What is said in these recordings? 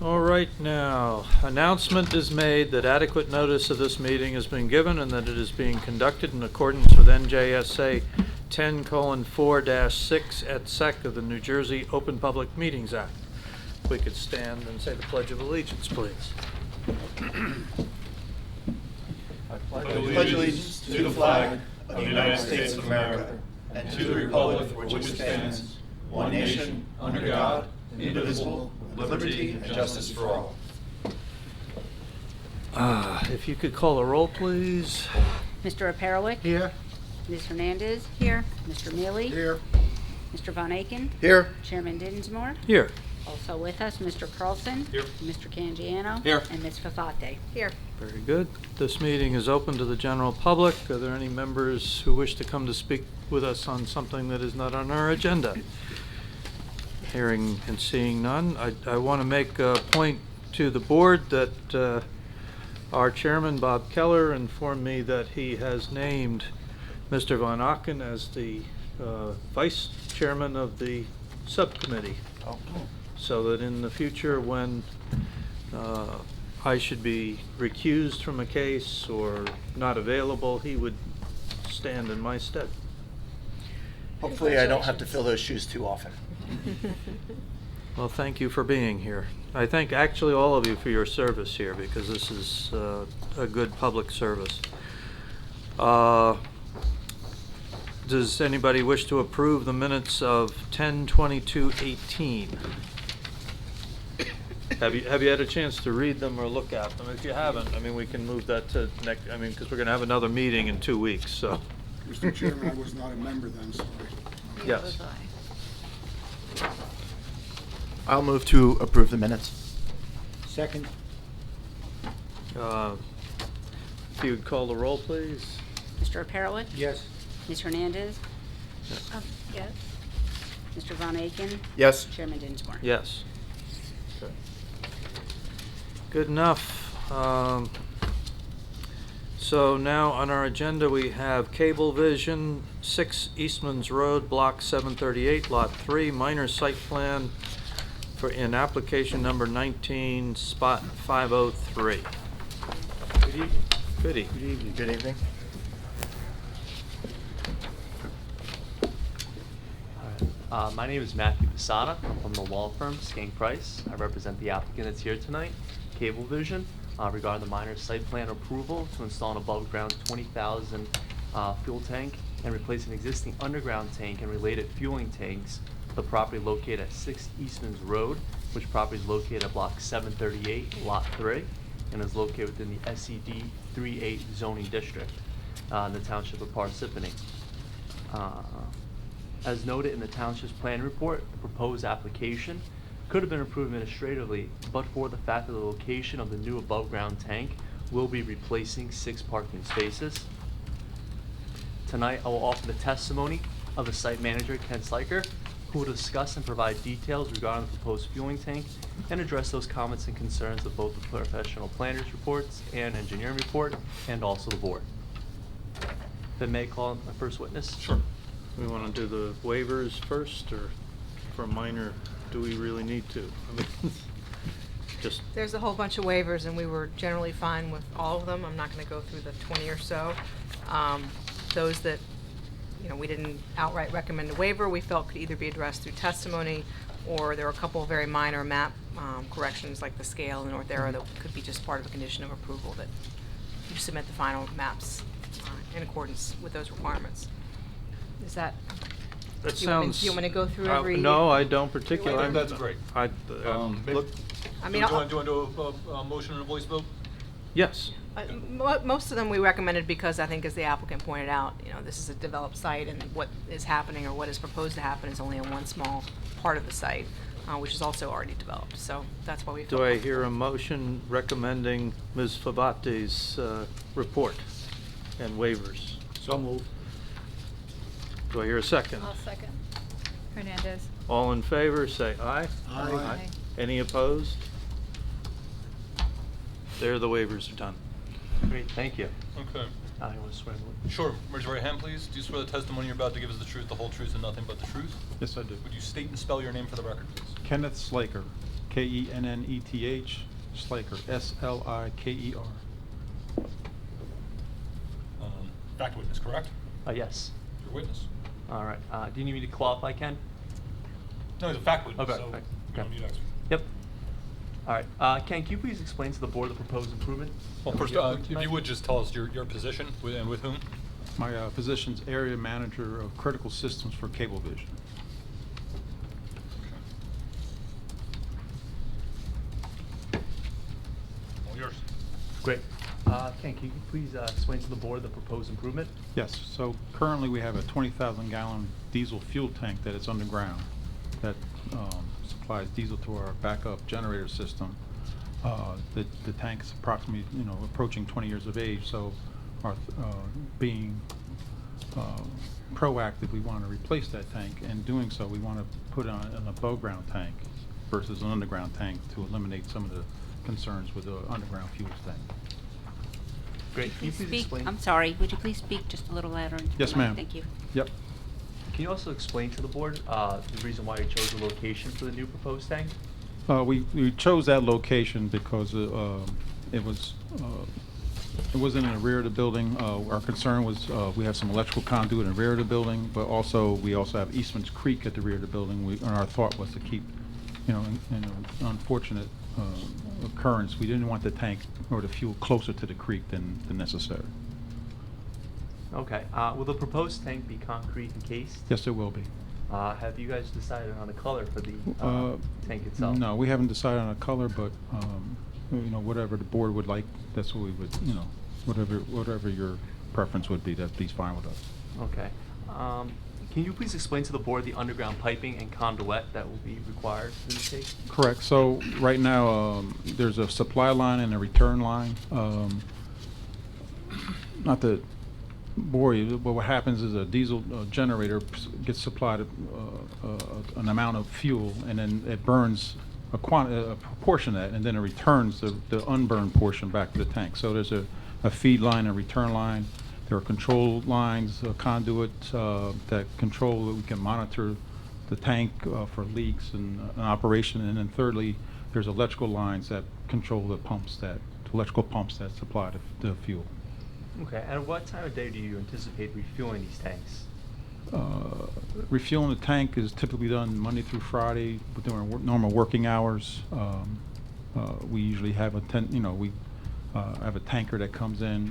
All right, now, announcement is made that adequate notice of this meeting has been given and that it is being conducted in accordance with NJSA 10:4-6 et sec of the New Jersey Open Public Meetings Act. If we could stand and say the Pledge of Allegiance, please. I pledge allegiance to the flag of the United States of America and to the republic for which it stands, one nation, under God, indivisible, with liberty and justice for all. If you could call the roll, please. Mr. Oparowick? Here. Ms. Hernandez? Here. Mr. Mealy? Here. Mr. Von Aiken? Here. Chairman Dinsmore? Here. Also with us, Mr. Carlson? Here. Mr. Canjiano? Here. And Ms. Fafate? Here. Very good. This meeting is open to the general public. Are there any members who wish to come to speak with us on something that is not on our agenda? Hearing and seeing none, I want to make a point to the board that our chairman, Bob Keller, informed me that he has named Mr. Von Aken as the vice chairman of the subcommittee. Oh. So that in the future, when I should be recused from a case or not available, he would stand in my stead. Hopefully I don't have to fill those shoes too often. Well, thank you for being here. I thank actually all of you for your service here, because this is a good public service. Does anybody wish to approve the minutes of 10/22/18? Have you had a chance to read them or look at them? If you haven't, I mean, we can move that to next, I mean, because we're going to have another meeting in 2 weeks, so. Mr. Chairman, I was not a member then, sorry. Yes. I'll move to approve the minutes. Second. If you would call the roll, please. Mr. Oparowick? Yes. Ms. Hernandez? Yes. Yes. Mr. Von Aiken? Yes. Chairman Dinsmore? Yes. Good enough. So now on our agenda we have Cablevision, 6 Eastman's Road, Block 738, Lot 3, minor site plan in application number 19, spot 503. Good evening. Good evening. Good evening. My name is Matthew Pisana. I'm from the law firm Skink Price. I represent the applicant that's here tonight, Cablevision, regarding the minor site plan approval to install an above-ground 20,000 fuel tank and replace an existing underground tank and related fueling tanks for the property located at 6 Eastman's Road, which property is located at Block 738, Lot 3, and is located within the SED 38 zoning district in the township of Parsippany. As noted in the township's plan report, the proposed application could have been approved administratively, but for the fact that the location of the new above-ground tank will be replacing 6 parking spaces. Tonight, I will offer the testimony of the site manager, Ken Sliker, who will discuss and provide details regarding the proposed fueling tank and address those comments and concerns of both the professional planners reports and engineering report, and also the board. Then may I call my first witness? Sure. We want to do the waivers first, or for minor, do we really need to? I mean, just. There's a whole bunch of waivers, and we were generally fine with all of them. I'm not going to go through the 20 or so. Those that, we didn't outright recommend a waiver, we felt could either be addressed through testimony, or there were a couple of very minor map corrections, like the scale and north arrow, that could be just part of a condition of approval, that you submit the final maps in accordance with those requirements. Is that? That Do you want me- sounds. do you want me to go through every? No, I don't particularly. I think that's great. I, Maybe- look, I mean, do you want to do a motion and a voice vote? yes. Most of them we recommended because I think, as the applicant pointed out, this is a developed site, and what is happening or what is proposed to happen is only on one small part of the site, which is also already developed. So that's why we. Do I hear a motion recommending Ms. Favate's report and waivers? So moved. Do I hear a second? I'll second. Hernandez. All in favor, say aye. Aye. Any opposed? There, the waivers are done. Great, thank you. Okay. You want to swear in? Sure. Raise your right hand, please. Do you swear the testimony you're about to give is the truth, the whole truth, and nothing but the truth? Yes, I do. Would you state and spell your name for the record, please? Kenneth Slaker. Kenneth, Sliker, Sliker. Fact witness, correct? Yes. Your witness. All right. Do you need me to qualify, Ken? No, he's a fact witness, Okay, so okay, you don't okay. need expert. Yep. All right. Ken, can you please explain to the board the proposed improvement? Well, first, if you would just tell us your position and with whom? My position's Area Manager of Critical Systems for Cablevision. All yours. Great. Ken, can you please explain to the board the proposed improvement? Yes, so currently we have a 20,000-gallon diesel fuel tank that is underground that supplies diesel to our backup generator system. The tank is approximately, approaching 20 years of age, so our being proactive, we want to replace that tank. And doing so, we want to put on an above-ground tank versus an underground tank to eliminate some of the concerns with the underground fuel tank. Great. Can you please Speak, explain? I'm sorry, would you please speak just a little louder? into the Yes, mic? ma'am. Thank you. Yep. Can you also explain to the board the reason why you chose the location for the new proposed tank? We chose that location because it wasn't in the rear of the building. Our concern was we have some electrical conduit in the rear of the building, but we also have Eastman's Creek at the rear of the building. And our thought was to keep, in an unfortunate occurrence, we didn't want the tank or the fuel closer to the creek than necessary. Okay. Will the proposed tank be concrete encased? Yes, it will be. Have you guys decided on the color for the tank itself? No, we haven't decided on a color, but whatever the board would like, that's what we would, whatever your preference would be, that'd be fine with us. Okay. Can you please explain to the board the underground piping and conduit that will be required in this case? Correct. So right now, there's a supply line and a return line. Not to bore you, but what happens is a diesel generator gets supplied an amount of fuel, and then it burns a proportion of that, and then it returns the unburned portion back to the tank. So there's a feed line and return line. There are control lines, conduits that control that we can monitor the tank for leaks and operation. And then thirdly, there's electrical lines that control the electrical pumps that supply the fuel. Okay. And at what time of day do you anticipate refueling these tanks? Refueling the tank is typically done Monday through Friday during normal working hours. We usually have have a tanker that comes in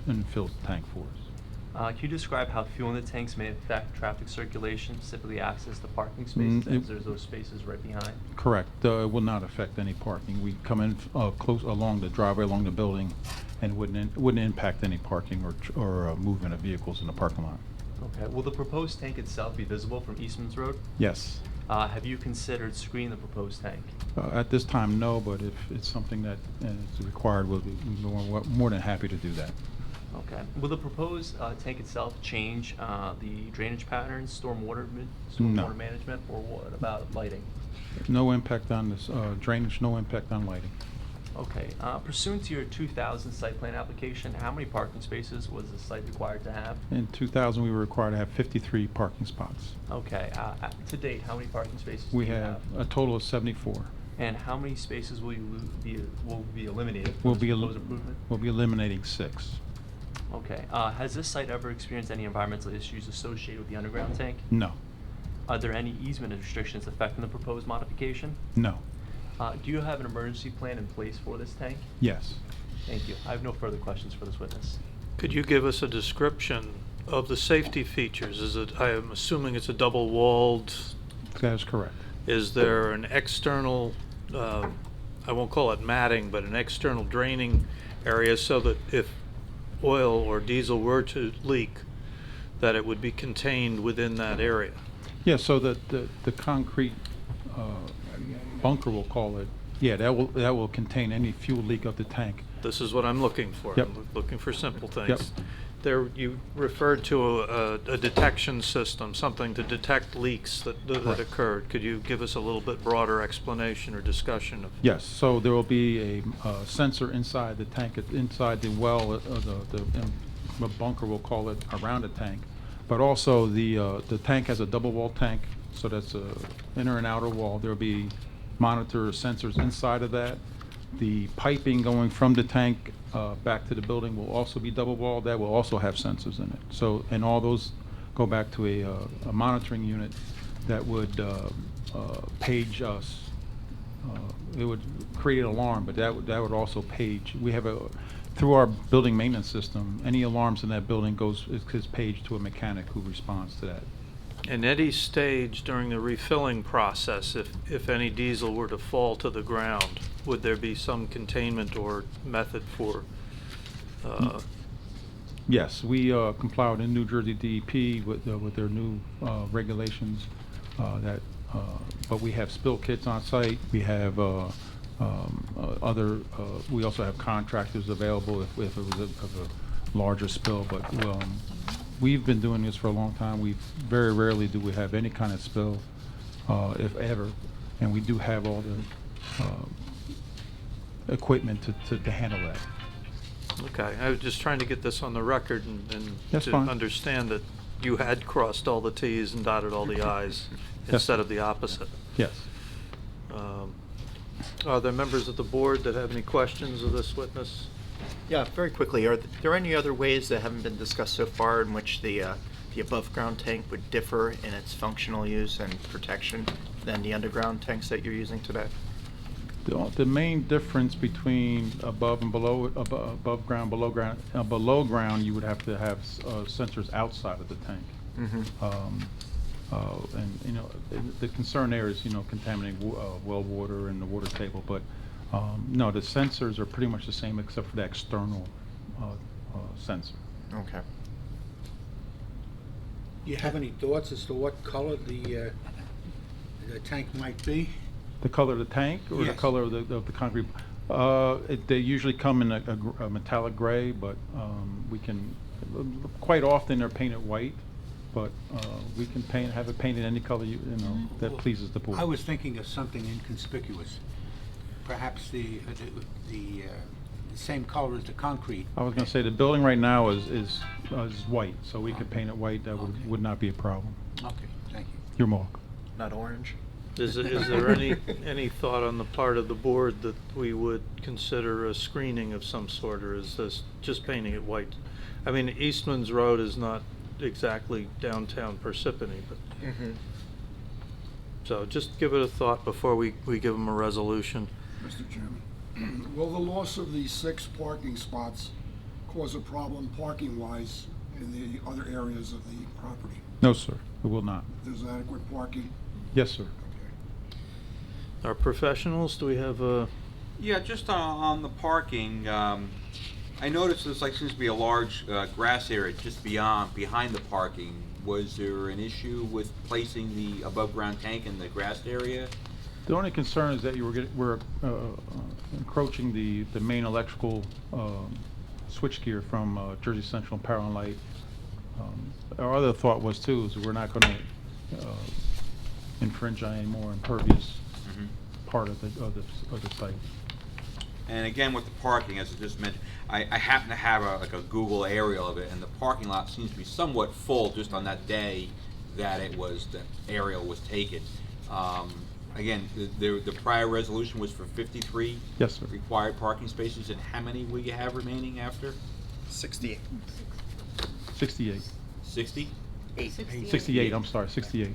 and fills the tank for us. Can you describe how fueling the tanks may affect traffic circulation, specifically access to parking spaces, as there's those spaces right behind? Correct. It will not affect any parking. We come in close along the driveway, along the building, and wouldn't impact any parking or movement of vehicles in the parking lot. Okay. Will the proposed tank itself be visible from Eastman's Road? Yes. Have you considered screening the proposed tank? At this time, no, but if it's something that is required, we'll be more than happy to do that. Okay. Will the proposed tank itself change the drainage patterns, stormwater No. management, or what about lighting? No impact on this drainage, no impact on lighting. Okay. Pursuant to your 2000 site plan application, how many parking spaces was the site required to have? In 2000, we were required to have 53 parking spots. Okay. To date, how many parking spaces We do you have a total of 74. And how many spaces will be eliminated We'll from be this proposed improvement? We'll be eliminating 6. Okay. Has this site ever experienced any environmental issues associated with the underground tank? No. Are there any easement restrictions affecting the proposed modification? No. Do you have an emergency plan in place for this tank? Yes. Thank you. I have no further questions for this witness. Could you give us a description of the safety features? I am assuming it's a double-walled. That is correct. Is there an external, I won't call it matting, but an external draining area so that if oil or diesel were to leak, that it would be contained within that area? Yeah, so the concrete bunker, we'll call it, yeah, that will contain any fuel leak of the tank. This is what I'm looking for. Yep. I'm looking for simple things. Yep. There, you referred to a detection system, something to detect leaks that Correct. occurred. Could you give us a little bit broader explanation or discussion of? Yes, so there will be a sensor inside the tank, inside the well, the bunker, we'll call it, around the tank. But also the tank has a double wall tank, so that's a inner and outer wall. There'll be monitor sensors inside of that. The piping going from the tank back to the building will also be double walled. That will also have sensors in it. So, and all those go back to a monitoring unit that would page us. It would create an alarm, but that would also page. We have through our building maintenance system, any alarms in that building is paged to a mechanic who responds to that. In any stage during the refilling process, if any diesel were to fall to the ground, would there be some containment or method for? Yes, we comply with the New Jersey DEP with their new regulations. But we have spill kits on site. We have we also have contractors available if it was a larger spill. But we've been doing this for a long time. We very rarely do we have any kind of spill, if ever, and we do have all the equipment to handle that. Okay, I was just trying to get this on the record and That's to fine. understand that you had crossed all the Ts and dotted all the Is Yes. instead of the opposite. Yes. Are there members of the board that have any questions of this witness? Yeah, very quickly, are there any other ways that haven't been discussed so far in which the above-ground tank would differ in its functional use and protection than the underground tanks that you're using today? The main difference between above and below, above ground, below ground, you would have to have sensors outside of the tank. Mm-hmm. And the concern there is contaminating well water and the water table, but no, the sensors are pretty much the same except for the external sensor. Okay. Do you have any thoughts as to what color the tank might be? The color of the tank or the Yes. color of the concrete? They usually come in a metallic gray, but we can, quite often they're painted white, but we can have it painted any color that pleases the board. I was thinking of something inconspicuous. Perhaps the same color as the concrete. I was going to say the building right now is white, so we could paint it white. That would not be a problem. Okay, thank you. You're welcome. Not orange? Is there any thought on the part of the board that we would consider a screening of some sort, or is this just painting it white? I mean, Eastman's Road is not exactly downtown Parsippany, but Mm-hmm. so just give it a thought before we give them a resolution. Mr. Chairman, will the loss of the 6 parking spots cause a problem parking-wise in the other areas of the property? No, sir, it will not. There's adequate parking? Yes, sir. Okay. Our professionals, do we have a? Yeah, just on the parking, I noticed there's seems to be a large grass area just behind the parking. Was there an issue with placing the above-ground tank in the grassed area? The only concern is that we're encroaching the main electrical switchgear from Jersey Central and Power and Light. Our other thought was too is we're not going to infringe on any more impervious part of the site. And again, with the parking, as I just mentioned, I happen to have a Google aerial of it, and the parking lot seems to be somewhat full just on that day that the aerial was taken. Again, the prior resolution was for 53 Yes, sir. required parking spaces, and how many will you have remaining after? 68. 68. 60? 68, I'm sorry, 68.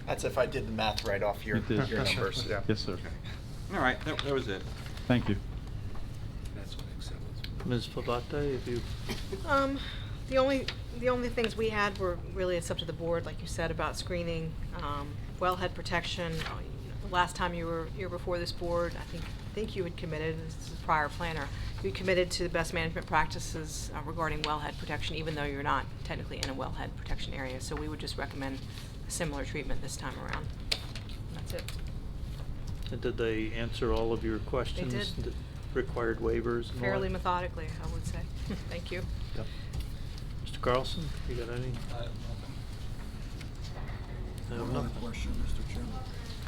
That's if I did the math right off your You did. numbers, yeah. Yes, sir. All right, that was it. Thank you. That's what acceptance. Ms. Favate, if you, The only things we had were really it's up to the board, like you said, about screening, wellhead protection. The last time you were here before this board, I think you had committed, this is a prior planner, you committed to the best management practices regarding wellhead protection, even though you're not technically in a wellhead protection area. So we would just recommend a similar treatment this time around. That's it. did they answer all of your questions? did. that Required waivers and all Fairly that? methodically, I would say. Thank you. Yep. Mr. Carlson, you got any? I have Another nothing. question, Mr. Chairman.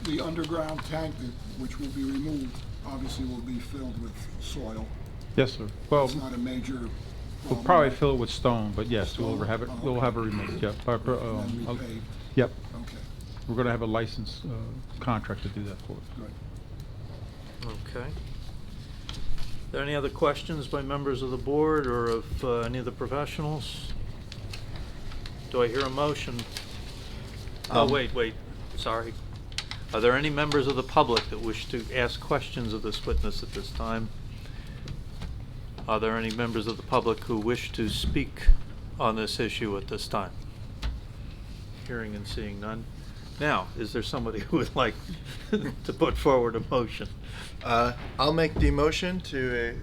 The underground tank, which will be removed, obviously will be filled with soil. Yes, sir. Well, It's not a major problem. we'll probably fill it with stone, but yes, we'll Stone? have it. Oh, We'll okay. have it removed. Yep. And then repaved. Yep. Okay. we're gonna have a licensed contract to do that for us. Okay. Are there any other questions by members of the board or of any of the professionals? Do I hear a motion? Oh, wait, sorry. Are there any members of the public that wish to ask questions of this witness at this time? Are there any members of the public who wish to speak on this issue at this time? Hearing and seeing none. Now, is there somebody who would like to put forward a motion? I'll make the motion to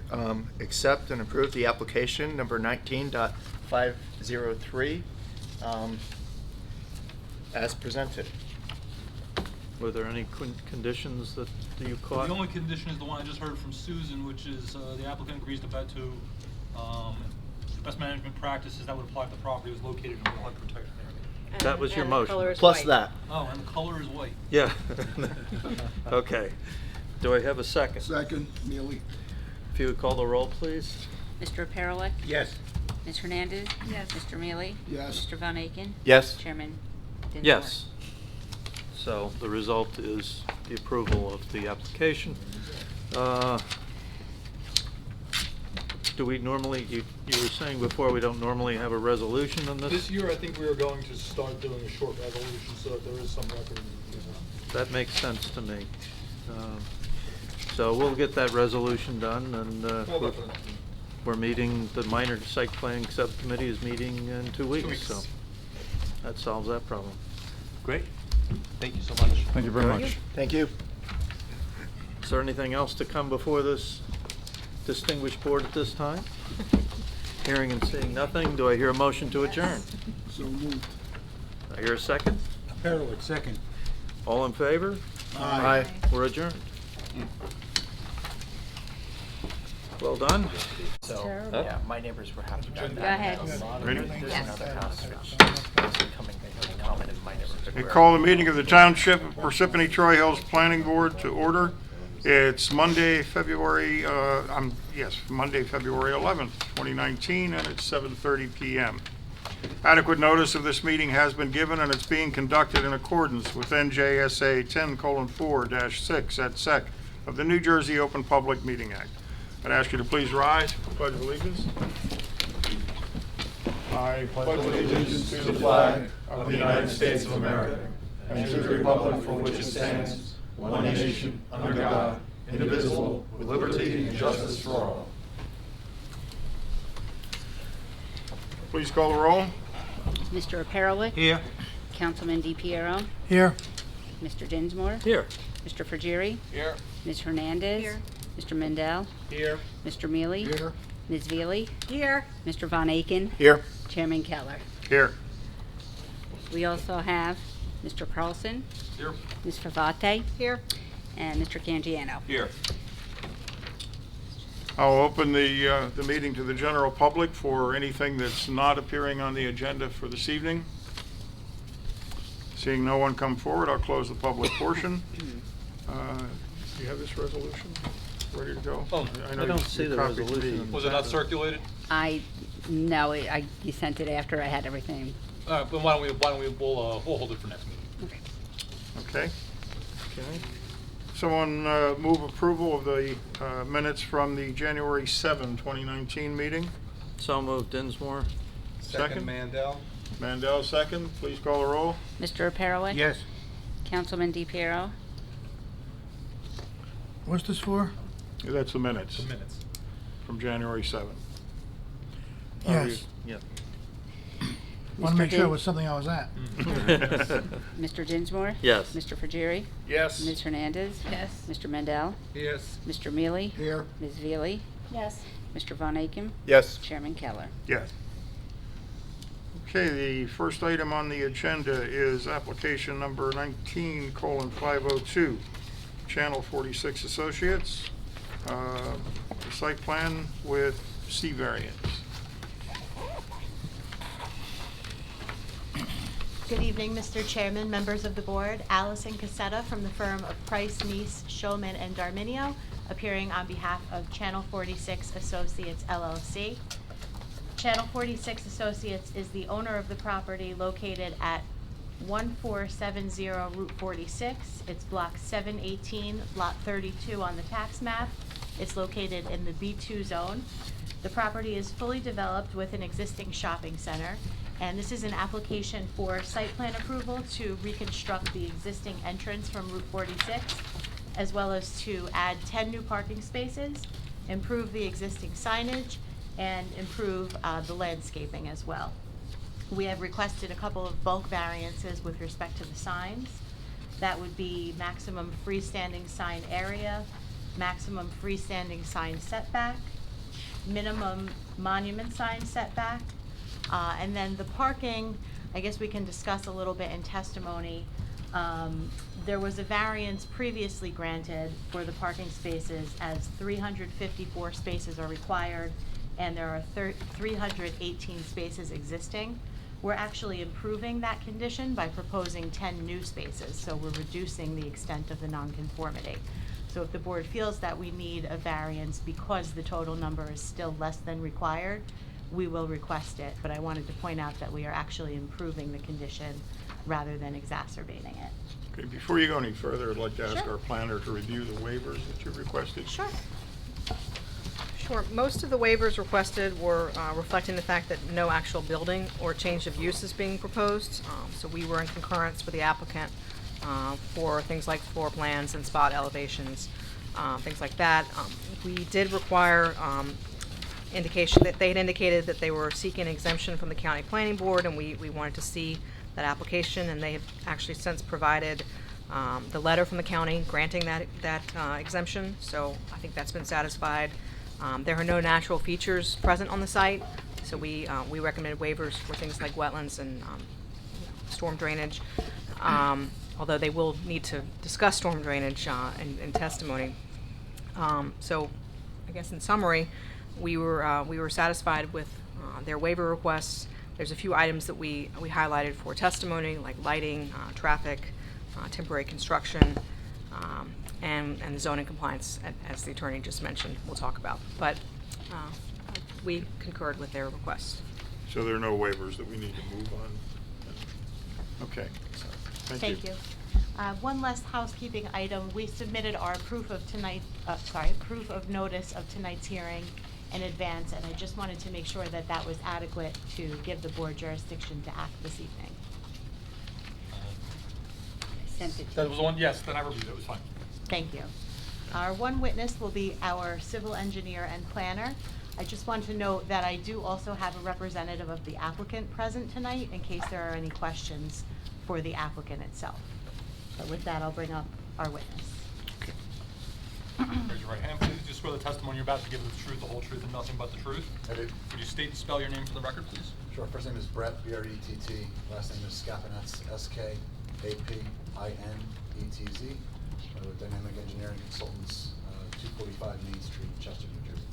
accept and approve the application number 19.503 as presented. Were there any conditions that you caught? The only condition is the one I just heard from Susan, which is the applicant agrees to the best management practices that would apply if the property was located in a flood protection area. That was your And the motion. color is Plus white. that. Oh, and the color is white. Yeah. Okay. Do I have a second? Second, Neely. If you would call the roll, please. Mr. Perelik? Yes. Ms. Hernandez? Yes. Mr. Mealy? Yes. Mr. Von Aiken? Yes. Chairman Dinsmore? Yes. So the result is the approval of the application. Do we normally, you were saying before, we don't normally have a resolution on this? This year, I think we are going to start doing a short resolution so that there is some record. That makes sense to me. So we'll get that resolution done, and we're meeting, the minor site planning subcommittee is meeting in 2 weeks, so that solves that problem. Great. Thank you so much. Thank you very much. Thank you. Is there anything else to come before this distinguished board at this time? Hearing and seeing nothing, do I hear a motion to adjourn? So moved. I hear a second. Perelik, second. All in favor? Aye. We're adjourned. Well done. So, Terrible. yeah, my neighbors were happy about Go that. ahead. Ready? There's Yes. another house which wasn't coming, they really commented in my neighborhood. We where- call the meeting of the Township of Parsippany Troy Hills Planning Board to order. It's Monday, February 11th, 2019, and it's 7:30 p.m. Adequate notice of this meeting has been given, and it's being conducted in accordance with NJSA 10:4-6 et sec of the New Jersey Open Public Meeting Act. I'd ask you to please rise for Pledge of Allegiance. I pledge allegiance to the flag of the United States of America and to the republic for which it stands, one nation, under God, indivisible, with liberty and justice for all. Please call the roll. Mr. Perelik? Here. Councilman DePiero? Here. Mr. Dinsmore? Here. Mr. Frigieri? Here. Ms. Hernandez? Here. Mr. Mendel? Here. Mr. Mealy? Here. Ms. Veely? Here. Mr. Von Aiken? Here. Chairman Keller. Here. We also have Mr. Carlson, Here. Ms. Favate, Here. and Mr. Canjiano. Here. I'll open the meeting to the general public for anything that's not appearing on the agenda for this evening. Seeing no one come forward, I'll close the public portion. Do you have this resolution ready to go? Oh, know I don't you- see you the copied resolution. me. Was it not circulated? No, you sent it after I had everything. But we'll hold it for next meeting. Okay. Okay. Someone move approval of the minutes from the January 7, 2019 meeting? So moved, Dinsmore. Second. Mandel. Mandel, second. Please call the roll. Mr. Perelik? Yes. Councilman DePiero? What's this for? That's the minutes The minutes. from January 7. Yes. Yeah. Want Mr. to make sure it Din- was something I was at. Mr. Dinsmore? Yes. Mr. Frigieri? Yes. Ms. Hernandez? Yes. Mr. Mendel? Yes. Mr. Mealy? Here. Ms. Veely? Yes. Mr. Von Aiken? Yes. Chairman Keller. Yes. Okay, the first item on the agenda is application number 19:502, Channel 46 Associates, the site plan with C variance. Good evening, Mr. Chairman, members of the board. Allison Cassetta from the firm of Price, Neese, Showman, and Darminio, appearing on behalf of Channel 46 Associates LLC. Channel 46 Associates is the owner of the property located at 1470 Route 46. It's block 718, lot 32 on the tax map. It's located in the B2 zone. The property is fully developed with an existing shopping center, and this is an application for site plan approval to reconstruct the existing entrance from Route 46, as well as to add 10 new parking spaces, improve the existing signage, and improve the landscaping as well. We have requested a couple of bulk variances with respect to the signs. That would be maximum freestanding sign area, maximum freestanding sign setback, minimum monument sign setback, and then the parking, I guess we can discuss a little bit in testimony. There was a variance previously granted for the parking spaces as 354 spaces are required, and there are 318 spaces existing. We're actually improving that condition by proposing 10 new spaces, so we're reducing the extent of the nonconformity. So if the board feels that we need a variance because the total number is still less than required, we will request it, but I wanted to point out that we are actually improving the condition rather than exacerbating it. Okay, before you go any further, I'd like to ask Sure. our planner to review the waivers that you requested. Sure. Sure. Most of the waivers requested were reflecting the fact that no actual building or change of use is being proposed. So we were in concurrence with the applicant for things like floor plans and spot elevations, things like that. We did require indication that they had indicated that they were seeking exemption from the county planning board, and we wanted to see that application, and they have actually since provided the letter from the county granting that exemption. So I think that's been satisfied. There are no natural features present on the site, so we recommended waivers for things like wetlands and storm drainage, although they will need to discuss storm drainage in testimony. So I guess in summary, we were satisfied with their waiver requests. There's a few items that we highlighted for testimony, like lighting, traffic, temporary construction, and zoning compliance, as the attorney just mentioned, we'll talk about. But we concurred with their requests. So there are no waivers that we need to move on? Okay. Thank you. One last housekeeping item. We submitted our proof of notice of tonight's hearing in advance, and I just wanted to make sure that that was adequate to give the board jurisdiction to act this evening. Sent it to That was the one, yes, then I reviewed it, it was fine. Thank you. Our one witness will be our civil engineer and planner. I just want to note that I do also have a representative of the applicant present tonight in case there are any questions for the applicant itself. But with that, I'll bring up our witness. Raise your right hand, please. Do you swear the testimony you're about to give is the truth, the whole truth, and nothing but the truth? I do. Would you state and spell your name for the record, please? Sure. First name is Brett, B-R-E-T-T. Last name is Skapanetz, S-K-A-P-I-N-E-T-Z. Dynamic Engineering Consultants, 245 Main Street, Chester, New Jersey.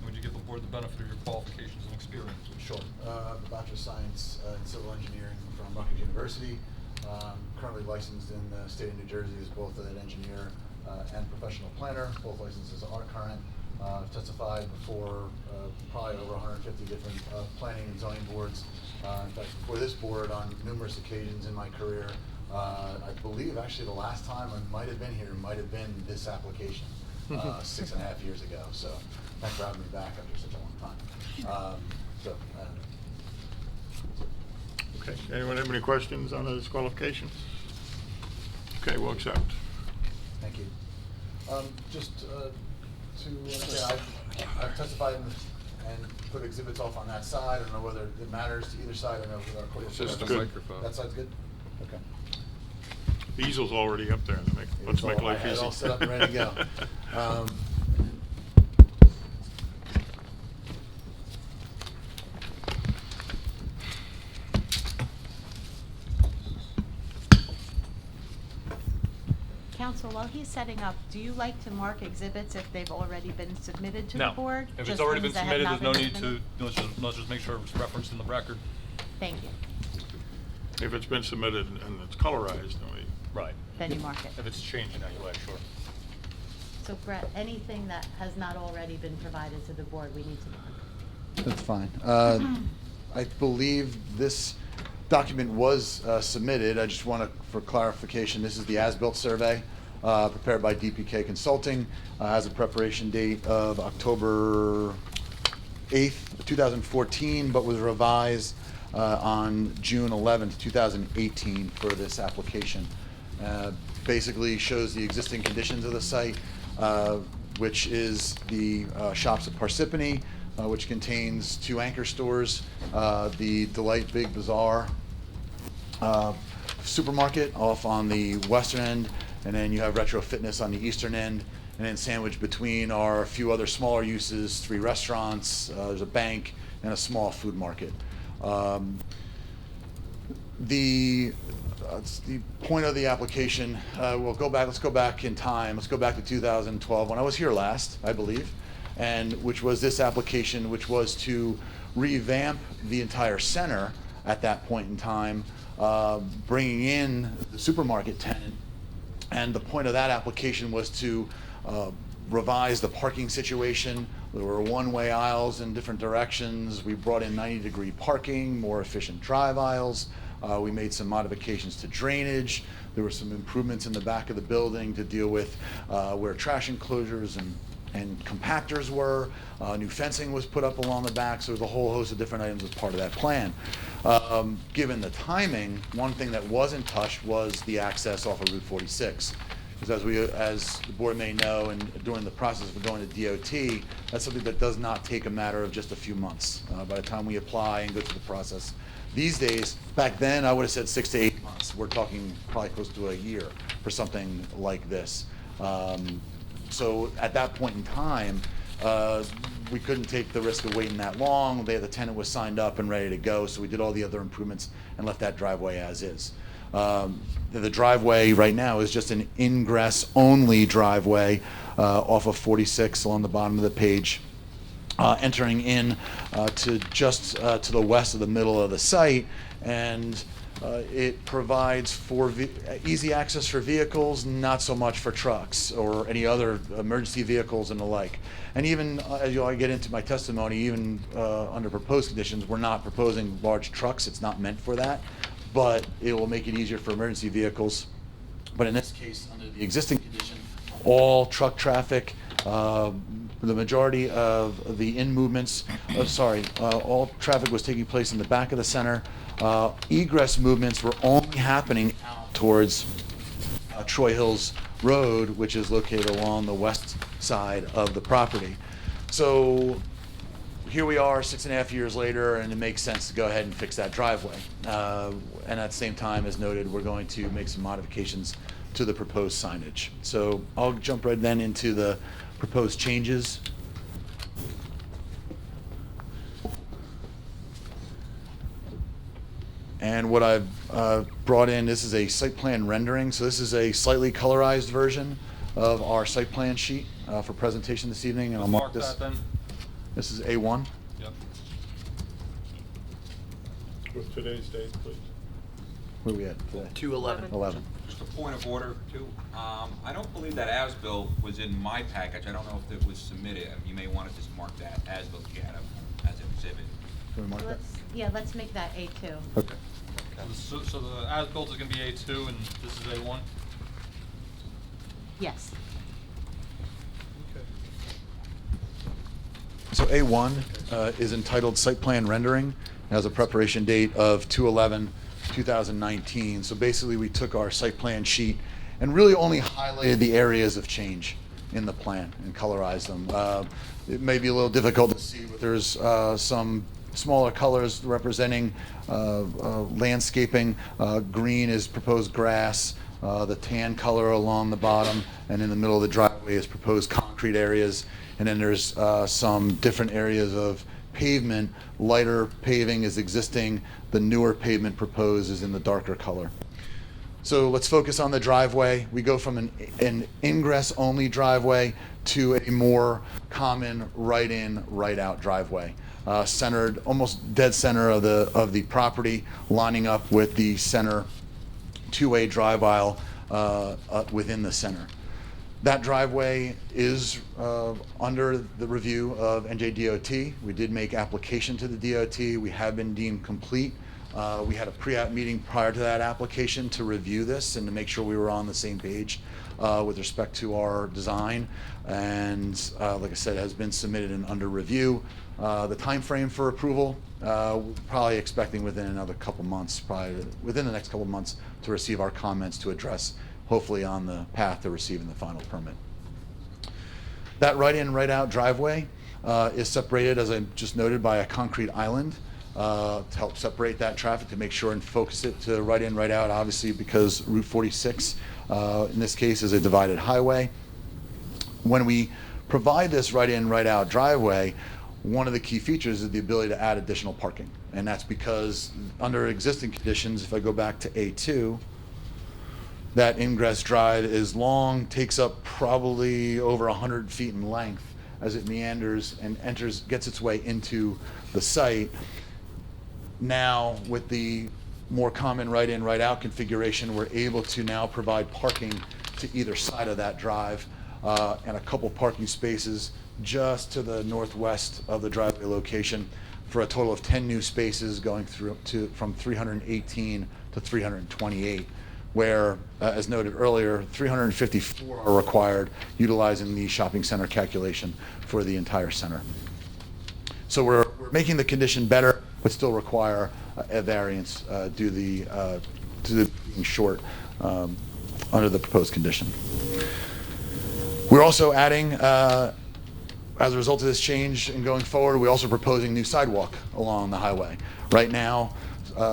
Would you give the board the benefit of your qualifications and experience? Sure. Bachelor of Science in Civil Engineering from Rutgers University. Currently licensed in the state of New Jersey as both an engineer and professional planner. Both licenses are current. Testified before probably over 150 different planning and zoning boards. In fact, before this board on numerous occasions in my career. I believe actually the last time I might have been here might have been this application 6.5 years ago. So thanks for having me back after such a long time. Okay, anyone have any questions on the disqualification? Okay, we'll accept. Thank you. Just to say, I've testified and put exhibits off on that side. I don't know whether it matters to either side. I know with our court. Just good. That side's good? Okay. The easel's already up there. Let's make life easy. I had it all set up and ready to go. Counsel, while he's setting up, do you like to mark exhibits if they've already been submitted to the No. board? If it's Just already been things that have submitted, not there's no been need to, submitted? let's just make sure it's referenced in the record. Thank you. If it's been submitted and it's colorized, then we. Right. Then you mark it. If it's changed in any way, sure. So Brett, anything that has not already been provided to the board, we need to mark. That's fine. I believe this document was submitted. I just want to, for clarification, this is the as-built survey prepared by DPK Consulting. Has a preparation date of October 8th, 2014, but was revised on June 11th, 2018 for this application. Basically shows the existing conditions of the site, which is the Shops at Parsippany, which contains 2 anchor stores, the Delight Big Bazaar supermarket off on the western end, and then you have Retro Fitness on the eastern end, and then sandwiched between are a few other smaller uses, 3 restaurants, there's a bank, and a small food market. The point of the application, let's go back in time. Let's go back to 2012 when I was here last, I believe, and which was this application, which was to revamp the entire center at that point in time, bringing in the supermarket tenant. And the point of that application was to revise the parking situation. There were one-way aisles in different directions. We brought in 90-degree parking, more efficient drive aisles. We made some modifications to drainage. There were some improvements in the back of the building to deal with where trash enclosures and compactors were. New fencing was put up along the back, so there's a whole host of different items as part of that plan. Given the timing, one thing that wasn't touched was the access off of Route 46. Because as the board may know, and during the process of going to DOT, that's something that does not take a matter of just a few months. By the time we apply and go through the process. These days, back then, I would have said 6 to 8 months. We're talking probably close to a year for something like this. So at that point in time, we couldn't take the risk of waiting that long. The tenant was signed up and ready to go, so we did all the other improvements and left that driveway as is. The driveway right now is just an ingress-only driveway off of 46 along the bottom of the page, entering in to just to the west of the middle of the site, and it provides for easy access for vehicles, not so much for trucks or any other emergency vehicles and the like. And even as I get into my testimony, even under proposed conditions, we're not proposing large trucks. It's not meant for that, but it will make it easier for emergency vehicles. But in this case, under the existing condition, all truck traffic, the majority of the all traffic was taking place in the back of the center. Egress movements were only happening out towards Troy Hills Road, which is located along the west side of the property. So here we are 6.5 years later, and it makes sense to go ahead and fix that driveway. And at the same time, as noted, we're going to make some modifications to the proposed signage. So I'll jump right then into the proposed changes. And what I've brought in, this is a site plan rendering. So this is a slightly colorized version of our site plan sheet for presentation this evening. And I'll mark this. That then. This is A1. Yep. With today's date, please. Where are we at today? 211. 11. Just a point of order, too. I don't believe that as-built was in my package. I don't know if it was submitted. You may want to just mark that as-built you had as an exhibit. Can we mark that? Let's make that A2. Okay. So the as-built is gonna be A2 and this is A1? Yes. So A1 is entitled Site Plan Rendering. It has a preparation date of 2/11/2019. So basically, we took our site plan sheet and really only highlighted the areas of change in the plan and colorized them. It may be a little difficult to see, but there's some smaller colors representing landscaping. Green is proposed grass. The tan color along the bottom, and in the middle of the driveway is proposed concrete areas. And then there's some different areas of pavement. Lighter paving is existing. The newer pavement proposed is in the darker color. So let's focus on the driveway. We go from an ingress-only driveway to a more common right-in, right-out driveway. Centered, almost dead center of the property, lining up with the center two-way drive aisle within the center. That driveway is under the review of NJDOT. We did make application to the DOT. We have been deemed complete We had a pre-app meeting prior to that application to review this and to make sure we were on the same page with respect to our design. And like I said, it has been submitted and under review. The time frame for approval, probably expecting within another couple months, probably within the next couple months, to receive our comments to address, hopefully on the path to receiving the final permit. That right-in, right-out driveway is separated, as I just noted, by a concrete island to help separate that traffic, to make sure and focus it to right-in, right-out, obviously because Route 46, in this case, is a divided highway. When we provide this right-in, right-out driveway, one of the key features is the ability to add additional parking. And that's because under existing conditions, if I go back to A2, that ingress drive is long, takes up probably over 100 feet in length as it meanders and gets its way into the site. Now, with the more common right-in, right-out configuration, we're able to now provide parking to either side of that drive and a couple parking spaces just to the northwest of the driveway location for a total of 10 new spaces going through from 318 to 328, where, as noted earlier, 354 are required utilizing the shopping center calculation for the entire center. So we're making the condition better, but still require a variance due to the being short under the proposed condition. We're also adding, as a result of this change and going forward, we're also proposing new sidewalk along the highway. Right now,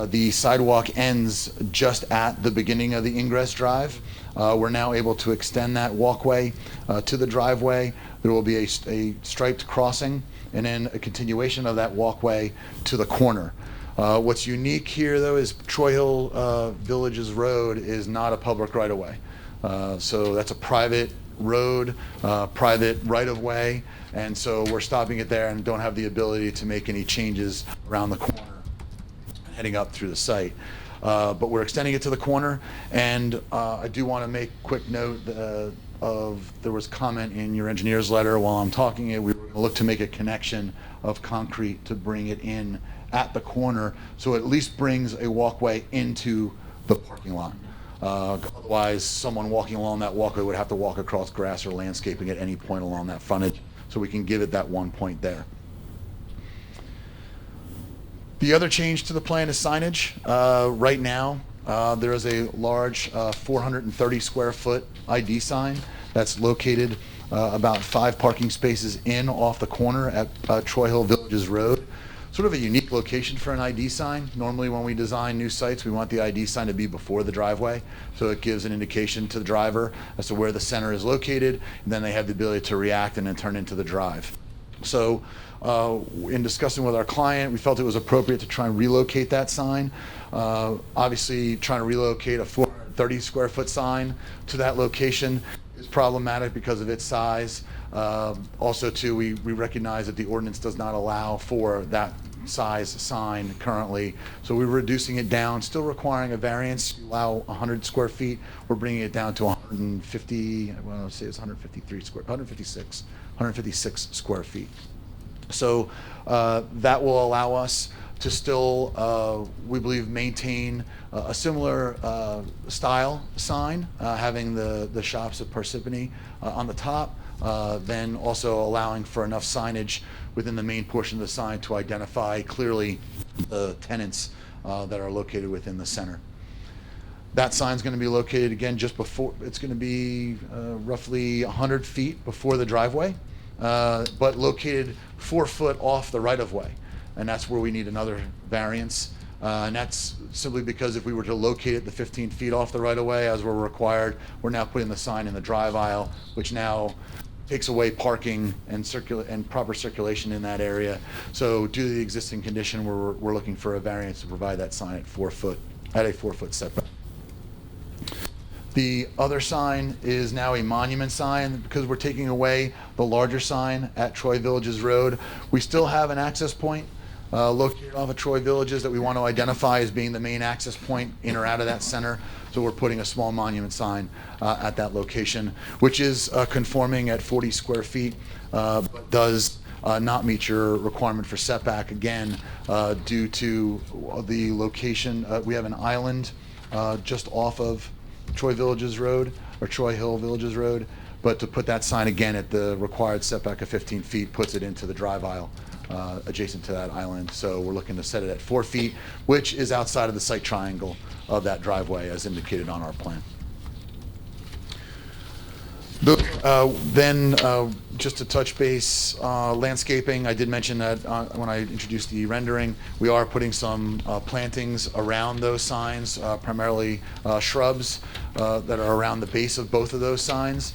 the sidewalk ends just at the beginning of the ingress drive. We're now able to extend that walkway to the driveway. There will be a striped crossing and then a continuation of that walkway to the corner. What's unique here, though, is Troy Hill Villages Road is not a public right-of-way. So that's a private road, private right-of-way, and so we're stopping it there and don't have the ability to make any changes around the corner heading up through the site. But we're extending it to the corner, and I do want to make quick note there was comment in your engineer's letter while I'm talking it. We were going to look to make a connection of concrete to bring it in at the corner, so it at least brings a walkway into the parking lot. Otherwise, someone walking along that walkway would have to walk across grass or landscaping at any point along that frontage, so we can give it that one point there. The other change to the plan is signage. Right now, there is a large 430 square foot ID sign that's located about 5 parking spaces in off the corner at Troy Hill Villages Road. Sort of a unique location for an ID sign. Normally when we design new sites, we want the ID sign to be before the driveway, so it gives an indication to the driver as to where the center is located, and then they have the ability to react and then turn into the drive. So in discussing with our client, we felt it was appropriate to try and relocate that sign. Obviously, trying to relocate a 430 square foot sign to that location is problematic because of its size. Also, too, we recognize that the ordinance does not allow for that size sign currently, so we're reducing it down, still requiring a variance to allow 100 square feet. We're bringing it down to 150, well, I'll say it's 156 square feet. So that will allow us to still, we believe, maintain a similar style sign, having the shops of Parsippany on the top, then also allowing for enough signage within the main portion of the sign to identify clearly the tenants that are located within the center. That sign's going to be located again just before, it's going to be roughly 100 feet before the driveway, but located 4 foot off the right-of-way. And that's where we need another variance. And that's simply because if we were to locate it the 15 feet off the right-of-way as we're required, we're now putting the sign in the drive aisle, which now takes away parking and proper circulation in that area. So due to the existing condition, we're looking for a variance to provide that sign at 4 foot, at a 4 foot setback. The other sign is now a monument sign. Because we're taking away the larger sign at Troy Villages Road, we still have an access point located off of Troy Villages that we want to identify as being the main access point in or out of that center. So we're putting a small monument sign at that location, which is conforming at 40 square feet, but does not meet your requirement for setback, again, due to the location. We have an island just off of Troy Villages Road, or Troy Hill Villages Road, but to put that sign again at the required setback of 15 feet puts it into the drive aisle adjacent to that island. So we're looking to set it at 4 feet, which is outside of the site triangle of that driveway as indicated on our plan. Then, just to touch base, landscaping, I did mention that when I introduced the rendering, we are putting some plantings around those signs, primarily shrubs that are around the base of both of those signs.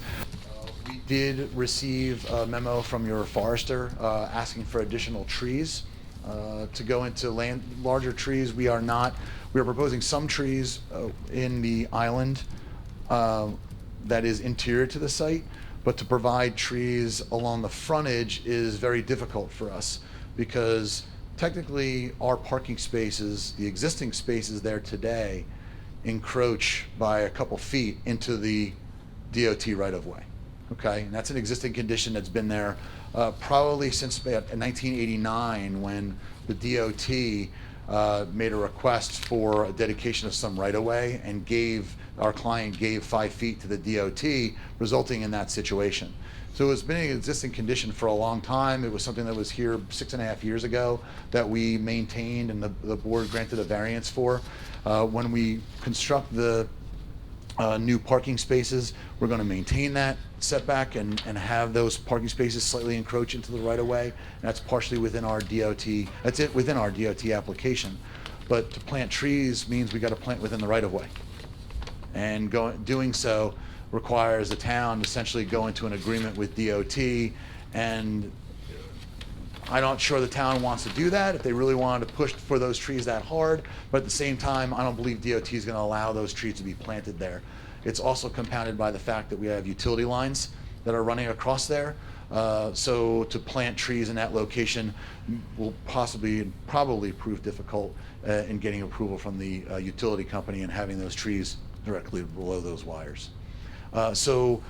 We did receive a memo from your forester asking for additional trees to go into larger trees. We are proposing some trees in the island that is interior to the site, but to provide trees along the frontage is very difficult for us because technically our parking spaces, the existing spaces there today, encroach by a couple feet into the DOT right-of-way. Okay, and that's an existing condition that's been there probably since about 1989 when the DOT made a request for a dedication of some right-of-way and our client gave 5 feet to the DOT, resulting in that situation. So it's been an existing condition for a long time. It was something that was here 6.5 years ago that we maintained and the board granted a variance for. When we construct the new parking spaces, we're going to maintain that setback and have those parking spaces slightly encroach into the right-of-way. And that's partially within our DOT. That's it within our DOT application. But to plant trees means we got to plant within the right-of-way. And doing so requires the town to essentially go into an agreement with DOT, and I'm not sure the town wants to do that if they really wanted to push for those trees that hard, but at the same time, I don't believe DOT is going to allow those trees to be planted there. It's also compounded by the fact that we have utility lines that are running across there, so to plant trees in that location will probably prove difficult in getting approval from the utility company and having those trees directly below those wires. So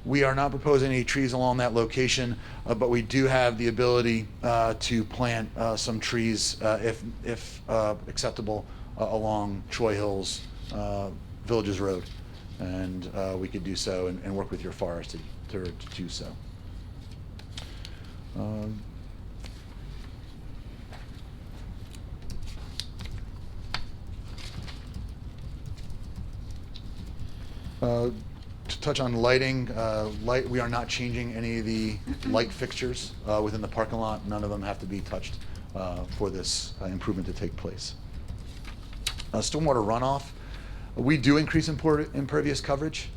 we are not proposing any trees along that location, but we do have the ability to plant some trees if acceptable along Troy Hills Villages Road. And we could do so and work with your forest to do so. To touch on lighting, we are not changing any of the light fixtures within the parking lot. None of them have to be touched for this improvement to take place. Stormwater runoff. We do increase impervious coverage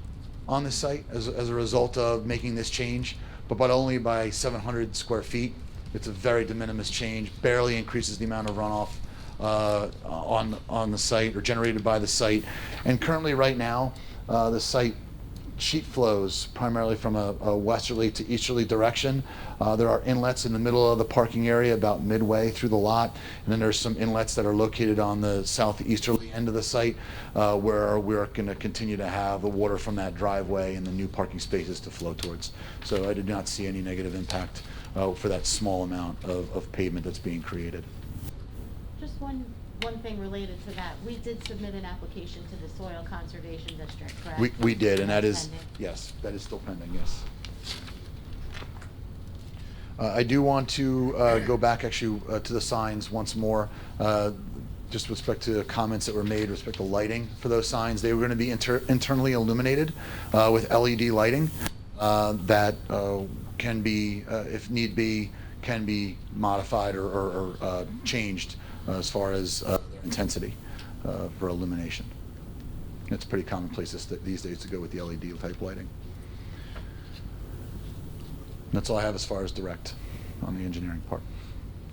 on this site as a result of making this change, but only by 700 square feet. It's a very de minimis change, barely increases the amount of runoff on the site or generated by the site. And currently right now, the site sheet flows primarily from a westerly to easterly direction. There are inlets in the middle of the parking area about midway through the lot, and then there's some inlets that are located on the southeasterly end of the site where we're going to continue to have the water from that driveway and the new parking spaces to flow towards. So I did not see any negative impact for that small amount of pavement that's being created. Just one thing related to that. We did submit an application to the Soil Conservation District, correct? We did, and that is, pending. yes, that is still pending, yes. I do want to go back actually to the signs once more, just with respect to comments that were made with respect to lighting for those signs. They were going to be internally illuminated with LED lighting that can be, if need be, can be modified or changed as far as their intensity for illumination. It's pretty commonplace these days to go with the LED type lighting. That's all I have as far as direct on the engineering part.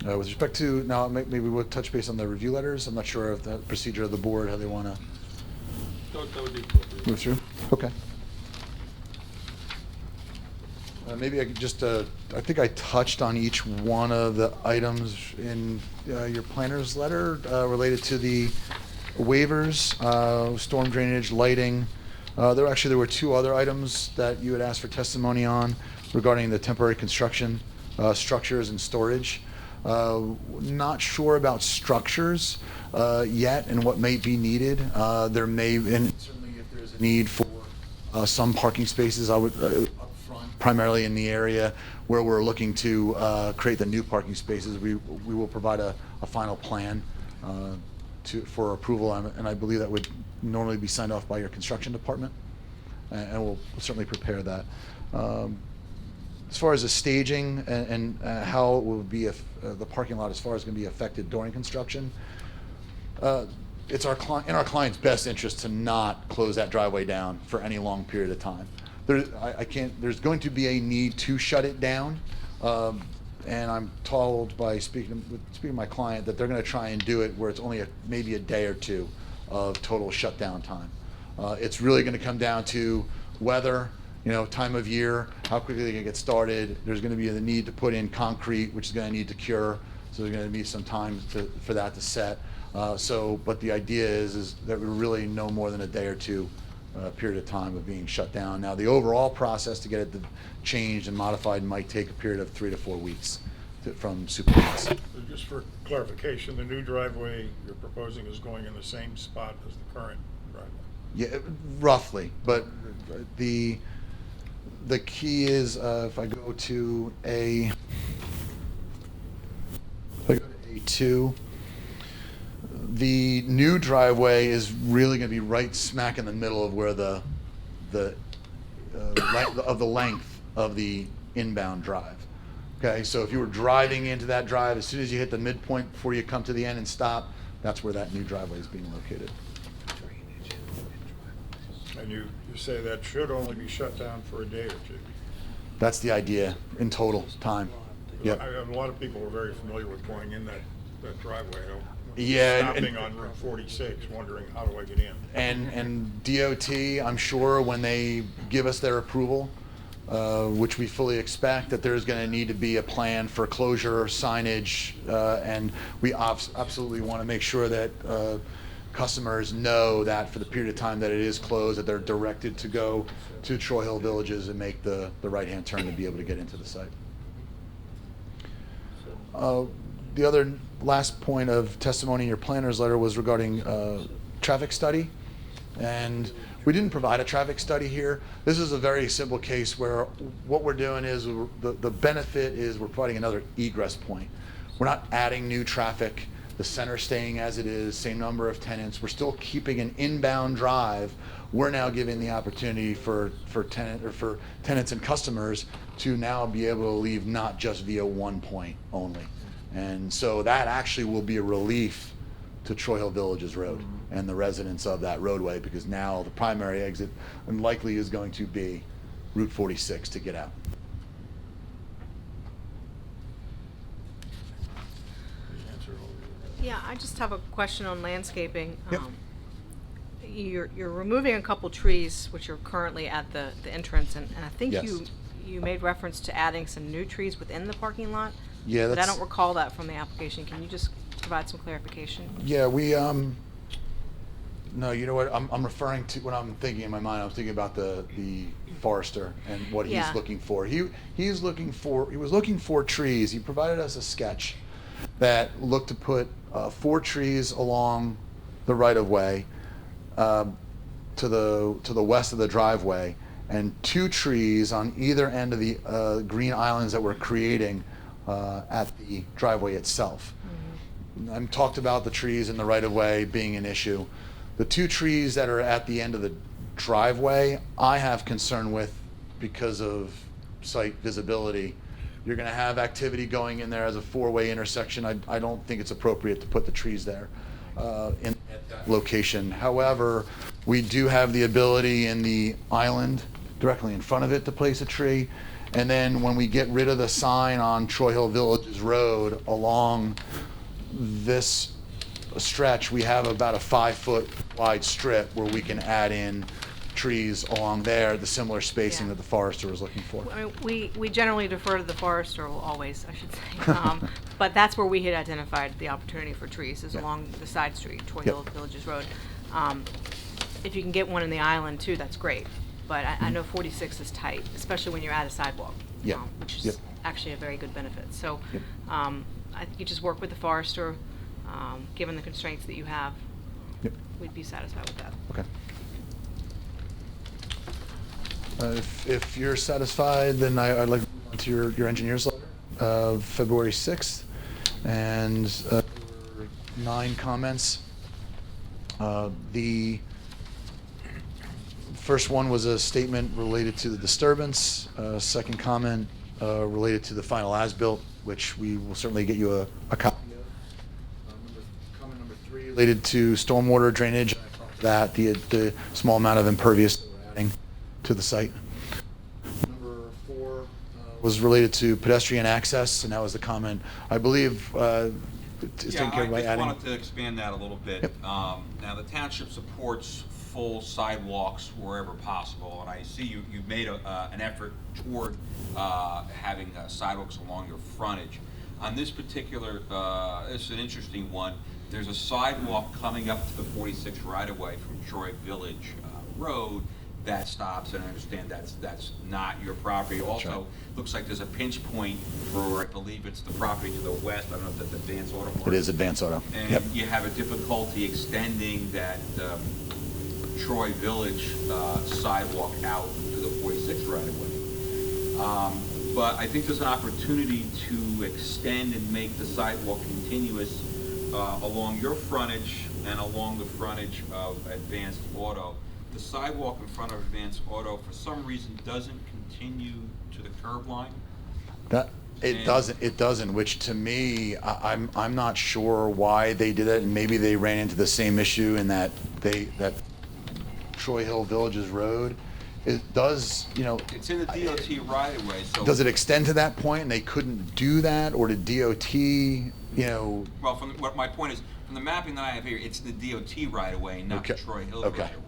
With respect to, now maybe we'll touch base on the review letters. I'm not sure if the procedure of the board, how they want to That would be appropriate. move through. Okay. Maybe I could just, I think I touched on each one of the items in your planner's letter related to the waivers, storm drainage, lighting. There were two other items that you had asked for testimony on regarding the temporary construction structures and storage. Not sure about structures yet and what may be needed. There may, and certainly if there's a need for some parking spaces, I would up front, primarily in the area where we're looking to create the new parking spaces, we will provide a final plan for approval, and I believe that would normally be signed off by your construction department, and we'll certainly prepare that. As far as the staging and how it will be the parking lot as far as going to be affected during construction, it's in our client's best interest to not close that driveway down for any long period of time. There's going to be a need to shut it down, and I'm told by speaking to my client that they're going to try and do it where it's only maybe a day or two of total shutdown time. It's really going to come down to weather, time of year, how quickly they can get started. There's going to be the need to put in concrete, which is going to need to cure, so there's going to be some time for that to set. But the idea is that we're really no more than a day or two period of time of being shut down. Now, the overall process to get it changed and modified might take a period of 3 to 4 weeks from superintendent. So just for clarification, the new driveway you're proposing is going in the same spot as the current driveway? Yeah, roughly, but the key is if I go to A2, the new driveway is really going to be right smack in the middle of where the length of the inbound drive. Okay, so if you were driving into that drive, as soon as you hit the midpoint before you come to the end and stop, that's where that new driveway is being located. And you say that should only be shut down for a day or two? That's the idea in total time. Yep. A lot of people are very familiar with going in that driveway. Yeah, stopping on Route 46, wondering how do I get in? And DOT, I'm sure when they give us their approval, which we fully expect, that there's going to need to be a plan for closure, signage, and we absolutely want to make sure that customers know that for the period of time that it is closed, that they're directed to go to Troy Hill Villages and make the right-hand turn to be able to get into the site. The other last point of testimony in your planner's letter was regarding traffic study, and we didn't provide a traffic study here. This is a very simple case where what we're doing is the benefit is we're providing another egress point. We're not adding new traffic. The center staying as it is, same number of tenants. We're still keeping an inbound drive. We're now giving the opportunity for tenants and customers to now be able to leave not just via one point only. And so that actually will be a relief to Troy Hill Villages Road and the residents of that roadway, because now the primary exit and likely is going to be Route 46 to get out. Yeah, I just have a question on landscaping. Yep. You're removing a couple trees which are currently at the entrance, and I think Yes. you made reference to adding some new trees within the parking lot. Yeah, But I that's. don't recall that from the application. Can you just provide some clarification? Yeah, we, no, you know what, I'm referring to, when I'm thinking in my mind, I'm thinking about the forester and what he's Yeah. looking for. He was looking for trees. He provided us a sketch that looked to put 4 trees along the right-of-way to the west of the driveway, and 2 trees on either end of the green islands that we're creating at the driveway itself. I'm talked about the trees in the right-of-way being an issue. The 2 trees that are at the end of the driveway, I have concern with because of site visibility. You're going to have activity going in there as a 4-way intersection. I don't think it's appropriate to put the trees there at that location. However, we do have the ability in the island directly in front of it to place a tree. And then when we get rid of the sign on Troy Hill Villages Road along this stretch, we have about a 5-foot wide strip where we can add in trees along there, the similar spacing Yeah. that the forester was looking for. I mean, we generally defer to the forester, well, always, I should say. But that's where we had identified the opportunity for trees, is Yeah. along the side street, Troy Yep. Hill Villages Road. If you can get one in the island too, that's great. But I know 46 is tight, especially when you're at a sidewalk. Yep. which is Yep. actually a very good benefit. So Yep. I think you just work with the forester, given the constraints that you have, Yep. we'd be satisfied with that. Okay. If you're satisfied, then I'd like to move on to your engineer's letter of February 6th. And there were 9 comments. The first one was a statement related to the disturbance. Second comment related to the final as-built, which we will certainly get you a copy of. Comment number 3 related to stormwater drainage. That the small amount of impervious that we're adding to the site. Number 4 was related to pedestrian access, and that was the comment, I believe, it's taken care of by I adding. just wanted to expand that a little bit. Yep. Now, the township supports full sidewalks wherever possible, and I see you've made an effort toward having sidewalks along your frontage. On this particular, it's an interesting one. There's a sidewalk coming up to the 46 right-of-way from Troy Village Road that stops, and I understand that's not your property. Also, looks like there's a pinch point for, I believe it's the property to the west. I don't know if that's Advance Auto Parts. It is Advance Auto. And Yep. you have a difficulty extending that Troy Village sidewalk out to the 46 right-of-way. But I think there's an opportunity to extend and make the sidewalk continuous along your frontage and along the frontage of Advanced Auto. The sidewalk in front of Advanced Auto, for some reason, doesn't continue to the curb line. It doesn't, which to me, I'm not sure why they did it, and maybe they ran into the same issue in that Troy Hill Villages Road. It does, It's in the DOT right-of-way, so. does it extend to that point and they couldn't do that, or did DOT, Well, what my point is, from the mapping that I have here, it's the DOT right-of-way, not the Okay. Troy Hill Okay. right-of-way.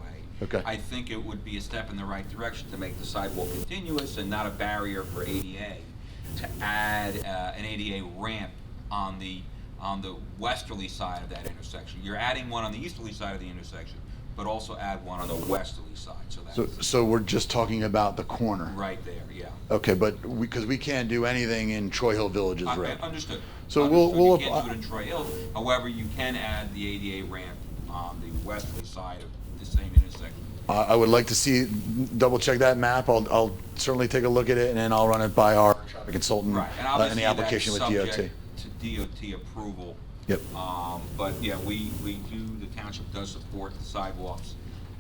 Okay. I think it would be a step in the right direction to make the sidewalk continuous and not a barrier for ADA, to add an ADA ramp on the westerly side of that intersection. You're adding one on the easterly side of the intersection, but also add one on the westerly side, so we're just talking about the corner? right there, yeah. Okay, but because we can't do anything in Troy Hill Villages Road. Understood. So Understood. we'll You can't do it in Troy Hill, however, you can add the ADA ramp on the westerly side of the same intersection. I would like to double check that map. I'll certainly take a look at it, and then I'll run it by our traffic consultant Right, and in obviously the application with that's DOT. subject to DOT approval. Yep. But yeah, the township does support the sidewalks.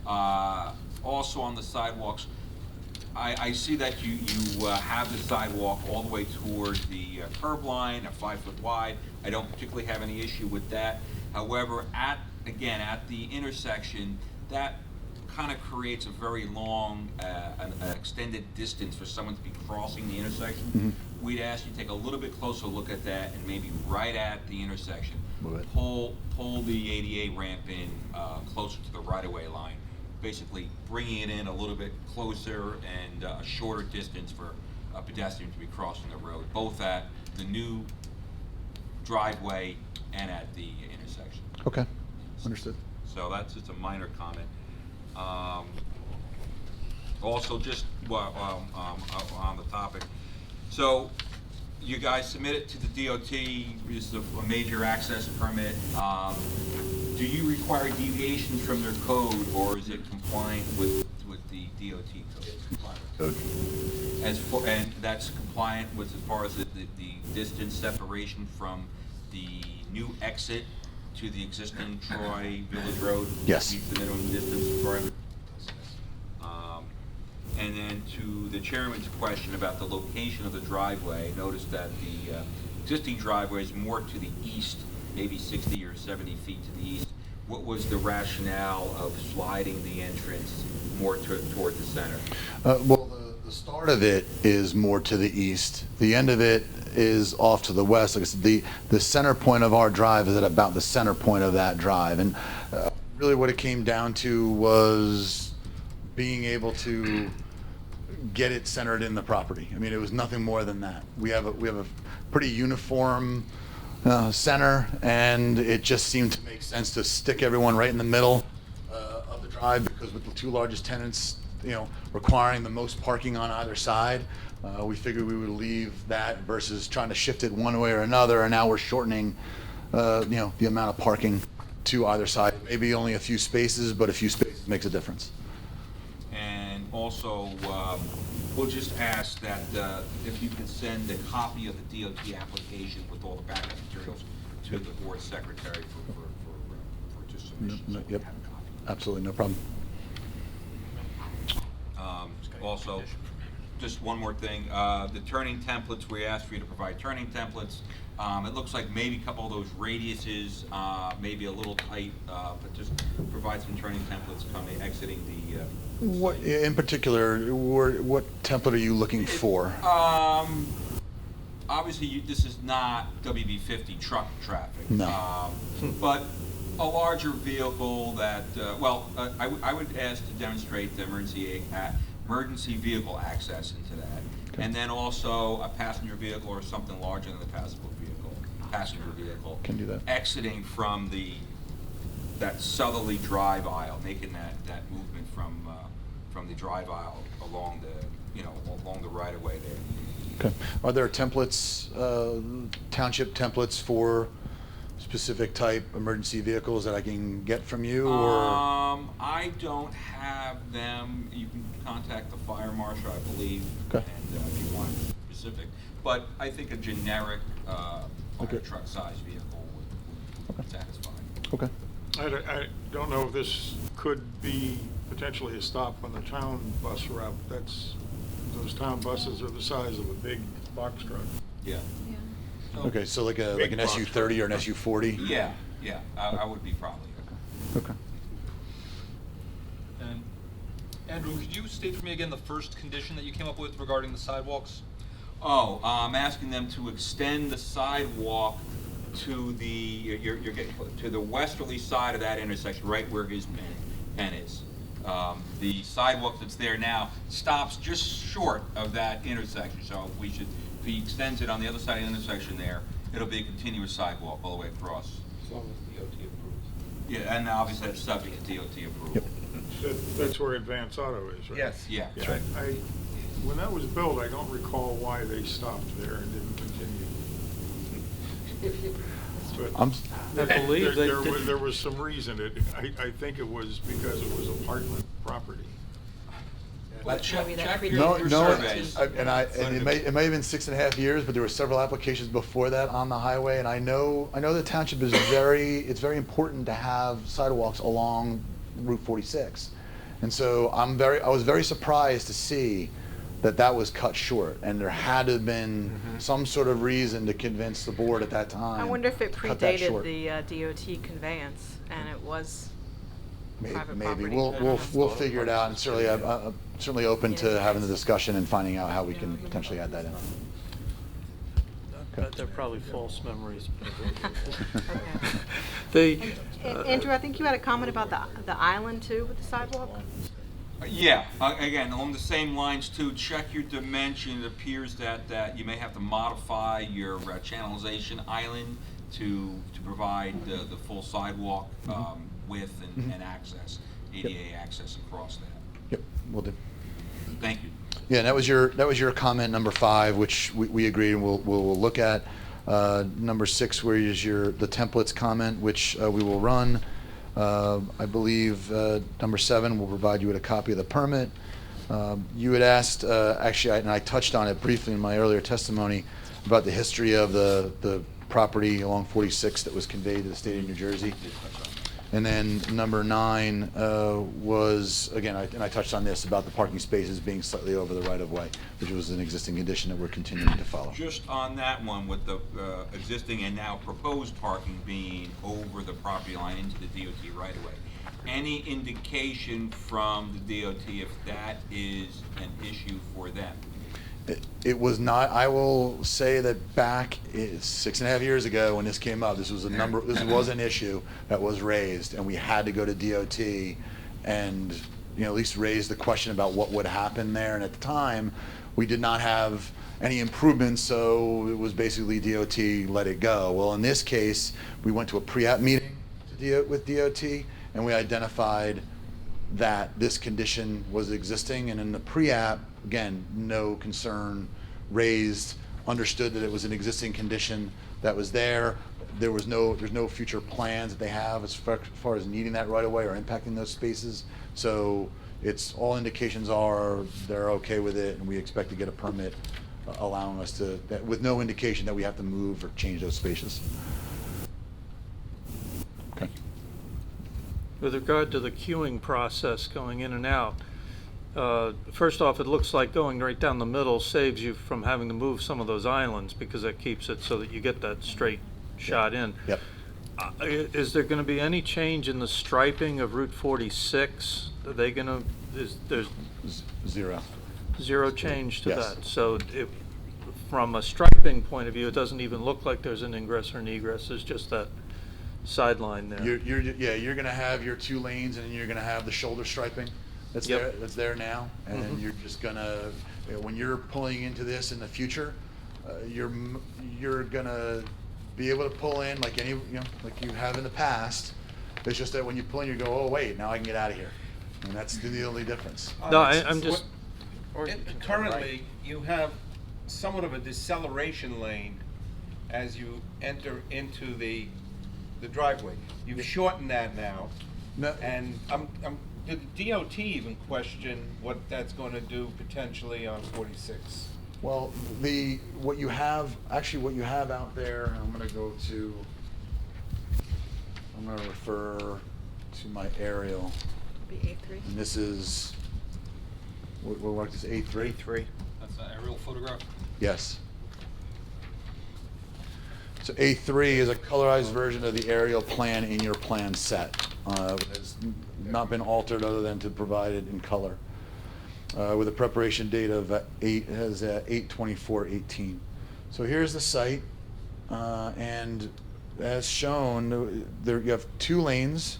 Also on the sidewalks, I see that you have the sidewalk all the way toward the curb line, at 5 foot wide. I don't particularly have any issue with that. However, at the intersection, that kind of creates a very long, an extended distance for someone to be crossing the intersection. We'd ask you to take a little bit closer look at that, and maybe right at the intersection, Move it. pull the ADA ramp in closer to the right-of-way line, basically bringing it in a little bit closer and a shorter distance for a pedestrian to be crossing the road, both at the new driveway and at the intersection. Okay, understood. So that's just a minor comment. Also, just on the topic, so you guys submitted to the DOT, this is a major access permit. Do you require deviations from their code, or is it compliant with the DOT code? And that's compliant with as far as the distance separation from the new exit to the existing Troy Village Road? Yes. Meets the minimum distance requirement? And then to the chairman's question about the location of the driveway, notice that the existing driveway is more to the east, maybe 60 or 70 feet to the east. What was the rationale of sliding the entrance more toward the center? Well, the start of it is more to the east. The end of it is off to the west. Like I said, the center point of our drive is at about the center point of that drive. And really what it came down to was being able to get it centered in the property. I mean, it was nothing more than that. We have a pretty uniform center, and it just seemed to make sense to stick everyone right in the middle of the drive, because with the two largest tenants, requiring the most parking on either side. We figured we would leave that versus trying to shift it one way or another, and now we're shortening, the amount of parking to either side. Maybe only a few spaces, but a few spaces makes a difference. And also, we'll just ask that if you could send a copy of the DOT application with all the backup materials to the board secretary for just submission. so we Yep, have a copy. absolutely, no problem. Also, just one more thing, the turning templates, we asked for you to provide turning templates. It looks like maybe a couple of those radiuses, maybe a little tight, but just provide some turning templates coming, exiting the, What, in particular, what template are you looking for? obviously, this is not WB50 truck traffic. No. But a larger vehicle that, I would ask to demonstrate the emergency vehicle access into that. Okay. And then also a passenger vehicle or something larger than the passenger vehicle. Can do that. Exiting from that southerly drive aisle, making that movement from the drive aisle along the right of way there. Okay. Are there templates, township templates for specific type emergency vehicles that I can get from you, or? I don't have them. You can contact the fire marshal, I believe, Okay. and if you want specific. But I think a generic Okay. fire truck size vehicle would satisfy. Okay. I don't know if this could be potentially a stop on the town bus route. Those town buses are the size of a big box truck. Yeah. Okay, so like an Big box SU-30 or an SU-40? Yeah. I would be probably. Okay. And Andrew, could you state for me again the first condition that you came up with regarding the sidewalks? Oh, I'm asking them to extend the sidewalk to you're getting to the westerly side of that intersection, right where his pen is. The sidewalk that's there now stops just short of that intersection, so if he extends it on the other side of the intersection there, it'll be a continuous sidewalk all the way across. As long as DOT approves. Yeah, and obviously that's subject to DOT approval. Yep. That's where Advance Auto is, right? Yes. Yeah. Yeah, when that was built, I don't recall why they stopped there and didn't continue. But I believe they did. there was some reason. I think it was because it was apartment property. Well, Maybe that check predated No, your no, surveys. and it may have been 6.5 years, but there were several applications before that on the highway, and I know the township is it's very important to have sidewalks along Route 46. And so I was very surprised to see that was cut short, and there had to have been some sort of reason to convince the board at that time. I wonder if it to cut that predated short. the DOT conveyance, and it was private Maybe. property. We'll figure it out, and certainly, I'm certainly open to having the discussion and finding out how we can potentially add that in. But they're probably false memories. Okay. The, Andrew, I think you had a comment about the island too with the sidewalk? Yeah, again, along the same lines too, check your dimension. It appears that you may have to modify your channelization island to provide the full sidewalk width and access, ADA access across that. Yep, will do. Thank you. Yeah, and that was your comment number 5, which we agreed and we'll look at. Number 6, where is the templates comment, which we will run. I believe number 7 will provide you with a copy of the permit. You had asked, actually, and I touched on it briefly in my earlier testimony, about the history of the property along 46 that was conveyed to the state of New Jersey. And then number 9 was, again, and I touched on this, about the parking spaces being slightly over the right-of-way, which was an existing condition that we're continuing to follow. Just on that one, with the existing and now proposed parking being over the property line into the DOT right-of-way, any indication from the DOT if that is an issue for them? It was not. I will say that back 6.5 years ago when this came up, this was an issue that was raised, and we had to go to DOT and at least raise the question about what would happen there. And at the time, we did not have any improvements, so it was basically DOT let it go. Well, in this case, we went to a pre-app meeting with DOT, and we identified that this condition was existing, and in the pre-app, again, no concern raised, understood that it was an existing condition that was there. There's no future plans that they have as far as needing that right away or impacting those spaces. So it's, all indications are they're okay with it, and we expect to get a permit allowing us to, with no indication that we have to move or change those spaces. Okay. With regard to the queuing process going in and out, first off, it looks like going right down the middle saves you from having to move some of those islands, because that keeps it so that you get that straight shot in. Yep. Is there going to be any change in the striping of Route 46? Are they going to, there's Zero. zero change to Yes. that? So from a striping point of view, it doesn't even look like there's an ingress or an egress. There's just that sideline there. You're gonna have your 2 lanes, and then you're gonna have the shoulder striping that's Yep. there, that's there now, and then you're just gonna, when you're pulling into this in the future, you're gonna be able to pull in like like you have in the past. It's just that when you pull in, you go, oh wait, now I can get out of here, and that's the only difference. No, I'm just. Currently, you have somewhat of a deceleration lane as you enter into the driveway. You've shortened that now. No. And did the DOT even question what that's going to do potentially on 46? Well, what you have out there, I'm gonna refer to my aerial, Be A3. and this is, what mark is A3? A3. That's an aerial photograph. Yes. So A3 is a colorized version of the aerial plan in your plan set. It's not been altered other than to provide it in color. With a preparation date of 8/24/18. So here's the site, and as shown, there you have 2 lanes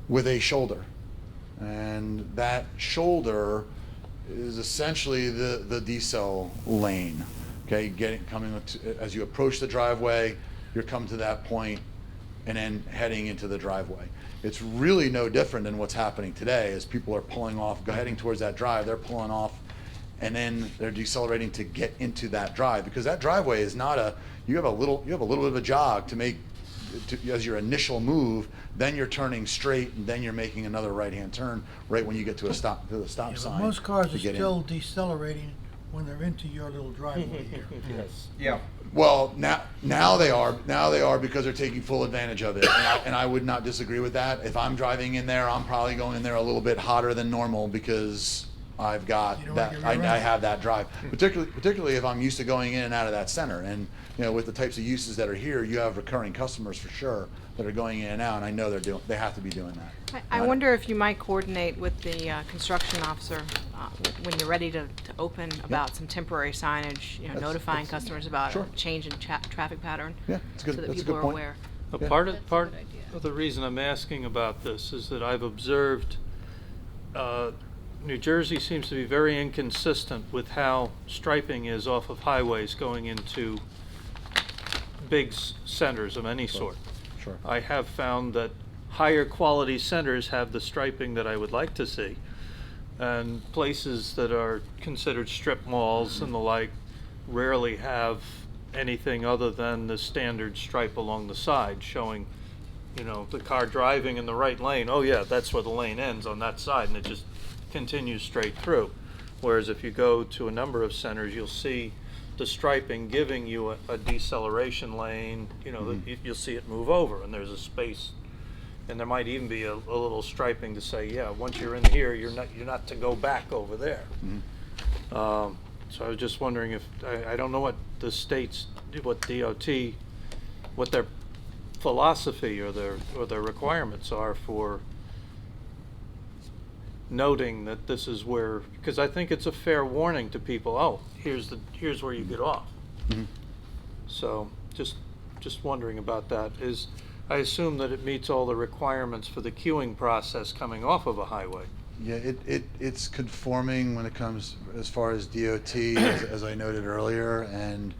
with a shoulder, and that shoulder is essentially the decel lane. Okay, as you approach the driveway, you're coming to that point, and then heading into the driveway. It's really no different than what's happening today. As people are pulling off, heading towards that drive, they're pulling off, and then they're decelerating to get into that drive, because that driveway is not you have a little bit of a jog to make as your initial move. Then you're turning straight, and then you're making another right-hand turn right when you get to the stop sign. Most cars to are get in. still decelerating when they're into your little driveway here. Yes. Yeah. Well, now they are because they're taking full advantage of it, and I would not disagree with that. If I'm driving in there, I'm probably going in there a little bit hotter than normal because I've got You don't that. want your rear I end. have that drive, particularly if I'm used to going in and out of that center, and with the types of uses that are here, you have recurring customers for sure that are going in and out, and I know they have to be doing that. I wonder if you might coordinate with the construction officer when you're ready to open about some temporary signage, notifying customers about Sure. a change in traffic pattern. Yeah, it's good. So that That's a people good are point. aware. Yeah. Part of the reason I'm asking about this is that I've observed New Jersey seems to be very inconsistent with how striping is off of highways going into big centers of any sort. Sure. I have found that higher quality centers have the striping that I would like to see, and places that are considered strip malls and the like rarely have anything other than the standard stripe along the side showing, the car driving in the right lane. Oh yeah, that's where the lane ends, on that side, and it just continues straight through. Whereas if you go to a number of centers, you'll see the striping giving you a deceleration lane, you'll see it move over, and there's a space, and there might even be a little striping to say, yeah, once you're in here, you're not to go back over there. So I was just wondering if, I don't know what the states, what DOT, what their philosophy or their requirements are for noting that this is where, because I think it's a fair warning to people, oh, here's where you get off. So just wondering about that. I assume that it meets all the requirements for the queuing process coming off of a highway. Yeah, it's conforming when it comes as far as DOT, as I noted earlier, and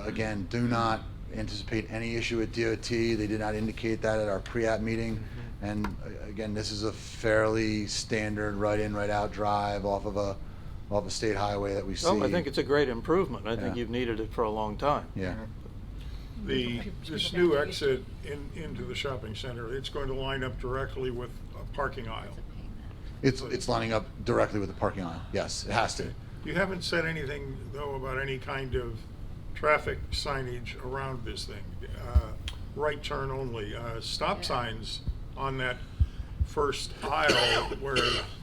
again, do not anticipate any issue with DOT. They did not indicate that at our pre-app meeting, And again, this is a fairly standard right in, right out drive off of a state highway that we see. Well, I think it's a great improvement. I think Yeah. you've needed it for a long time. Yeah. This new exit into the shopping center, it's going to line up directly with a parking aisle. It's lining up directly with the parking aisle. Yes, it has to. You haven't said anything, though, about any kind of traffic signage around this thing. Right turn only, stop signs on that first aisle where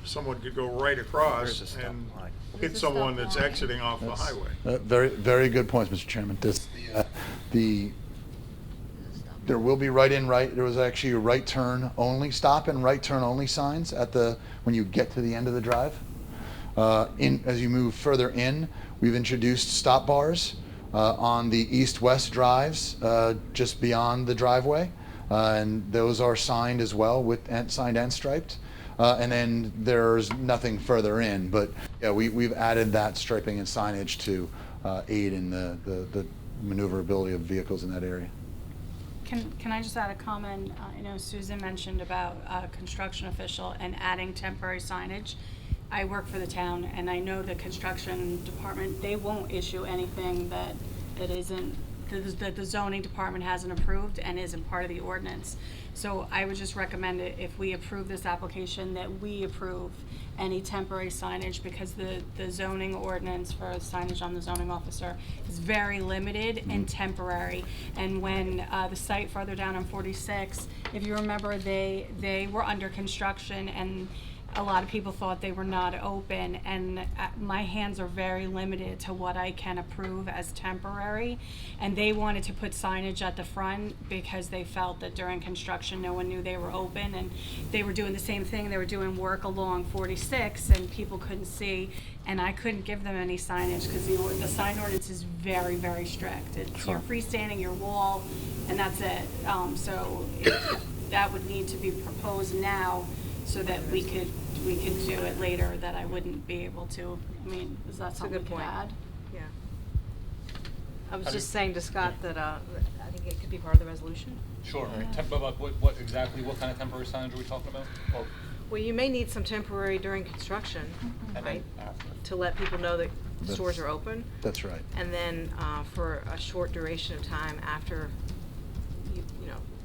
someone could go right across There's a stop and line. hit someone that's exiting off the That's- highway. Very, very good points, Mr. Chairman. There will be there was actually a right turn only, stop and right turn only signs when you get to the end of the drive. As you move further in, we've introduced stop bars on the east-west drives just beyond the driveway. And those are signed as well, signed and striped. And then there's nothing further in, but yeah, we've added that striping and signage to aid in the maneuverability of vehicles in that area. Can I just add a comment? I know Susan mentioned about construction official and adding temporary signage. I work for the town, and I know the construction department, they won't issue anything that isn't, that the zoning department hasn't approved and isn't part of the ordinance. So I would just recommend it, if we approve this application, that we approve any temporary signage, because the zoning ordinance for signage on the zoning officer is very limited and temporary. And when the site further down on 46, if you remember, they were under construction, and a lot of people thought they were not open, and my hands are very limited to what I can approve as temporary. And they wanted to put signage at the front because they felt that during construction no one knew they were open, and they were doing the same thing. They were doing work along 46 and people couldn't see, and I couldn't give them any signage because the sign ordinance is very, very strict. It's your freestanding, your wall, and that's it. So that would need to be proposed now, so that we could do it later, that I wouldn't be able to. I mean, is that That's a something we good could point. add? Yeah. I was just saying to Scott that I think it could be part of the resolution. Sure. What kind of temporary signage are we talking about? Well, you may need some temporary during construction, right? To let people know that stores are open. That's right. And then for a short duration of time after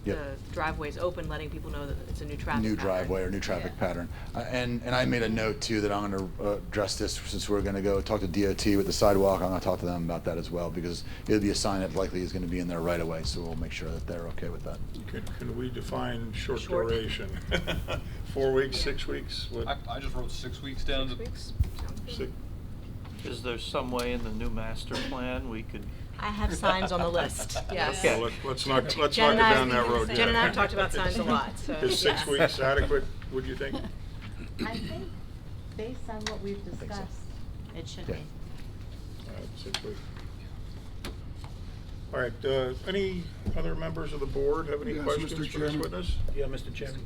Yep. the driveway's open, letting people know that it's a new traffic New pattern. driveway or new traffic pattern. And I made a note too that I'm going to address this, since we're going to go talk to DOT with the sidewalk. I'm going to talk to them about that as well, because it'll be a sign that likely is going to be in there right away, so we'll make sure that they're okay with that. Can we define short Short. duration? 4 weeks, 6 weeks? What? I just wrote 6 weeks down. 6 weeks? Sounds good. Six- Is there some way in the new master plan we could? I have signs on the list, yes. Okay. Well, let's not go Jen and I- down that road yet. Jen and I have talked about signs a lot, so. Is 6 yes. weeks adequate, would you think? I think, based on what we've discussed, it should Yeah. be. 6 weeks. All right, any other members of the board have any Yes, questions Mr. for this Chairman. witness? Yeah, Mr. Chairman.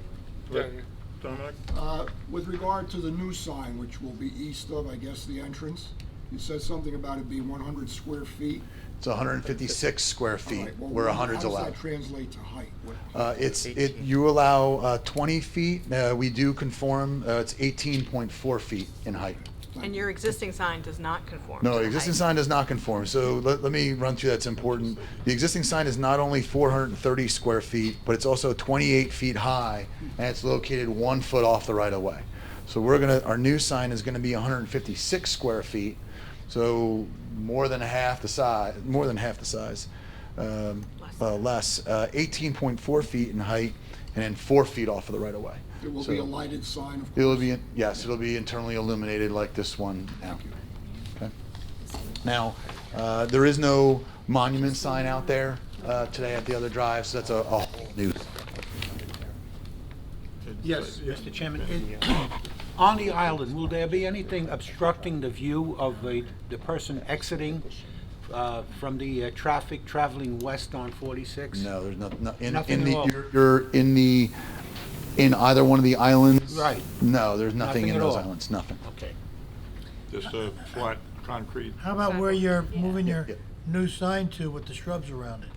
Dominic? With regard to the new sign, which will be east of, I guess, the entrance, you said something about it being 100 square feet. It's 156 square All feet, right, well, where 100's How allowed. does that translate to height? What- You allow 20 feet, we do conform, it's 18.4 feet in height. And your existing sign does not conform. No, to the the existing height. sign does not conform, so let me run through, that's important. The existing sign is not only 430 square feet, but it's also 28 feet high, and it's located 1 foot off the right-of-way. So our new sign is gonna be 156 square feet, so more than half the size, less, 18.4 feet in height, and then 4 feet off of the right-of-way. There will So- be a lighted sign, of course. It'll be, yes, it'll be internally illuminated like this one now. Okay. Now, there is no monument sign out there today at the other drive, so that's a whole new. Yes, Mr. Chairman. On the island, will there be anything obstructing the view of the person exiting from the traffic traveling west on 46? No, there's Nothing in at all. you're in either one of the islands. Right. No, there's nothing Nothing in at those all. islands, nothing. Okay. Just a flat concrete. How about where you're moving your Yeah. new sign to with the shrubs around it?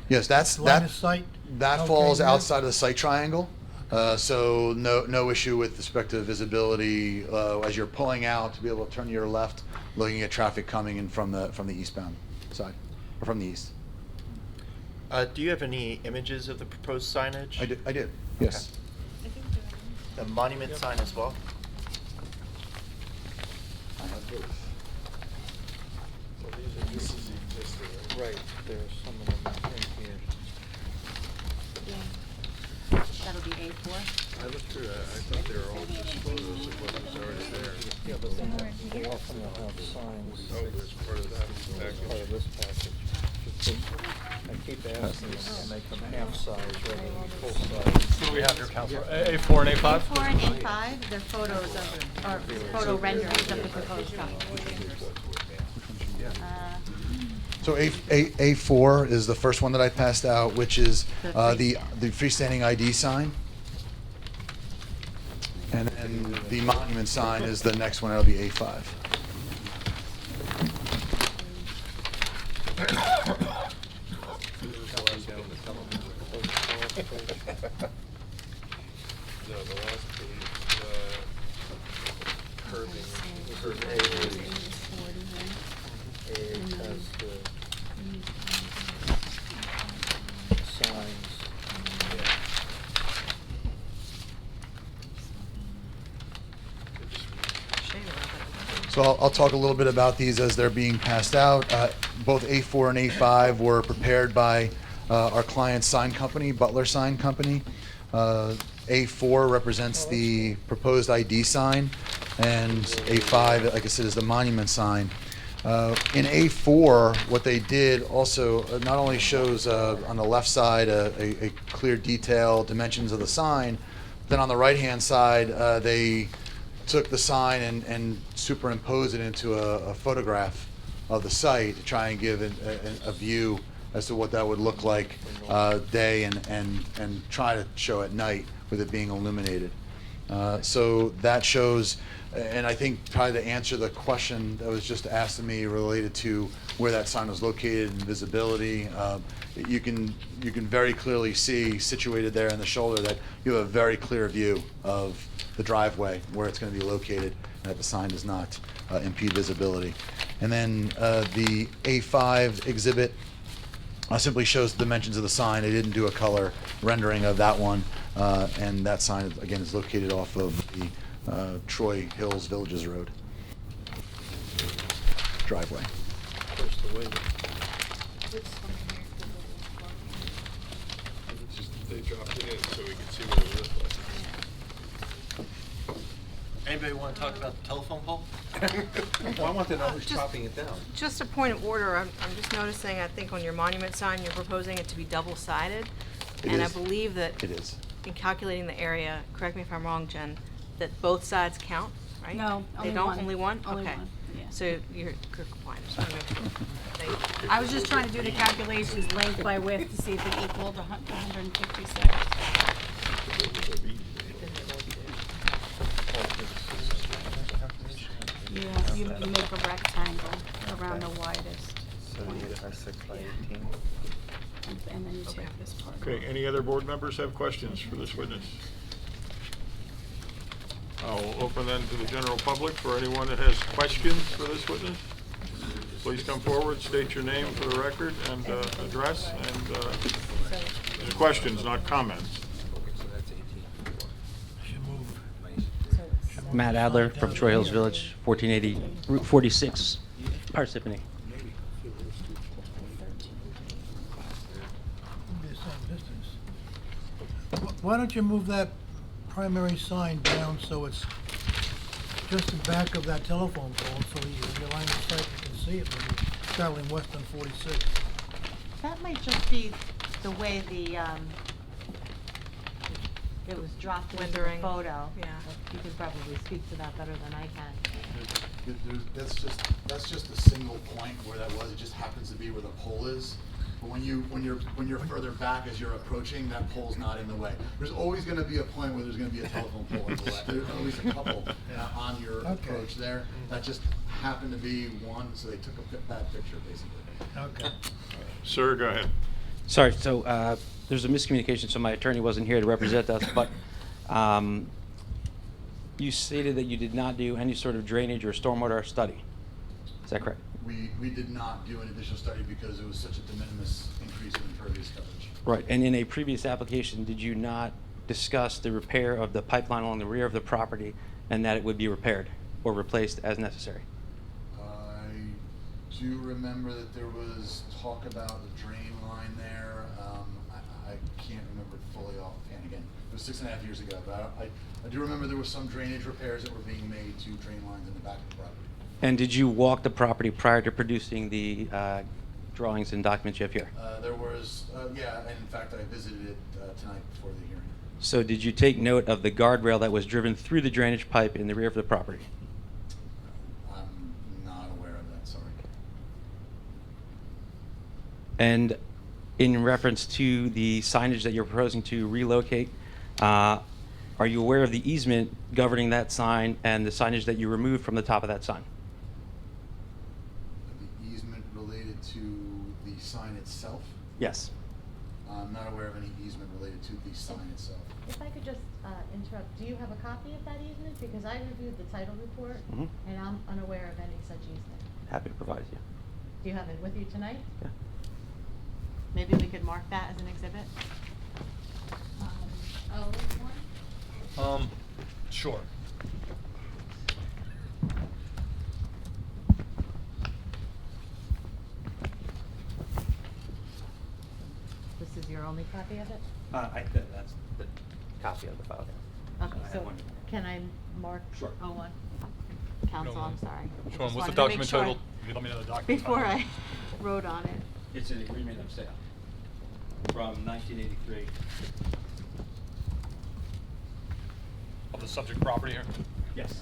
Yes, Line of sight? that okay falls there? outside of the site triangle. So no issue with respect to visibility as you're pulling out to be able to turn to your left, looking at traffic coming in from the eastbound side, or from the east. Do you have any images of the proposed signage? I do, yes. The monument sign as well? I have both. So this is the existing. Right, there's some of them in here. That'll be A4. I looked through that, I thought they were all just photos of what was already there. Yeah, but they often will have signs. Oh, that's part of that package. Part of this package. I keep asking them to make them half size rather than full size. What do we have here, Counselor? A4 and A5? A4 and A5, they're photos of, or photo renderings of the proposed sign. So A4 is the first one that I passed out, which is the freestanding ID sign. And then the monument sign is the next one, that'll be A5. No, the last page, curbing. Signs. So I'll talk a little bit about these as they're being passed out. Both A4 and A5 were prepared by our client's sign company, Butler Sign Company. A4 represents the proposed ID sign, and A5, like I said, is the monument sign. In A4, what they did also not only shows on the left side a clear detail, dimensions of the sign, then on the right-hand side, they took the sign and superimposed it into a photograph of the site to try and give a view as to what that would look like day and try to show at night with it being illuminated. So that shows, and I think probably to answer the question that was just asked of me related to where that sign was located and visibility, you can very clearly see situated there in the shoulder that you have a very clear view of the driveway where it's going to be located, and that the sign does not impede visibility. And then the A5 exhibit simply shows the dimensions of the sign. They didn't do a color rendering of that one, and that sign again is located off of the Troy Hills Villages Road driveway. They dropped it in so we could see what it looked like. Anybody want to talk about the telephone pole? Well, I want to know who's chopping it down. Just a point of order, I'm just noticing, I think on your monument sign, you're proposing it to be double-sided. It And I is. believe that It is. in calculating the area, correct me if I'm wrong, Jen, that both sides count, right? No, They only don't? one. Only one? Only Okay. one, yeah. So you're compliant, just want to make sure. Thank you. I was just trying to do the calculations length by width to see if it equaled 156. Yeah, you make a rectangle around the widest point. 6 by 18. And then you take this part. Okay, any other board members have questions for this witness? I'll open then to the general public for anyone that has questions for this witness. Please come forward, state your name for the record and address, and these are questions, not comments. Matt Adler from Troy Hills Village, 1480 Route 46, Parsippany. Why don't you move that primary sign down so it's just the back of that telephone pole, so your line of sight, you can see it when you're traveling west on 46. That might just be the way the, it was dropped into the Rendering, photo. yeah. You could probably speak to that better than I can. That's just a single point where that was. It just happens to be where the pole is. But when you're further back as you're approaching, that pole's not in the way. There's always going to be a point where there's going to be a telephone pole in the way. There's always a couple on your approach there. That just happened to be one, so they took a bad picture basically. Okay. Sir, go ahead. Sorry, so there's a miscommunication, so my attorney wasn't here to represent us, but You stated that you did not do any sort of drainage or stormwater study. Is that correct? We did not do an additional study because it was such a de minimis increase in impervious coverage. Right, and in a previous application, did you not discuss the repair of the pipeline along the rear of the property and that it would be repaired or replaced as necessary? I do remember that there was talk about the drain line there. I can't remember it fully offhand. Again, it was 6.5 years ago, but I do remember there was some drainage repairs that were being made to drain lines in the back of the property. And did you walk the property prior to producing the drawings and documents you have here? There was, yeah, and in fact, I visited it tonight before the hearing. So did you take note of the guardrail that was driven through the drainage pipe in the rear of the property? I'm not aware of that, sorry. And in reference to the signage that you're proposing to relocate, are you aware of the easement governing that sign and the signage that you removed from the top of that sign? The easement related to the sign itself? Yes. I'm not aware of any easement related to the sign itself. If I could just interrupt, do you have a copy of that easement? Because I reviewed the title report, Mhm. and I'm unaware of any such easement. Happy to provide you. Do you have it with you tonight? Yeah. Maybe we could mark that as an exhibit? Sure. This is your only copy of it? That's the copy of the file. Okay, so can I mark? Sure. O1? Council, I'm sorry. I Sean, just what's the wanted to make document sure title? If you let me know the document Before title. I wrote on it. It's an agreement of sale from 1983. Of the subject property here? Yes.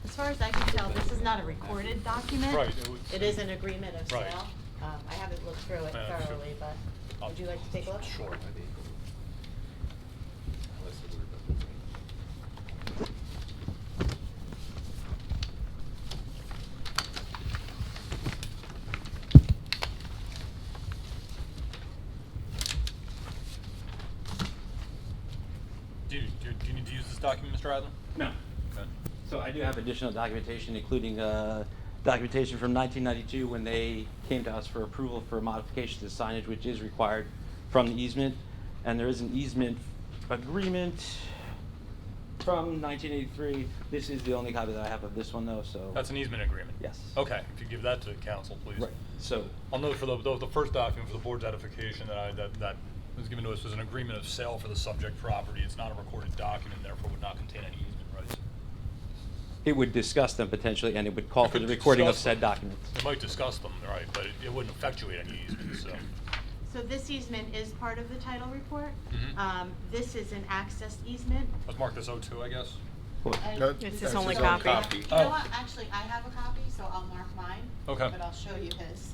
As far as I can tell, this is not a recorded document. Right, It is an agreement of Right. sale. I haven't looked through it Yeah, sure. thoroughly, but would you like to take a look? Sure. Do you need to use this document, Mr. Adler? No. Okay. So I do have additional documentation, including documentation from 1992 when they came to us for approval for modification to signage, which is required from the easement. And there is an easement agreement from 1983. This is the only copy that I have of this one, though. So That's an easement agreement? Yes. Okay, if you give that to council, please. Right. So I'll note for the first document for the board's edification that was given to us was an agreement of sale for the subject property. It's not a recorded document, therefore would not contain any easement rights. it would discuss them potentially, and it would call It for the could recording of discuss said them. documents. It might discuss them, right, but it wouldn't effectuate any easements, so. So this easement is part of the title report. Mhm. This is an access easement. Let's mark this O2, I guess. It's his only copy. You know what, actually, I have a copy, so I'll mark mine. Okay. But I'll show you his.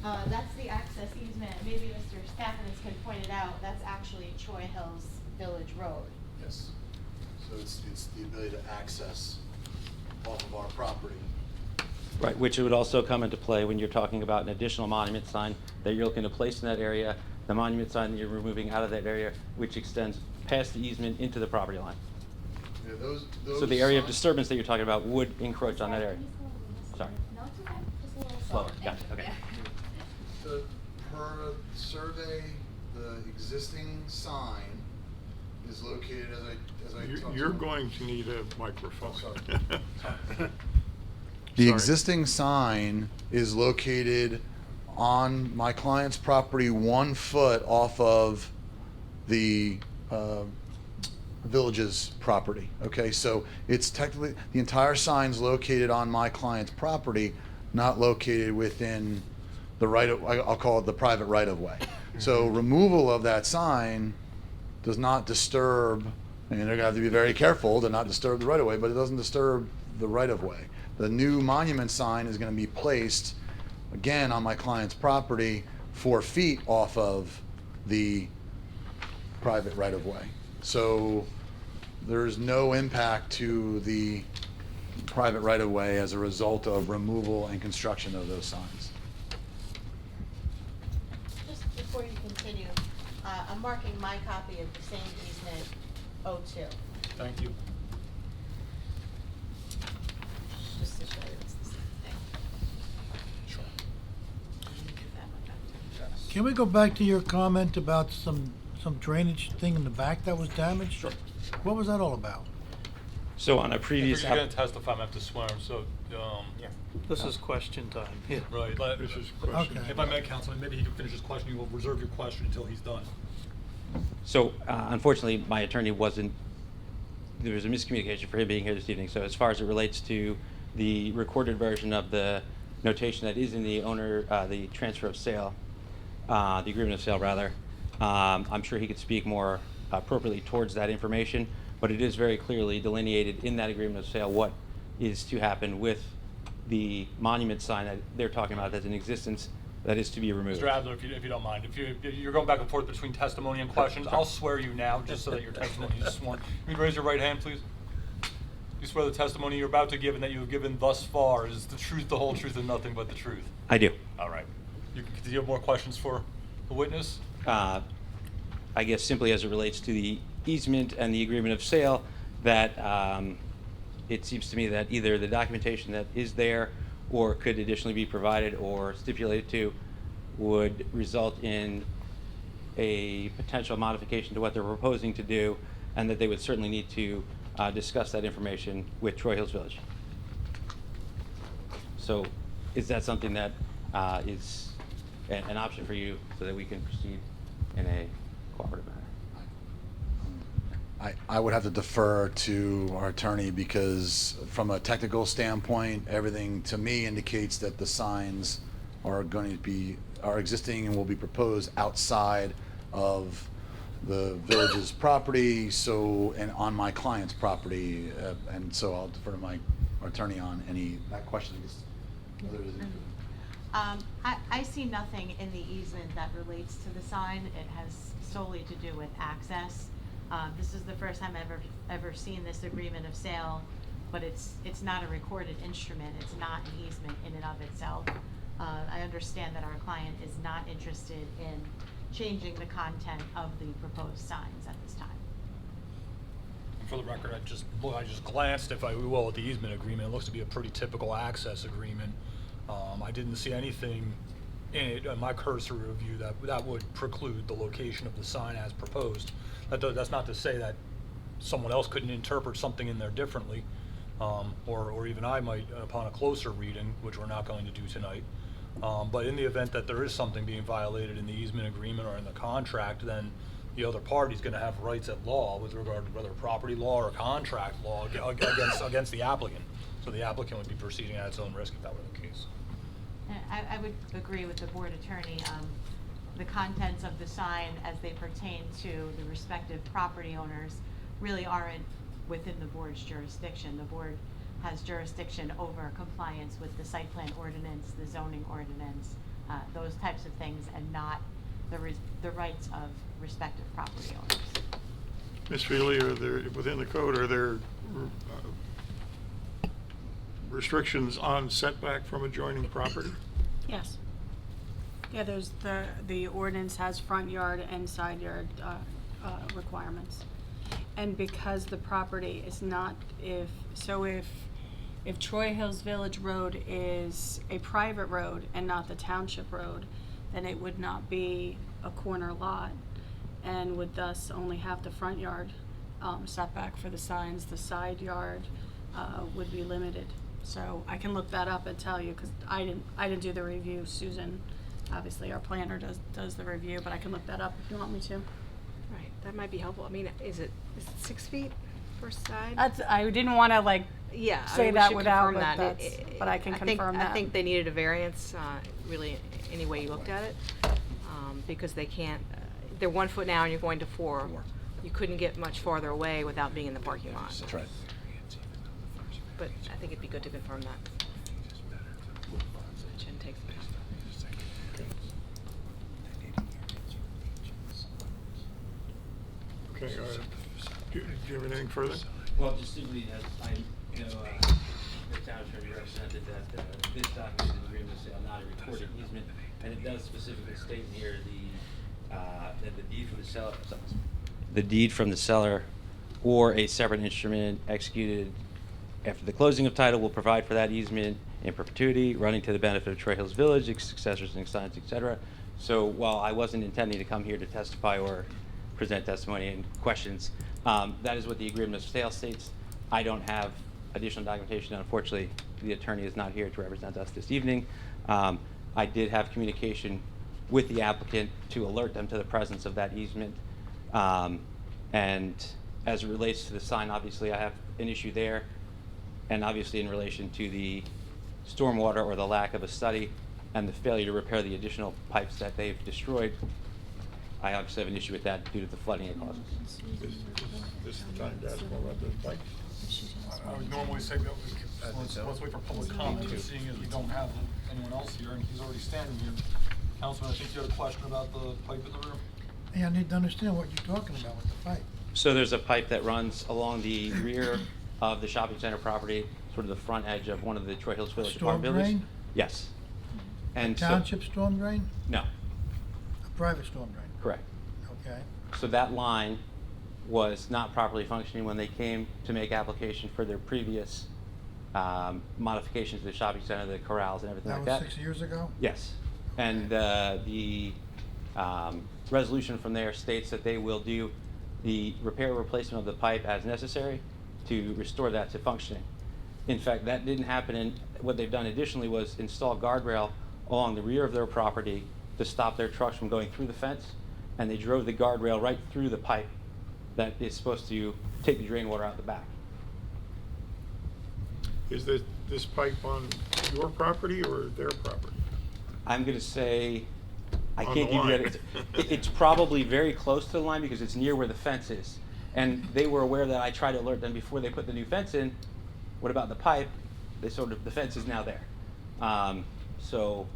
That's the access easement. Maybe Mr. Stephanus can point it out. That's actually Troy Hills Village Road. Yes. So it's the ability to access off of our property. Right, which would also come into play when you're talking about an additional monument sign that you're looking to place in that area, the monument sign that you're removing out of that area, which extends past the easement into the property line. Yeah, those So the area of signs- disturbance that you're talking about would encroach on that area. Sorry. No, it's okay. Just a little Slower, slower. gotcha, okay. Per survey, the existing sign is located as I talked You're about. going to need a microphone. Oh, The existing sign is located on my client's property 1 foot off of the village's property. Okay, so it's technically, the entire sign's located on my client's property, not located within the right of, I'll call it the private right of way. So removal of that sign does not disturb, and they're gonna have to be very careful to not disturb the right of way, but it doesn't disturb the right of way. The new monument sign is gonna be placed, again, on my client's property, 4 feet off of the private right of way. So there's no impact to the private right-of-way as a result of removal and construction of those signs. Just before you continue, I'm marking my copy of the same easement 02, Thank you. just to show you it's the same thing. Sure. Give that one back to you. Can we go back to your comment about some drainage thing in the back that was damaged? Sure. What was that all about? So on a If previous. you're gonna testify, I'm gonna have to swear him, so, This is question time. Yeah. Right, This is question. Okay. if I may, Councilman, maybe he can finish his question, you will reserve your question until he's done. So unfortunately, my attorney wasn't, there was a miscommunication for him being here this evening. So as far as it relates to the recorded version of the notation that is in the owner, the transfer of sale, the agreement of sale rather, I'm sure he could speak more appropriately towards that information, but it is very clearly delineated in that agreement of sale what is to happen with the monument sign that they're talking about that's in existence that is to be removed. Mr. Adler, if you don't mind, if you're going back and forth between testimony and questions, I'll swear you now, just so that your testimony is sworn. Can you raise your right hand, please? You swear the testimony you're about to give and that you have given thus far is the truth, the whole truth, and nothing but the truth? I do. All right. Do you have more questions for the witness? I guess simply as it relates to the easement and the agreement of sale, that it seems to me that either the documentation that is there or could additionally be provided or stipulated to would result in a potential modification to what they're proposing to do, and that they would certainly need to discuss that information with Troy Hills Village. So is that something that is an option for you so that we can proceed in a cooperative manner? I would have to defer to our attorney because from a technical standpoint, everything to me indicates that the signs are existing and will be proposed outside of the village's property, and on my client's property, and so I'll defer to my attorney on that question. I see nothing in the easement that relates to the sign. It has solely to do with access. This is the first time I've ever seen this agreement of sale, but it's not a recorded instrument. It's not an easement in and of itself. I understand that our client is not interested in changing the content of the proposed signs at this time. For the record, I just glanced, if I will, at the easement agreement. It looks to be a pretty typical access agreement. I didn't see anything in it, in my cursory review, that would preclude the location of the sign as proposed. That's not to say that someone else couldn't interpret something in there differently, or even I might upon a closer reading, which we're not going to do tonight. But in the event that there is something being violated in the easement agreement or in the contract, then the other party's going to have rights at law with regard to whether property law or contract law against the applicant. So the applicant would be proceeding at its own risk if that were the case. I would agree with the board attorney. The contents of the sign as they pertain to the respective property owners really aren't within the board's jurisdiction. The board has jurisdiction over compliance with the site plan ordinance, the zoning ordinance, those types of things, and not the rights of respective property owners. Ms. Feely, within the code, are there restrictions on setback from adjoining property? Yes. Yeah, there's the ordinance has front yard and side yard requirements. And because the property is not, if Troy Hills Village Road is a private road and not the township road, then it would not be a corner lot and would thus only have the front yard setback for the signs. The side yard would be limited. So I can look that up and tell you, because I didn't do the review. Susan, obviously our planner does the review, but I can look that up if you want me to. Right, that might be helpful. I mean, is it 6 feet per side? I didn't want to say we that should without, confirm but that. but I can confirm that. I think they needed a variance, really, any way you looked at it, because they can't, they're 1 foot now and you're going to 4. You couldn't get much farther away without being in the parking lot. That's right. But I think it'd be good to confirm that. Jen takes it. Okay, Do you have anything further? Well, just simply, as I know, the town attorney represented that this document is an agreement of sale, not a recorded easement, and it does specifically state in here that the deed from the seller, the deed from the seller or a separate instrument executed after the closing of title will provide for that easement in perpetuity, running to the benefit of Troy Hills Village, its successors and extendants, etc. So while I wasn't intending to come here to testify or present testimony and questions, that is what the agreement of sale states. I don't have additional documentation. Unfortunately, the attorney is not here to represent us this evening. I did have communication with the applicant to alert them to the presence of that easement. And as it relates to the sign, obviously I have an issue there. And obviously in relation to the stormwater or the lack of a study and the failure to repair the additional pipes that they've destroyed, I obviously have an issue with that due to the flooding it causes. This is the time to ask more about the bike. I would normally say that let's wait for public comment, seeing as we don't have anyone else here, and he's already standing here. Councilman, I think you had a question about the pipe in the rear? Yeah, I need to understand what you're talking about with the pipe. So there's a pipe that runs along the rear of the shopping center property, sort of the front edge of one of the Troy Hills Village Storm apartment buildings. drain? Yes. And so, Township storm drain? no, A private storm drain? correct. Okay. So that line was not properly functioning when they came to make application for their previous modifications to the shopping center, the corrals and everything That like was that. 6 years ago? Yes. And the resolution from there states that they will do the repair or replacement of the pipe as necessary to restore that to functioning. In fact, that didn't happen, and what they've done additionally was install guardrail along the rear of their property to stop their trucks from going through the fence, and they drove the guardrail right through the pipe that is supposed to take the drain water out the back. Is this pipe on your property or their property? I'm gonna say, I On can't the give you line. that. It's probably very close to the line because it's near where the fence is. And they were aware that I tried to alert them before they put the new fence in. What about the pipe? The fence is now there. So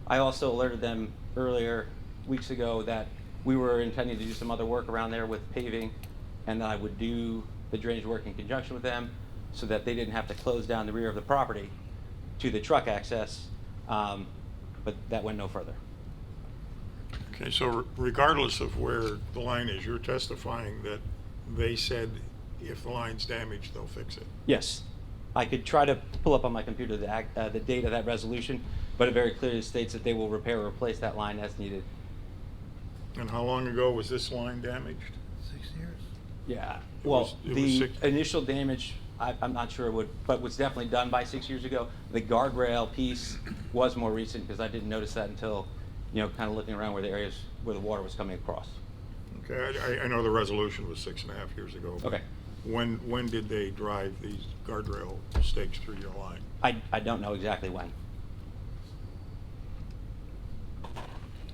I also alerted them earlier, weeks ago, that we were intending to do some other work around there with paving, and that I would do the drainage work in conjunction with them so that they didn't have to close down the rear of the property to the truck access, but that went no further. Okay, so regardless of where the line is, you're testifying that they said if the line's damaged, they'll fix it. Yes. I could try to pull up on my computer the date of that resolution, but it very clearly states that they will repair or replace that line as needed. And how long ago was this line damaged? 6 years? Yeah. It Well, was the six- initial damage, I'm not sure but was definitely done by 6 years ago. The guardrail piece was more recent because I didn't notice that until, kind of looking around where the areas where the water was coming across. Okay, I know the resolution was 6.5 years ago. but Okay. When did they drive these guardrail stakes through your line? I don't know exactly when.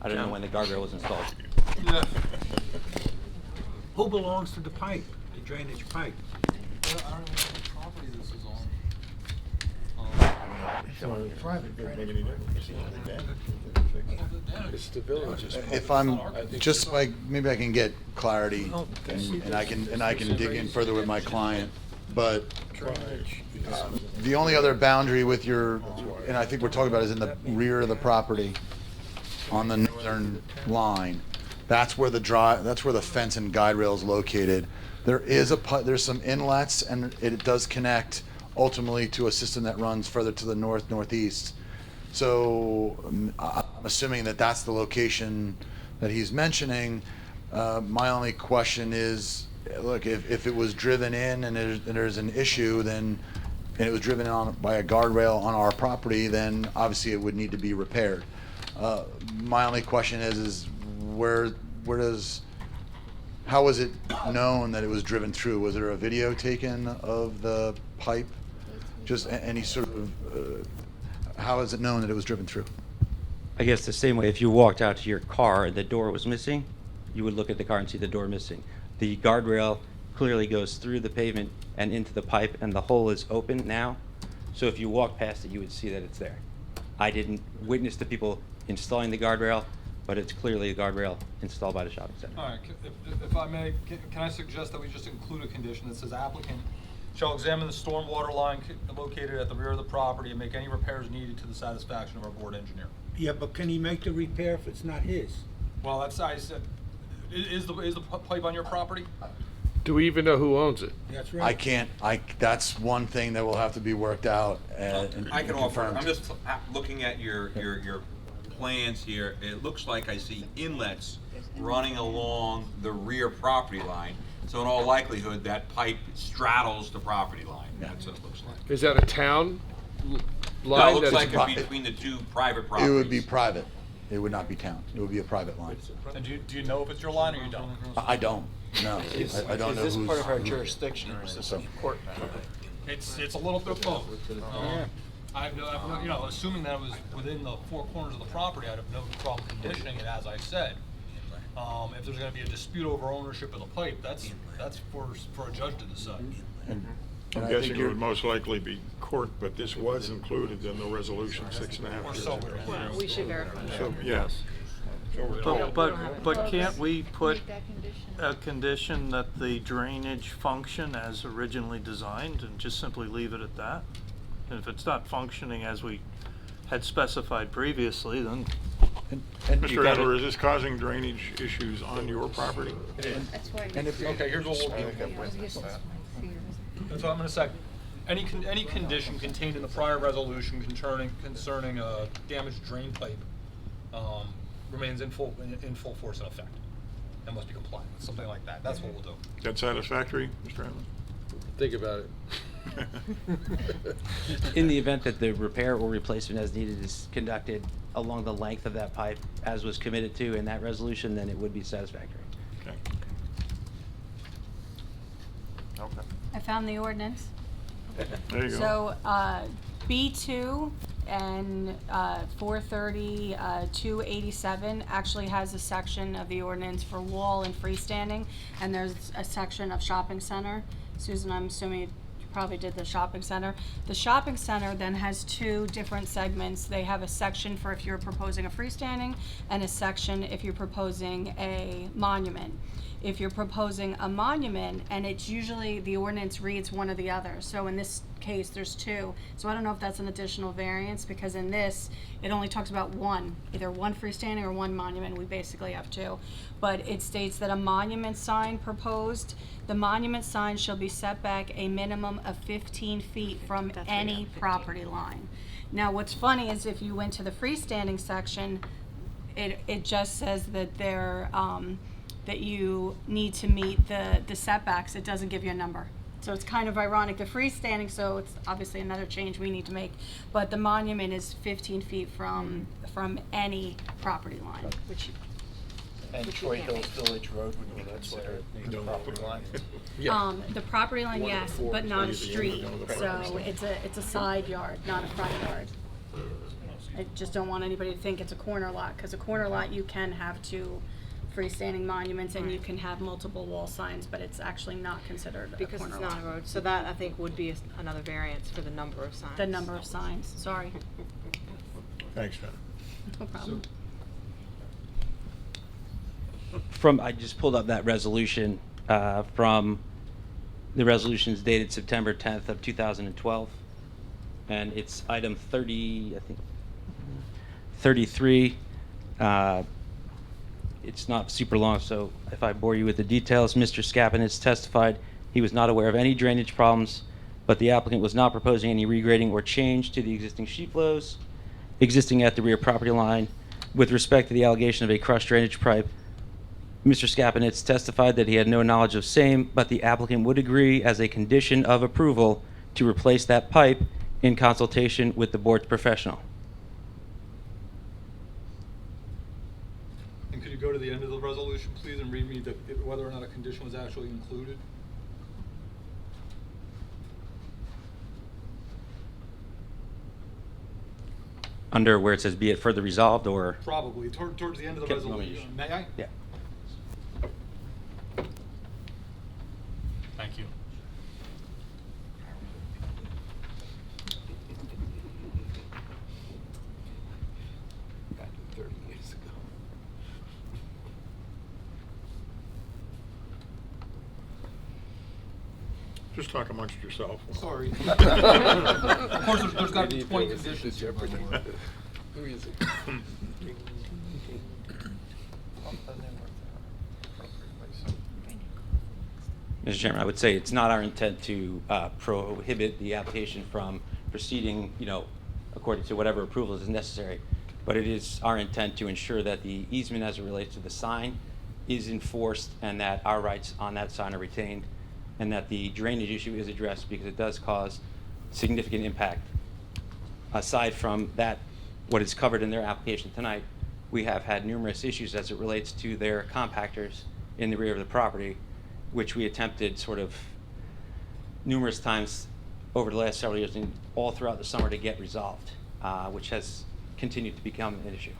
I don't know when the guardrail was installed. Who belongs to the pipe, the drainage pipe? I don't even know what property this is on. Private drainage. It's the village's. If I'm, just so maybe I can get clarity, and I can dig in further with my client, but the only other boundary with your, and I think we're talking about is in the rear of the property, on the northern line. That's where that's where the fence and guide rail is located. There's some inlets, and it does connect ultimately to a system that runs further to the northeast. So I'm assuming that that's the location that he's mentioning. My only question is, look, if it was driven in and there's an issue, and it was driven on by a guardrail on our property, then obviously it would need to be repaired. My only question is how was it known that it was driven through? Was there a video taken of the pipe? Just any sort of, how is it known that it was driven through? I guess the same way if you walked out to your car and the door was missing, you would look at the car and see the door missing. The guardrail clearly goes through the pavement and into the pipe, and the hole is open now. So if you walk past it, you would see that it's there. I didn't witness the people installing the guardrail, but it's clearly a guardrail installed by the shopping center. All right, if I may, can I suggest that we just include a condition that says applicant shall examine the stormwater line located at the rear of the property and make any repairs needed to the satisfaction of our board engineer? Yeah, but can he make the repair if it's not his? Well, that's, I said, is the pipe on your property? Do we even know who owns it? That's That's one thing that will have to be worked out and I can offer, confirmed. I'm just looking at your plans here. It looks like I see inlets running along the rear property line. So in all likelihood, that pipe straddles the property line. That's what it looks like. Is that a town line? No, it looks that's- like it's between the two private properties. It would be private. It would not be town. It would be a private line. And do you know if it's your line or you don't? I don't, no. I don't know who's. Is this part of our jurisdiction or is this a court matter? It's a little bit of both. I've no, assuming that it was within the four corners of the property, I'd have no problem conditioning it, as I said. If there's gonna be a dispute over ownership of the pipe, that's for a judge to decide. I'm guessing it would most likely be court, but this was included in the resolution 6.5 Or years so ago. we're. We should verify. So, yes. So we're told. But can't we put a condition that the drainage function as originally designed and just simply leave it at that? And if it's not functioning as we had specified previously, then Mr. Adler, is this causing drainage issues on your property? It is. And if Okay, here's what we'll do. That's what I'm gonna say. Any condition contained in the prior resolution concerning a damaged drain pipe, remains in full force and effect, and must be compliant, something like that. That's what we'll do. That satisfactory, Mr. Adler? Think about it. In the event that the repair or replacement as needed is conducted along the length of that pipe as was committed to in that resolution, then it would be satisfactory. Okay. Okay. I found the ordinance. There you go. So, B2 and 430, 287 actually has a section of the ordinance for wall and freestanding, and there's a section of shopping center. Susan, I'm assuming you probably did the shopping center. The shopping center then has two different segments. They have a section for if you're proposing a freestanding and a section if you're proposing a monument. If you're proposing a monument, and it's usually, the ordinance reads one or the other. So in this case, there's two. So I don't know if that's an additional variance, because in this, it only talks about one, either one freestanding or one monument. We basically have two. But it states that a monument sign proposed, the monument sign shall be set back a minimum of 15 feet from any property line. Now, what's funny is if you went to the freestanding section, it just says that they're, that you need to meet the setbacks. It doesn't give you a number. So it's kind of ironic. The freestanding, so it's obviously another change we need to make, but the monument is 15 feet from any property line. And Troy Hills Village Road would be considered the property line? The property line, yes, but not a street. So it's a side yard, not a front yard. I just don't want anybody to think it's a corner lot, because a corner lot, you can have two freestanding monuments and you can have multiple wall signs, but it's actually not considered a Because corner it's lot. not a road, so that I think would be another variance for the number of signs. The number of signs, sorry. Thanks, John. No problem. I just pulled up that resolution from the resolutions dated September 10th of 2012, and it's item 30, I think 33. It's not super long, so if I bore you with the details, Mr. Skapinitz testified he was not aware of any drainage problems, but the applicant was not proposing any regrading or change to the existing sheet flows existing at the rear property line. With respect to the allegation of a crushed drainage pipe, Mr. Skapinitz testified that he had no knowledge of same, but the applicant would agree as a condition of approval to replace that pipe in consultation with the board's professional. And could you go to the end of the resolution, please, and read me whether or not a condition was actually included? Under where it says be it further resolved, or? Probably, towards the end of the Okay, let me resolution. May I? Yeah. Thank you. Just talk amongst yourself. Sorry. Of course, there's got to be 20 conditions. Who is it? Mr. Chairman, I would say it's not our intent to prohibit the application from proceeding, according to whatever approvals is necessary. But it is our intent to ensure that the easement as it relates to the sign is enforced and that our rights on that sign are retained and that the drainage issue is addressed because it does cause significant impact. Aside from that, what is covered in their application tonight, we have had numerous issues as it relates to their compactors in the rear of the property, which we attempted sort of numerous times over the last several years and all throughout the summer to get resolved, which has continued to become an issue.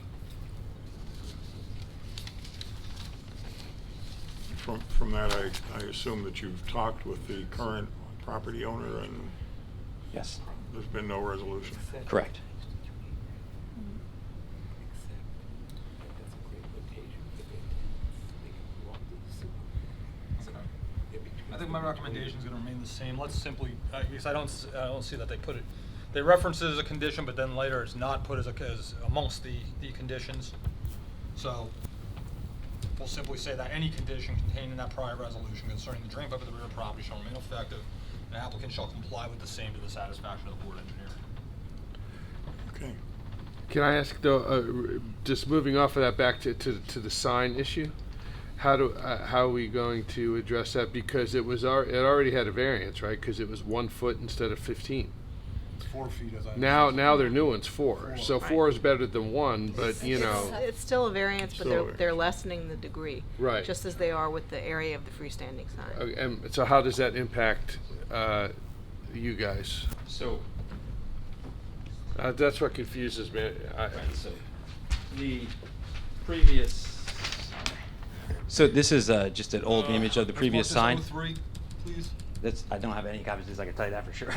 From that, I assume that you've talked with the current property owner and Yes. there's been no resolution? Correct. I think my recommendation is going to remain the same. Let's simply, because I don't see that they put it, they reference it as a condition, but then later it's not put as amongst the conditions. So we'll simply say that any condition contained in that prior resolution concerning the drain pipe of the rear property shall remain effective, and the applicant shall comply with the same to the satisfaction of the board engineer. Okay. Can I ask though, just moving off of that back to the sign issue? How are we going to address that? Because it already had a variance, right? Because it was 1 foot instead of 15. It's 4 feet as I Now their new one's 4. So 4 is better than 1, but It's still a variance, but Still a they're lessening the degree. Right. Just as they are with the area of the freestanding sign. And so how does that impact you guys? So That's what confuses me. So the previous. So this is just an old image of the previous sign. 3, please. I don't have any copies of this, I can tell you that for sure.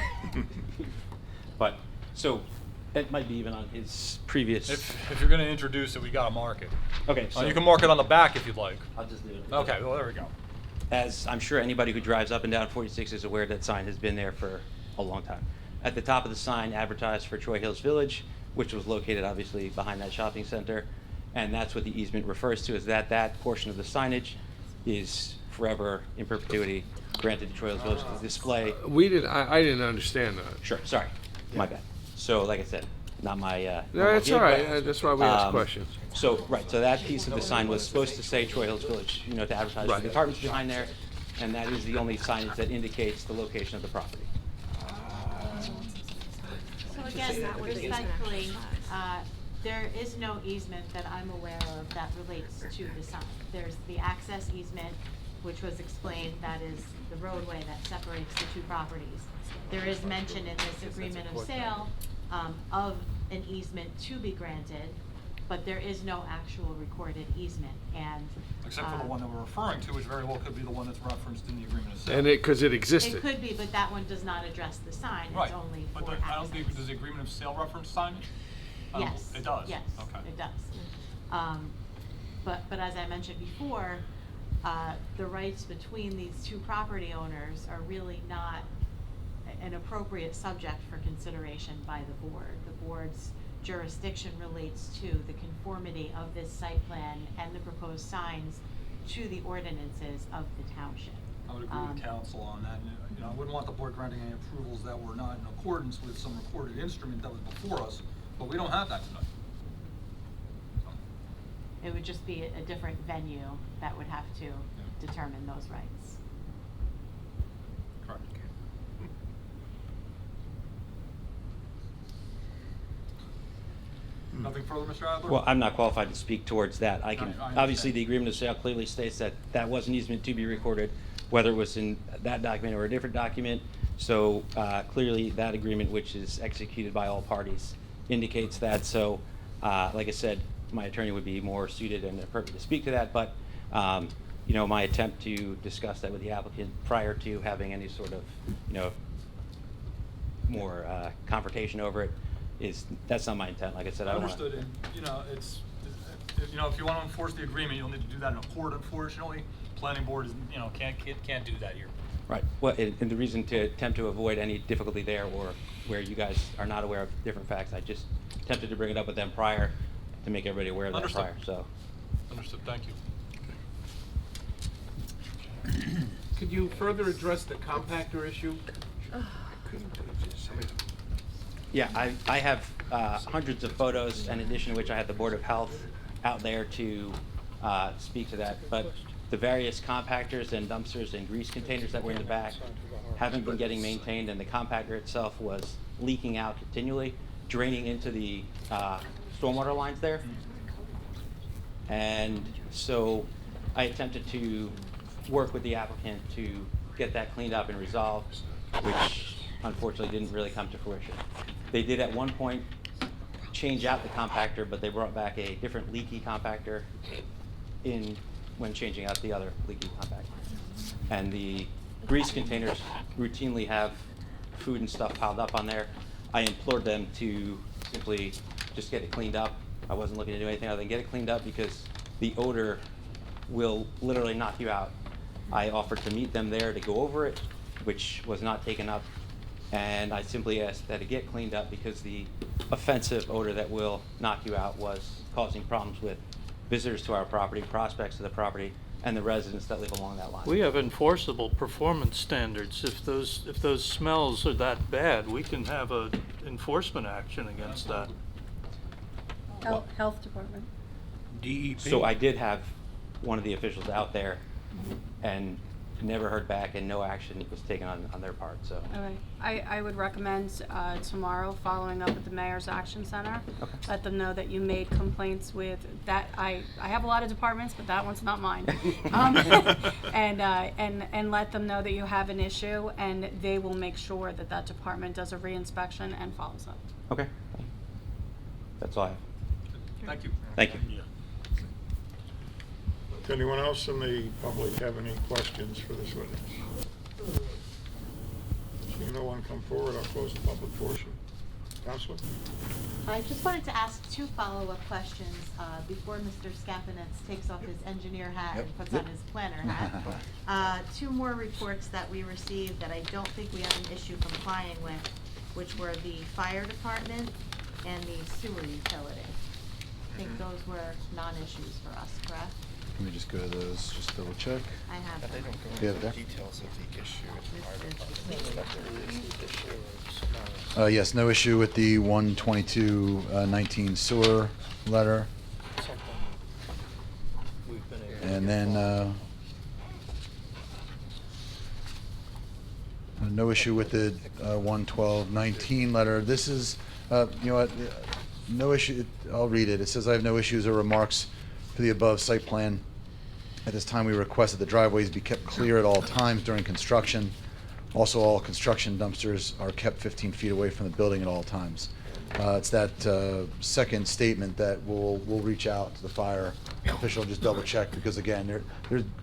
But, so, it might be even on his previous. If you're going to introduce it, we got to mark it. Okay, so. You can mark it on the back if you'd like. I'll just leave it. Okay, well, there we go. As I'm sure anybody who drives up and down 46 is aware, that sign has been there for a long time. At the top of the sign, advertised for Troy Hills Village, which was located obviously behind that shopping center. And that's what the easement refers to, is that portion of the signage is forever, in perpetuity, granted to Troy Hills Village to display. I didn't understand that. Sure, sorry, my bad. So, like I said, not my. No, that's all right. That's why we ask questions. So, right, so that piece of the sign was supposed to say Troy Hills Village, to advertise for the apartments behind there, and that is the only signage that indicates the location of the property. So again, respectfully, there is no easement that I'm aware of that relates to the sign. There's the access easement, which was explained, that is the roadway that separates the two properties. There is mention in this agreement of sale of an easement to be granted, but there is no actual recorded easement. And Except for the one that we're referring to, which very well could be the one that's referenced in the agreement of sale. And because it existed. it could be, but that one does not address the sign. Right. It's only But for I don't access. think, does the agreement of sale reference signage? Yes. It does? Yes, Okay. it does. But as I mentioned before, the rights between these two property owners are really not an appropriate subject for consideration by the board. The board's jurisdiction relates to the conformity of this site plan and the proposed signs to the ordinances of the township. I would agree with council on that. And, I wouldn't want the board granting any approvals that were not in accordance with some recorded instrument that was before us, but we don't have that tonight. It would just be a different venue that would have to determine those rights. Correct. Nothing further, Mr. Adler? Well, I'm not qualified to speak towards that. I can, I understand. obviously, the agreement of sale clearly states that that was an easement to be recorded, whether it was in that document or a different document. So clearly, that agreement, which is executed by all parties, indicates that. So, like I said, my attorney would be more suited and appropriate to speak to that. But, my attempt to discuss that with the applicant prior to having any sort of, more confrontation over it that's not my intent. Like I said, I don't want. Understood, and, if you want to enforce the agreement, you'll need to do that in a court, unfortunately. Planning board is, can't do that here. Right. Well, and the reason to attempt to avoid any difficulty there, or where you guys are not aware of different facts, I just attempted to bring it up with them prior to make everybody aware of that Understood. prior, so. Understood, thank you. Could you further address the compactor issue? Yeah, I have hundreds of photos, in addition to which I have the Board of Health out there to speak to that. But the various compactors and dumpsters and grease containers that were in the back haven't been getting maintained, and the compactor itself was leaking out continually, draining into the stormwater lines there. And so I attempted to work with the applicant to get that cleaned up and resolved, which unfortunately didn't really come to fruition. They did at one point change out the compactor, but they brought back a different leaky compactor when changing out the other leaky compactor. And the grease containers routinely have food and stuff piled up on there. I implored them to simply just get it cleaned up. I wasn't looking to do anything other than get it cleaned up because the odor will literally knock you out. I offered to meet them there to go over it, which was not taken up. And I simply asked that it get cleaned up because the offensive odor that will knock you out was causing problems with visitors to our property, prospects to the property, and the residents that live along that line. We have enforceable performance standards. If those smells are that bad, we can have a enforcement action against that. Health Department. DEP. So I did have one of the officials out there and never heard back, and no action was taken on their part, so. Okay, I would recommend tomorrow following up with the Mayor's Action Center. Okay. Let them know that you made complaints with that. I have a lot of departments, but that one's not mine. And let them know that you have an issue, and they will make sure that that department does a reinspection and follows up. Okay. That's all I have. Thank you. Thank you. Does anyone else in the public have any questions for this witness? Seeing no one come forward, I'll close the public portion. Counselor? I just wanted to ask two follow-up questions before Mr. Scapinetz takes off his engineer hat and puts on his planner hat. Two more reports that we received that I don't think we have an issue complying with, which were the fire department and the sewer utility. I think those were non-issues for us, correct? Let me just go to those, just double check. I have them. They don't go Do you into have the it there? details of the issue with the Yes, no issue with the 122-19 sewer letter. And then, no issue with the 112-19 letter. This is, you know what, no issue, I'll read it. It says, I have no issues or remarks for the above site plan. At this time, we request that the driveways be kept clear at all times during construction. Also, all construction dumpsters are kept 15 feet away from the building at all times. It's that second statement that we'll reach out to the fire official, just double check, because again,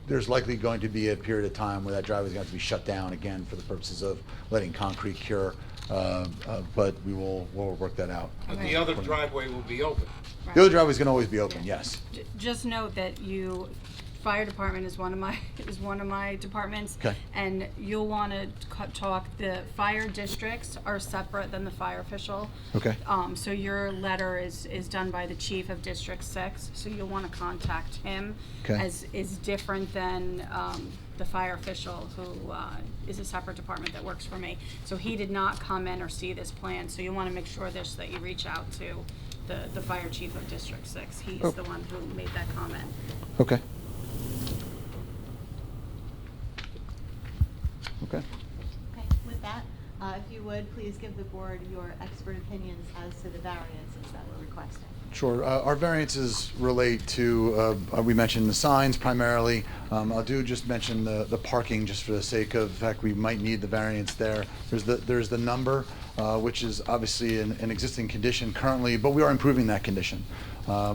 there's likely going to be a period of time where that driveway is going to have to be shut down again for the purposes of letting concrete cure. But we'll work that out. But the other driveway will be open. The other driveway is going to always be open, yes. Just note that fire department is one of my departments. Okay. And you'll want to talk, the fire districts are separate than the fire official. Okay. So your letter is done by the chief of District 6, so you'll want to contact him. Okay. As is different than the fire official, who is a separate department that works for me. So he did not come in or see this plan, so you want to make sure that you reach out to the fire chief of District 6. He's the one who made that comment. Okay. Okay. Okay, with that, if you would, please give the board your expert opinions as to the variances that we're requesting. Sure. Our variances relate to, we mentioned the signs primarily. I'll just mention the parking, just for the sake of the fact we might need the variance there. There's the number, which is obviously an existing condition currently, but we are improving that condition.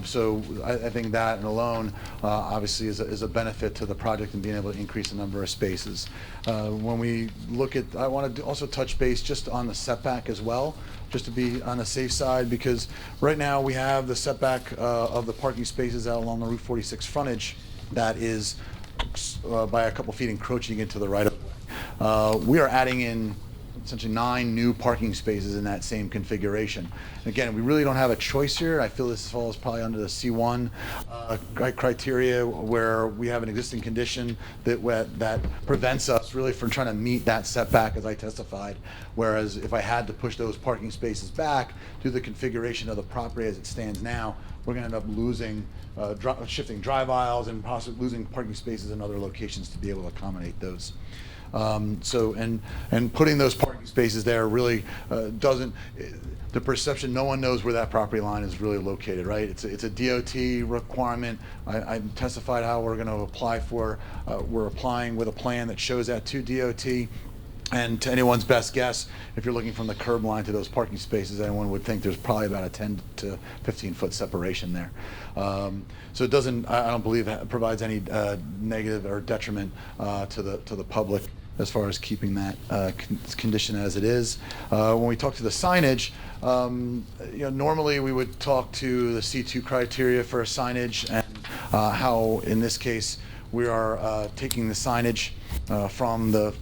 So I think that alone obviously is a benefit to the project and being able to increase the number of spaces. When we look at, I want to also touch base just on the setback as well, just to be on the safe side, because right now we have the setback of the parking spaces out along the Route 46 frontage that is by a couple feet encroaching into the right of way. We are adding in essentially 9 new parking spaces in that same configuration. Again, we really don't have a choice here. I feel this falls probably under the C1 criteria, where we have an existing condition that prevents us really from trying to meet that setback, as I testified. Whereas if I had to push those parking spaces back to the configuration of the property as it stands now, we're going to end up losing, shifting drive aisles and possibly losing parking spaces in other locations to be able to accommodate those. And putting those parking spaces there really doesn't, the perception, no one knows where that property line is really located, right? It's a DOT requirement. I testified how we're going to apply for, we're applying with a plan that shows that to DOT. And to anyone's best guess, if you're looking from the curb line to those parking spaces, anyone would think there's probably about a 10 to 15 foot separation there. So it doesn't, I don't believe it provides any negative or detriment to the public as far as keeping that condition as it is. When we talk to the signage, normally we would talk to the C2 criteria for signage, and how in this case we are taking the signage from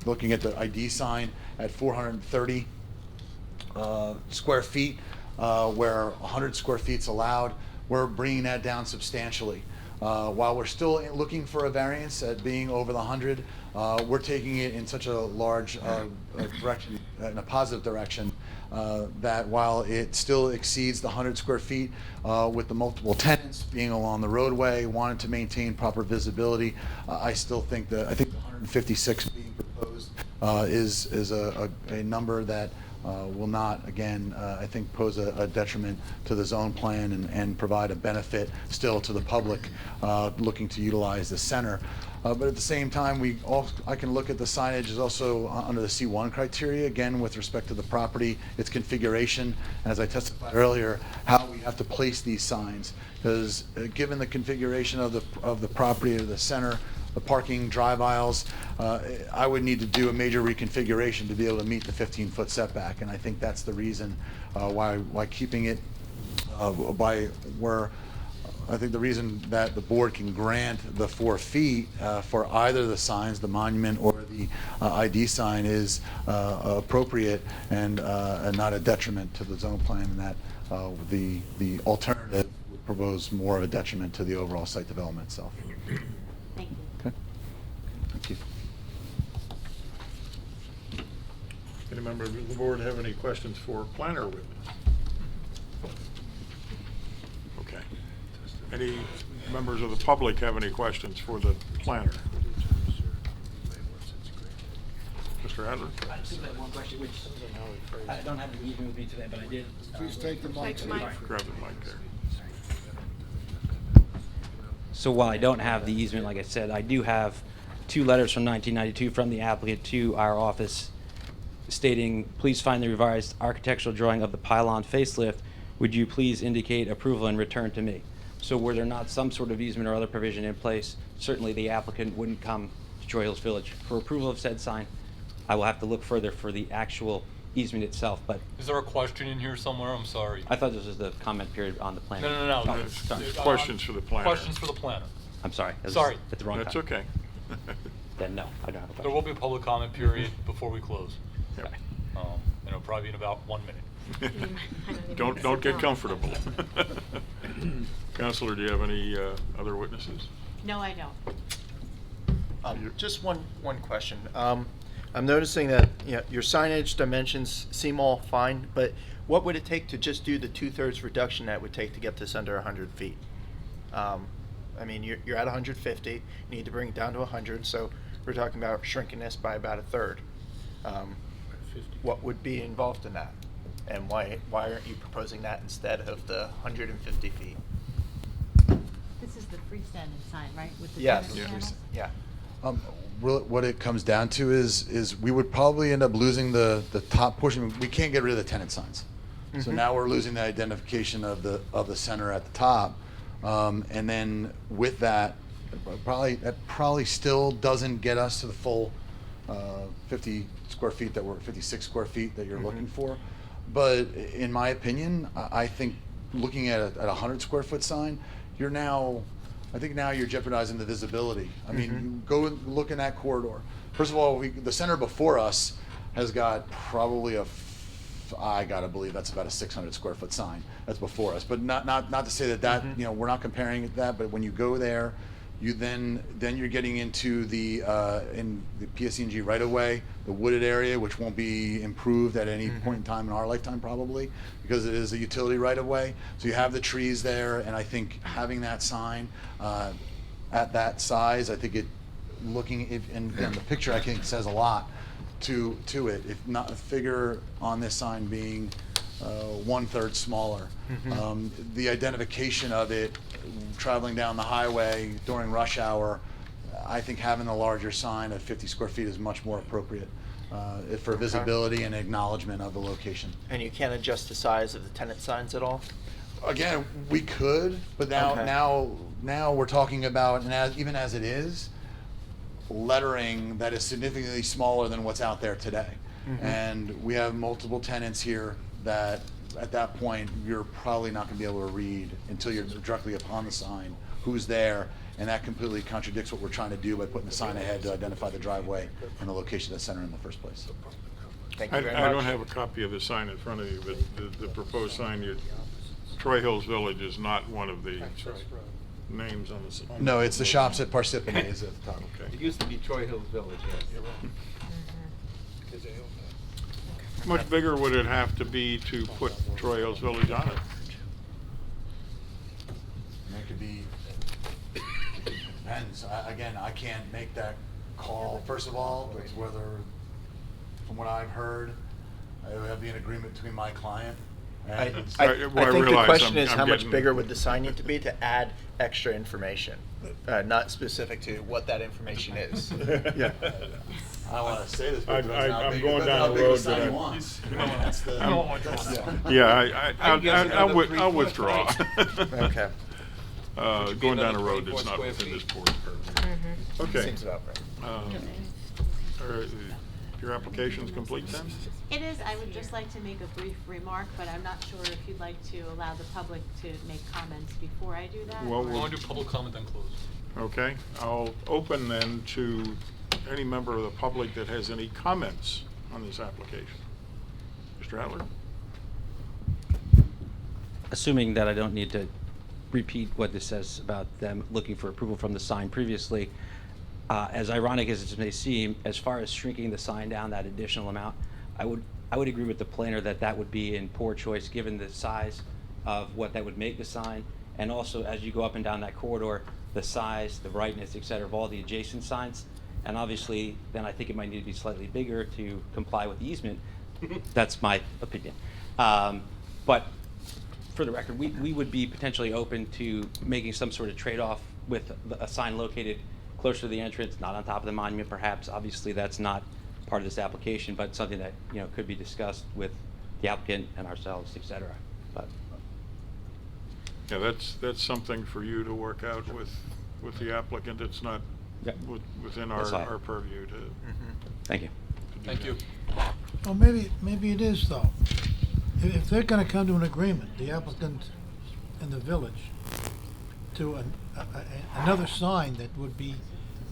looking at the ID sign at 430 square feet, where 100 square feet is allowed. We're bringing that down substantially. While we're still looking for a variance at being over the 100, we're taking it in such a large direction, in a positive direction, that while it still exceeds the 100 square feet, with the multiple tenants being along the roadway, wanting to maintain proper visibility, I still think the 156 being proposed is a number that will not, again, I think pose a detriment to the zone plan and provide a benefit still to the public looking to utilize the center. But at the same time, I can look at the signage as also under the C1 criteria, again, with respect to the property, its configuration, as I testified earlier, how we have to place these signs. Because given the configuration of the property of the center, the parking drive aisles, I would need to do a major reconfiguration to be able to meet the 15-foot setback. And I think that's the reason why keeping it by where, I think the reason that the board can grant the 4 feet for either the signs, the monument or the ID sign, is appropriate and not a detriment to the zone plan, and that the alternative would propose more of a detriment to the overall site development itself. Thank you. Okay. Thank you. Any member of the board have any questions for planner witness? Okay. Any members of the public have any questions for the planner? Mr. Adler? I just have one question, which I don't have an evening with me today, but I did. Please take the mic. Grab the mic there. So while I don't have the easement, like I said, I do have 2 letters from 1992 from the applicant to our office stating, please find the revised architectural drawing of the pylon facelift. Would you please indicate approval and return to me? So were there not some sort of easement or other provision in place, certainly the applicant wouldn't come to Troy Hills Village for approval of said sign. I will have to look further for the actual easement itself, but Is there a question in here somewhere? I'm sorry. I thought this was the comment period on the plan. No. Oh, It's sorry. questions for the planner. Questions for the planner. I'm sorry. I was Sorry. At the wrong That's time. okay. Then no, I don't have a question. There will be a public comment period before we close. Yep. And it'll probably be in about 1 minute. Don't get comfortable. Counselor, do you have any other witnesses? No, I don't. Just one question. I'm noticing that your signage dimensions seem all fine, but what would it take to just do the 2/3 reduction that would take to get this under 100 feet? I mean, you're at 150, you need to bring it down to 100, so we're talking about shrinking this by about a third. What would be involved in that? And why aren't you proposing that instead of the 150 feet? This is the freestanding sign, right? With the Yes. tennis panels? Yeah. What it comes down to is we would probably end up losing the top portion. We can't get rid of the tenant signs. So Mhm. now we're losing the identification of the center at the top. And then with that probably still doesn't get us to the full 50 square feet 56 square feet that you're looking for. But in my opinion, I think looking at a 100 square foot sign, you're now I think now you're jeopardizing the visibility. I mean, you go and look in that corridor. First of all, the center before us has got probably I gotta believe that's about a 600 square foot sign that's before us. But not to say that you know, we're not comparing it to that. But when you go there, you then you're getting into the in the PSE&G right of way, the wooded area, which won't be improved at any point in time in our lifetime probably, because it is a utility right of way. So you have the trees there, and I think having that sign at that size, I think and again, the picture I think says a lot to it. If not a figure on this sign being 1/3 smaller, the identification of it traveling down the highway during rush hour, I think having a larger sign of 50 square feet is much more appropriate for visibility and acknowledgement of the location. And you can't adjust the size of the tenant signs at all? Again, we could, but now we're talking about, and even as it is, lettering that is significantly smaller than what's out there today. And we have multiple tenants here that at that point you're probably not going to be able to read until you're directly upon the sign who's there, and that completely contradicts what we're trying to do by putting the sign ahead to identify the driveway and the location of the center in the first place. Thank you very much. I don't have a copy of the sign in front of you, but the proposed sign, Troy Hills Village is not one of the names on the sign. No, it's the shops at Parsippany is at the top. Okay. It used to be Troy Hills Village, yes. How much bigger would it have to be to put Troy Hills Village on it? It could be, it depends. Again, I can't make that call. First of all, it's whether, from what I've heard, it would be an agreement between my client I and. think the question is how much bigger would the sign need to be to add extra information, not specific to what that information is. Yeah. I don't want to say this, but I'm going down the road I'll withdraw. Okay. Going down a road that's not within this board's purview. Okay. Seems about right. Your application's complete then? It is. I would just like to make a brief remark, but I'm not sure if you'd like to allow the public to make comments before I do that. Well, or- We're going to do public comment, then close. Okay, I'll open then to any member of the public that has any comments on this application. Mr. Adler? Assuming that I don't need to repeat what this says about them looking for approval from the sign previously, as ironic as it may seem, as far as shrinking the sign down that additional amount, I would agree with the planner that that would be in poor choice given the size of what that would make the sign, and also as you go up and down that corridor, the size, the brightness, et cetera, of all the adjacent signs, and obviously then I think it might need to be slightly bigger to comply with the easement. That's my opinion. But for the record, we would be potentially open to making some sort of trade-off with a sign located closer to the entrance, not on top of the monument perhaps. Obviously that's not part of this application, but something that could be discussed with the applicant and ourselves, et cetera. But Yeah, that's something for you to work out with the applicant. It's not within our purview to. Thank you. Thank you. Well, maybe it is though. If they're gonna come to an agreement, the applicant and the village, to another sign that would be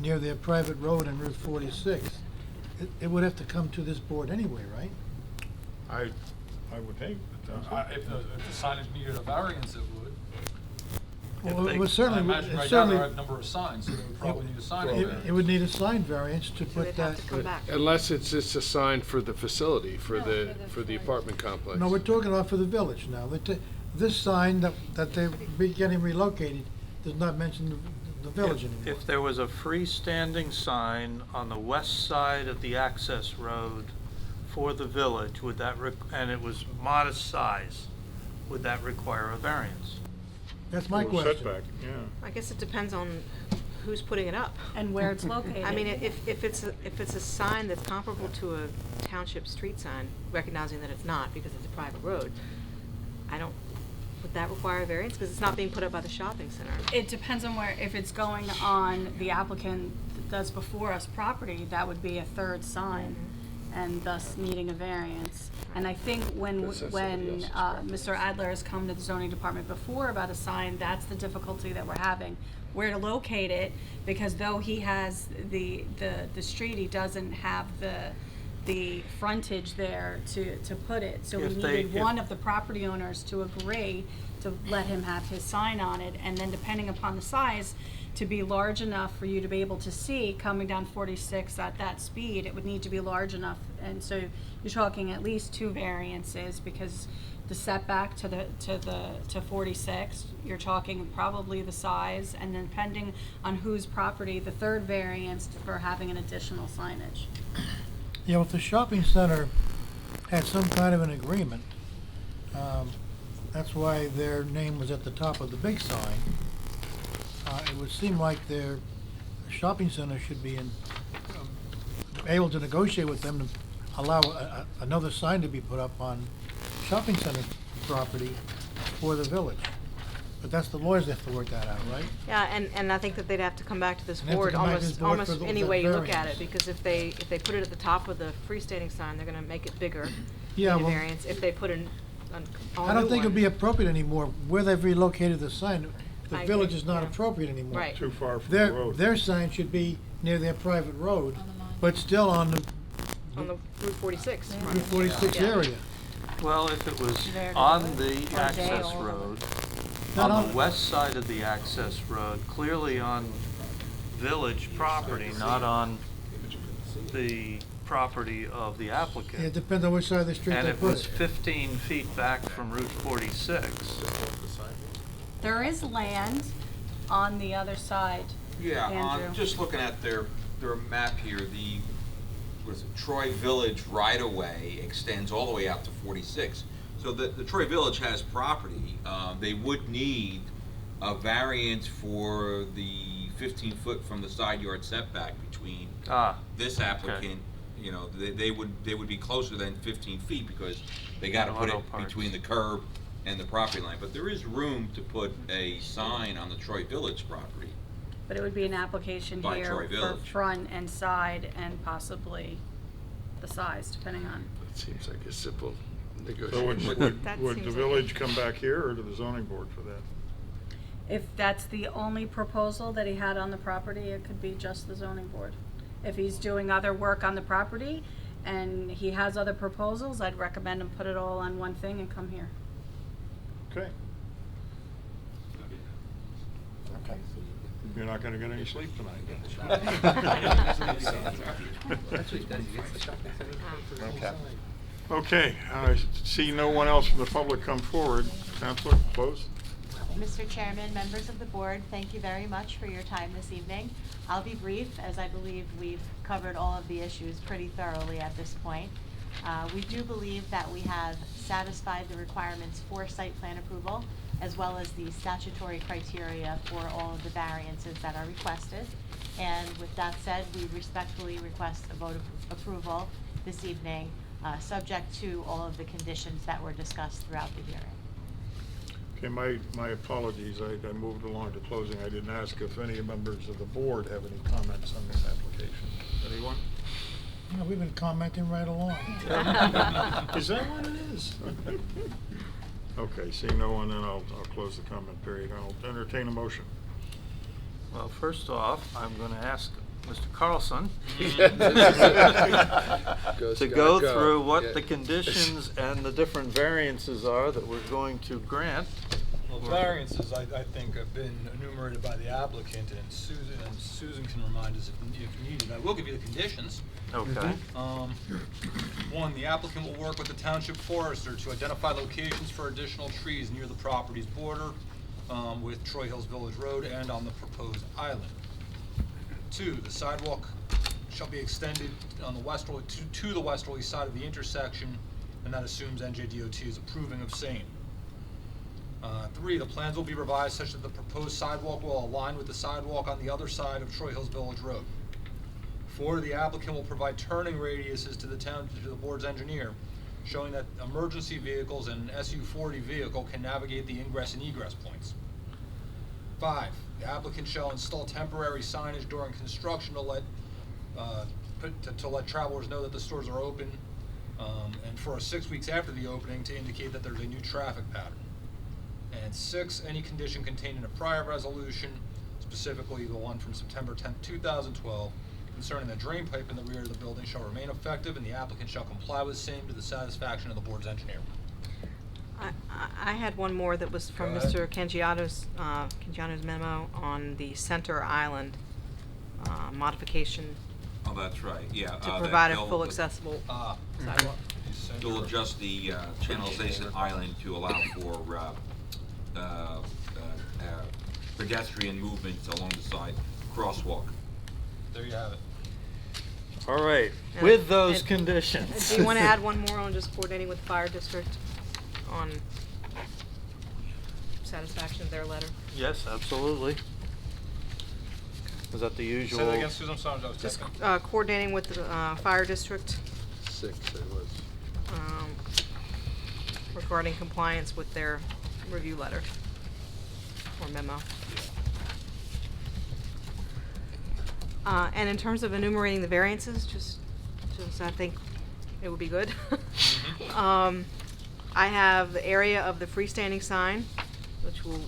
near their private road on Route 46, it would have to come to this board anyway, right? I would think. If the signage needed a variance, it would. Well, it would certainly, I imagine right now there are a number of signs, so they would probably need a sign variance. it would need a sign variance to put that. Unless it's just a sign for the facility, for the apartment complex. No, we're talking about for the village now. This sign that they're getting relocated does not mention the village anymore. If there was a freestanding sign on the west side of the access road for the village, would that, and it was modest size, would that require a variance? That's my question. Setback, yeah. I guess it depends on who's putting it up. And where it's located. I mean, if it's a sign that's comparable to a township street sign, recognizing that it's not because it's a private road, would that require a variance? Because it's not being put up by the shopping center. It depends on where, if it's going on the applicant that's before us property, that would be a third sign. and thus needing a variance. And I think when Mr. Adler has come to the zoning department before about a sign, that's the difficulty that we're having. Where to locate it, because though he has the street, he doesn't have the frontage there to put it. So we If needed they- one of the property owners to agree to let him have his sign on it, and then depending upon the size, to be large enough for you to be able to see coming down 46 at that speed, it would need to be large enough. And so you're talking at least 2 variances, because the setback to 46, you're talking probably the size, and then depending on whose property, the 3rd variance for having an additional signage. Yeah, well, if the shopping center had some kind of an agreement, that's why their name was at the top of the big sign. It would seem like their shopping center should be able to negotiate with them to allow another sign to be put up on shopping center property for the village. But that's the lawyers that have to work that out, right? Yeah, and I think that they'd have to come back to this They'd have to board come back to this board almost for any that way you look at variance. it, because if they put it at the top of the freestanding sign, they're gonna make it bigger. Yeah, need a well- variance. If they put an all I don't new think it'd one. be appropriate anymore where they've relocated the sign. The I village agree, is not yeah. appropriate anymore. Right. Too far from the road. Their sign should be near their private road, but still on the On the Route 46. Route 46 Yeah. area. Well, if it was There it on is. the Or access Dale. road, Not on on- the west side of the access road, clearly on village property, not on the property of the It applicant. depends on which side of the street And they it put was it. 15 feet back from Route 46. There is land on the other side, Yeah, Andrew. just looking at their map here, the, what is it, Troy Village right-of-way extends all the way out to 46. So the Troy Village has property. They would need a variance for the 15-foot from the side yard setback between this applicant, you know, they would be closer than 15 feet because they gotta put Auto it parts. between the curb and the property line. But there is room to put a sign on the Troy Village property. but it would be an application By here Troy for Village. front and side and possibly the size, depending on. That seems like a simple So negotiation. would the village come back here or to the zoning board for that? If that's the only proposal that he had on the property, it could be just the zoning board. If he's doing other work on the property and he has other proposals, I'd recommend him put it all on one thing and come here. Okay. Okay. You're not gonna get any sleep tonight. Okay. Okay, I see no one else from the public come forward. Counselor, close. Mr. Chairman, members of the board, thank you very much for your time this evening. I'll be brief, as I believe we've covered all of the issues pretty thoroughly at this point. We do believe that we have satisfied the requirements for site plan approval, as well as the statutory criteria for all of the variances that are requested. And with that said, we respectfully request a vote of approval this evening, subject to all of the conditions that were discussed throughout the hearing. Okay, my apologies, I moved along to closing. I didn't ask if any members of the board have any comments on this application. Anyone? Yeah, we've been commenting right along. Is that what it is? Okay, seeing no one, then I'll close the comment period. I'll entertain a motion. Well, first off, I'm going to ask Mr. Carlson Goes, to gotta go go. through what Yeah. the conditions and the different variances are that we're going to grant. Well, variances, I think, have been enumerated by the applicant, and Susan can remind us if needed. I will give you the conditions. Okay. One, the applicant will work with the township forester to identify locations for additional trees near the property's border with Troy Hills Village Road and on the proposed island. Two, the sidewalk shall be extended on the westerly, to the westerly side of the intersection, and that assumes NJDOT is approving of same. Three, the plans will be revised such that the proposed sidewalk will align with the sidewalk on the other side of Troy Hills Village Road. Four, the applicant will provide turning radiuses to the board's engineer, showing that emergency vehicles and an SU-40 vehicle can navigate the ingress and egress points. Five, the applicant shall install temporary signage during construction to let to let travelers know that the stores are open, and for 6 weeks after the opening to indicate that there's a new traffic pattern. And 6, any condition contained in a prior resolution, specifically the one from September 10th, 2012, concerning the drain pipe in the rear of the building shall remain effective, and the applicant shall comply with same to the satisfaction of the board's engineer. I had one more that was from Go ahead. Mr. Cangiano's memo on the center island modification Oh, that's right, yeah. to that provide a they'll- full accessible sidewalk. They'll adjust the channelization island to allow for pedestrian movements along the side, crosswalk. There you have it. All right, And- with those and- conditions. Do you want to add one more on just coordinating with the fire district on satisfaction of their letter? Yes, absolutely. Was that the usual? Say that again, Susan, I'm sorry, I was Just typing. coordinating with the fire district 6 it was. regarding compliance with their review letter or memo. And in terms of enumerating the variances, just I think it would be good. I have the area of the freestanding sign, which will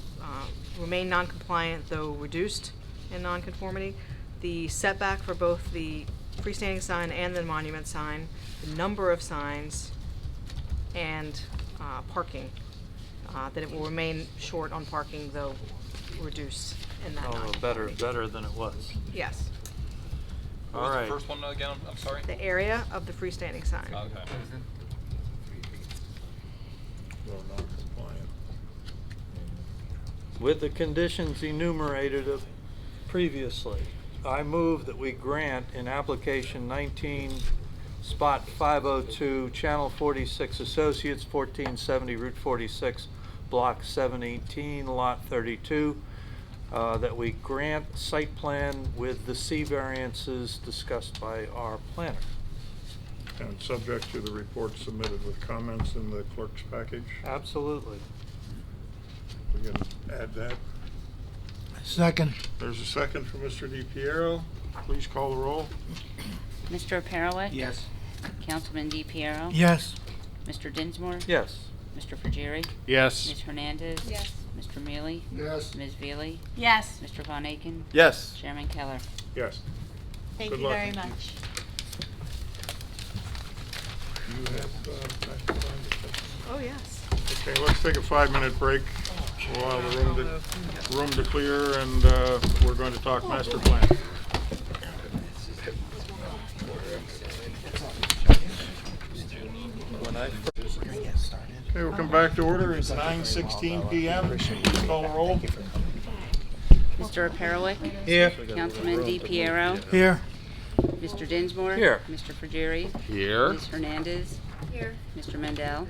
remain non-compliant though reduced in non-conformity. The setback for both the freestanding sign and the monument sign, the number of signs, and parking. That it will remain short on parking though reduce in that Oh, non-conformity. better than it was. Yes. What All was right. the first one again? I'm sorry? The area of the freestanding sign. Okay. Well, non-compliant. With the conditions enumerated previously, I move that we grant in application 19, spot 502, Channel 46 Associates, 1470 Route 46, Block 718, Lot 32, that we grant site plan with the C variances discussed by our planner. And subject to the report submitted with comments in the clerk's package. Absolutely. We can add that. Second. There's a second from Mr. DiPiero. Please call the roll. Mr. Perelik? Yes. Councilman DiPiero? Yes. Mr. Dinsmore? Yes. Mr. Frigieri? Yes. Ms. Hernandez? Yes. Mr. Mealy? Yes. Ms. Veely? Yes. Mr. Von Aiken? Yes. Chairman Keller? Yes. Thank Good you luck. very much. You have, master plan? Oh, yes. Okay, let's take a 5-minute break. We'll allow the room to clear, and we're going to talk master plan. Okay, we'll come back to order. It's 9:16 p.m. Please call the roll. Mr. Perelik? Here. Councilman DiPiero? Here. Mr. Dinsmore? Here. Mr. Frigieri? Here. Ms. Hernandez? Here. Mr. Mendel?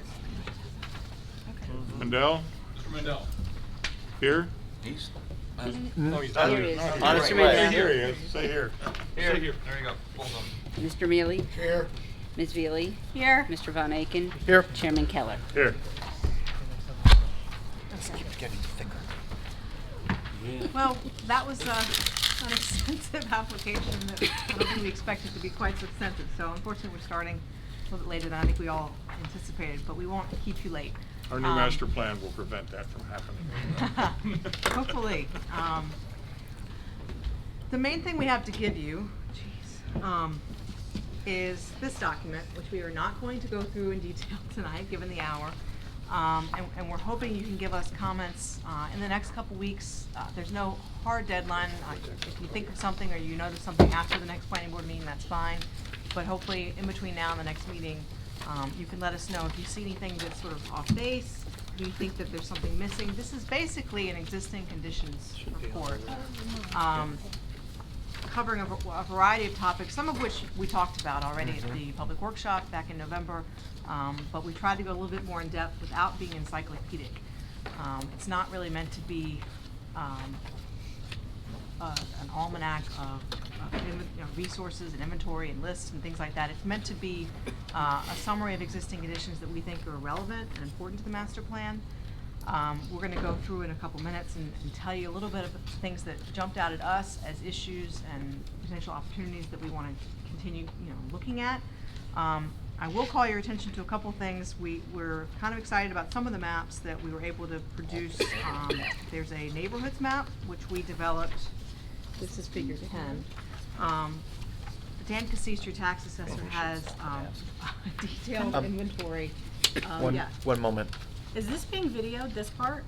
Mendel? Mr. Mendel. Here? He's. No, he's Here not he is. Not Oh, here. Mr. Mendel. Here he is. Say here. Here. There you go. Hold on. Mr. Mealy? Here. Ms. Veely? Here. Mr. Von Aiken? Here. Chairman Keller? Here. Well, that was an extensive application that I don't think we expected to be quite so extensive. So unfortunately, we're starting a little bit later than I think we all anticipated, but we won't keep you late. Our new master plan will prevent that from happening. Hopefully. The main thing we have to give you, is this document, which we are not going to go through in detail tonight, given the hour. And we're hoping you can give us comments in the next couple weeks. There's no hard deadline. If you think of something or you notice something after the next planning board meeting, that's fine. But hopefully, in between now and the next meeting, you can let us know if you see anything that's sort of off base. Do you think that there's something missing? This is basically an existing conditions report, covering a variety of topics, some of which we talked about already at the public workshop back in November. But we tried to go a little bit more in depth without being encyclopedic. It's not really meant to be an almanac of resources and inventory and lists and things like that. It's meant to be a summary of existing conditions that we think are relevant and important to the master plan. We're gonna go through in a couple minutes and tell you a little bit of the things that jumped out at us as issues and potential opportunities that we wanna continue, looking at. I will call your attention to a couple things. We're kind of excited about some of the maps that we were able to produce. There's a neighborhoods map, which we developed. This is figure 10. Dan Cassis, your tax assessor, has a detailed inventory. One moment. Is this being videoed, this part?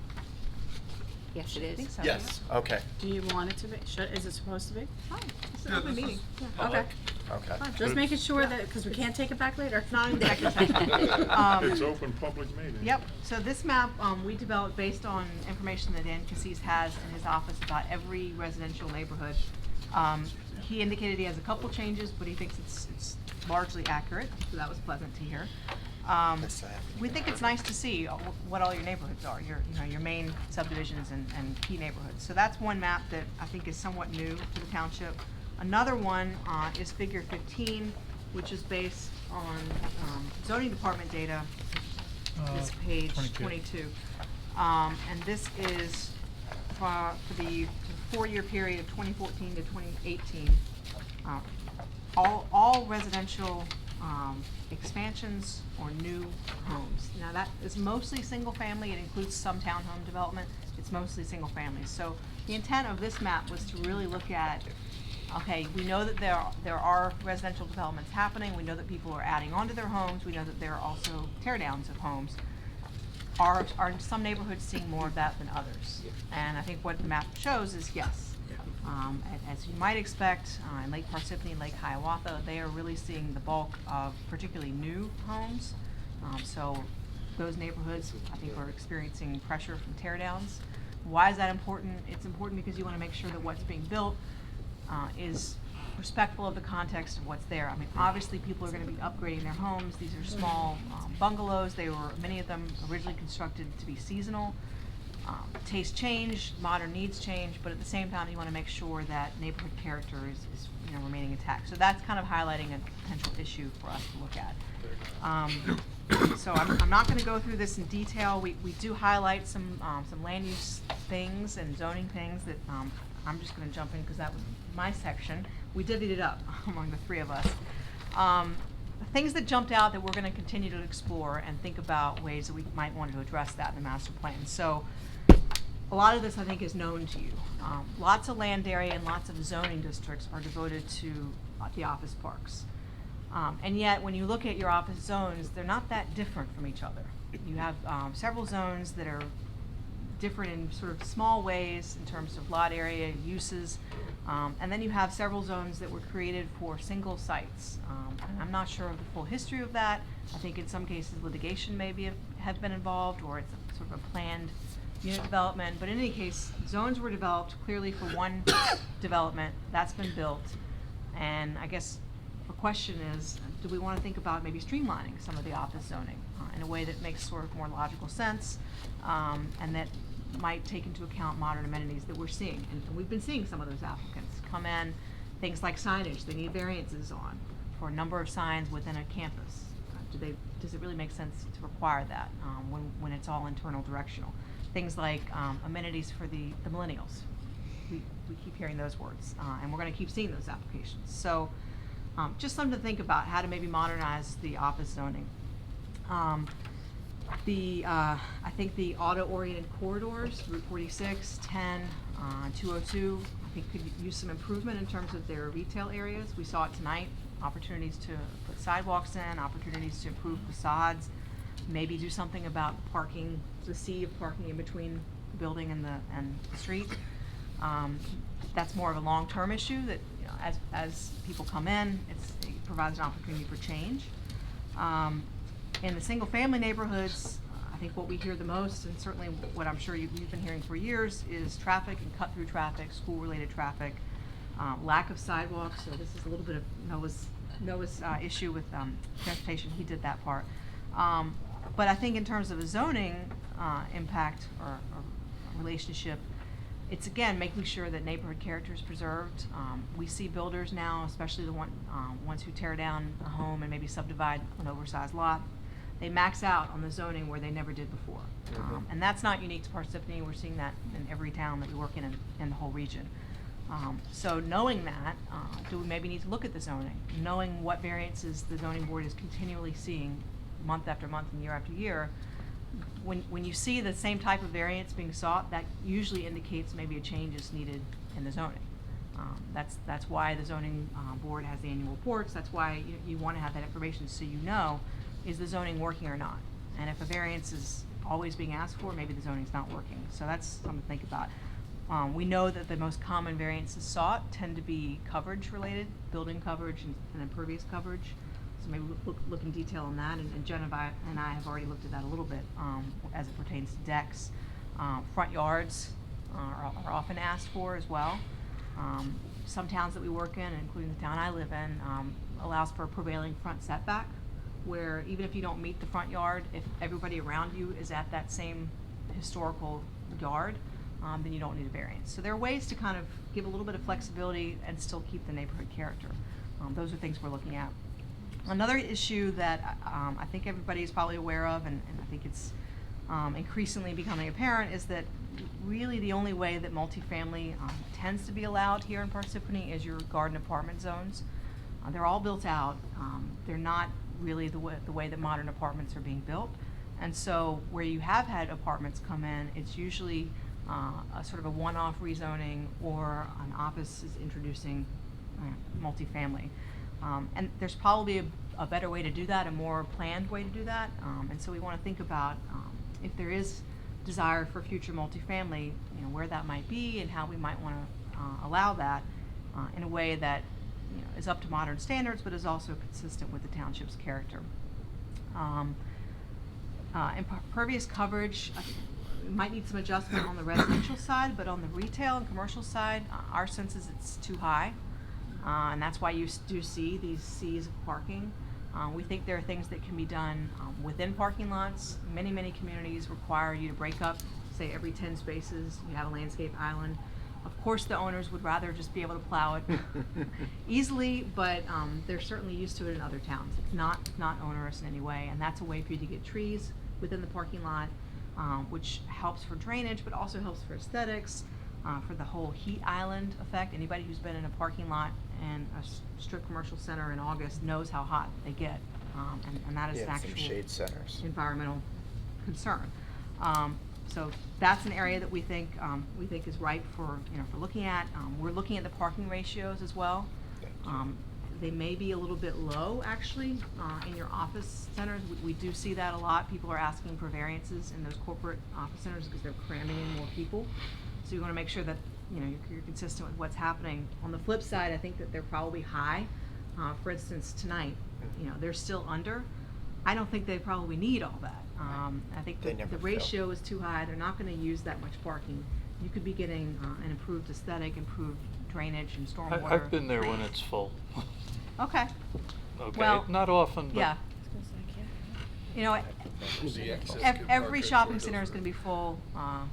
Yes, it I think is. so, Yes, yeah. okay, Do you want it to be? Is it supposed to be? Fine. It's an open meeting. Yeah. Okay. okay. Fine. Just making sure that, because we can't take it back later. It's not in executive session. It's open public meeting. Yep, so this map, we developed based on information that Dan Cassis has in his office about every residential neighborhood. He indicated he has a couple changes, but he thinks it's largely accurate, so that was pleasant to hear. We think it's nice to see what all your neighborhoods are, your main subdivisions and key neighborhoods. So that's one map that I think is somewhat new to the township. Another one is figure 15, which is based on zoning department data. This page 22. And this is for the 4-year period of 2014 to 2018. All residential expansions or new homes. Now that is mostly single family. It includes some townhome development. It's mostly single families. So the intent of this map was to really look at, okay, we know that there are residential developments happening. We know that people are adding onto their homes. We know that there are also tear downs of homes. Are some neighborhoods seeing more of that than others? And I think what the map shows is yes. As you might expect, in Lake Parsippany and Lake Hiawatha, they are really seeing the bulk of particularly new homes. So those neighborhoods, I think, are experiencing pressure from tear downs. Why is that important? It's important because you want to make sure that what's being built is respectful of the context of what's there. I mean, obviously people are going to be upgrading their homes. These are small bungalows. Many of them originally constructed to be seasonal. Taste change, modern needs change, but at the same time you want to make sure that neighborhood character is remaining intact. So that's kind of highlighting a potential issue for us to look at. So I'm not going to go through this in detail. We do highlight some land use things and zoning things that I'm just going to jump in because that was my section. We divvied it up among the three of us. Things that jumped out that we're going to continue to explore and think about ways that we might want to address that in the master plan. So a lot of this I think is known to you. Lots of land area and lots of zoning districts are devoted to the office parks. And yet when you look at your office zones, they're not that different from each other. You have several zones that are different in sort of small ways in terms of lot area, uses, and then you have several zones that were created for single sites. And I'm not sure of the full history of that. I think in some cases litigation maybe have been involved, or it's a sort of a planned unit development. But in any case, zones were developed clearly for one development that's been built. And I guess the question is, do we want to think about maybe streamlining some of the office zoning in a way that makes sort of more logical sense, and that might take into account modern amenities that we're seeing. And we've been seeing some of those applicants come in, things like signage, they need variances on for a number of signs within a campus. Does it really make sense to require that when it's all internal directional? Things like amenities for the millennials. We keep hearing those words, and we're going to keep seeing those applications. So just something to think about, how to maybe modernize the office zoning. I think the auto-oriented corridors, Route 46, 10, 202, I think could use some improvement in terms of their retail areas. We saw it tonight, opportunities to put sidewalks in, opportunities to improve facades, maybe do something about parking, the sea of parking in between the building and the street. That's more of a long-term issue that, as people come in, it provides an opportunity for change. In the single-family neighborhoods, I think what we hear the most, and certainly what I'm sure you've been hearing for years, is traffic and cut-through traffic, school-related traffic, lack of sidewalks. So this is a little bit of Noah's issue with transportation. He did that part. But I think in terms of a zoning impact or relationship, it's again making sure that neighborhood character is preserved. We see builders now, especially the ones who tear down a home and maybe subdivide an oversized lot. they max out on the zoning where they never did before. And that's not unique to Parsippany. We're seeing that in every town that we work in the whole region. So knowing that, do we maybe need to look at the zoning? Knowing what variances the zoning board is continually seeing month after month and year after year, when you see the same type of variance being sought, that usually indicates maybe a change is needed in the zoning. That's why the zoning board has the annual reports. That's why you want to have that information so you know, is the zoning working or not? And if a variance is always being asked for, maybe the zoning's not working. So that's something to think about. We know that the most common variances sought tend to be coverage related, building coverage and impervious coverage. So maybe look in detail on that. And Jen and I have already looked at that a little bit as it pertains to decks. Front yards are often asked for as well. Some towns that we work in, including the town I live in, allows for a prevailing front setback, where even if you don't meet the front yard, if everybody around you is at that same historical yard, then you don't need a variance. So there are ways to kind of give a little bit of flexibility and still keep the neighborhood character. Those are things we're looking at. Another issue that I think everybody is probably aware of, and I think it's increasingly becoming apparent, is that really the only way that multifamily tends to be allowed here in Parsippany is your garden apartment zones. They're all built out. They're not really the way that modern apartments are being built. And so where you have had apartments come in, it's usually a sort of a one-off rezoning, or an office is introducing multifamily. And there's probably a better way to do that, a more planned way to do that. And so we want to think about if there is desire for future multifamily, where that might be and how we might want to allow that in a way that is up to modern standards, but is also consistent with the township's character. Impervious coverage, we might need some adjustment on the residential side, but on the retail and commercial side, our sense is it's too high. And that's why you do see these seas of parking. We think there are things that can be done within parking lots. Many communities require you to break up, say every 10 spaces, you have a landscape island. Of course, the owners would rather just be able to plow it easily, but they're certainly used to it in other towns. It's not onerous in any way, and that's a way for you to get trees within the parking lot, which helps for drainage, but also helps for aesthetics, for the whole heat island effect. Anybody who's been in a parking lot and a strip commercial center in August knows how hot they get, and that is an actual shade centers. environmental concern. So that's an area that we think is ripe for for looking at. We're looking at the parking ratios as well. They may be a little bit low actually in your office centers. We do see that a lot. People are asking for variances in those corporate office centers because they're cramming in more people. So you want to make sure that you're consistent with what's happening. On the flip side, I think that they're probably high. For instance, tonight, they're still under. I don't think they probably need all that. I think the ratio is too high. They're not going to use that much parking. You could be getting an improved aesthetic, improved drainage and stormwater. I've been there when it's full. Okay. Okay, Well, not often, but. Yeah. Every shopping center is going to be full,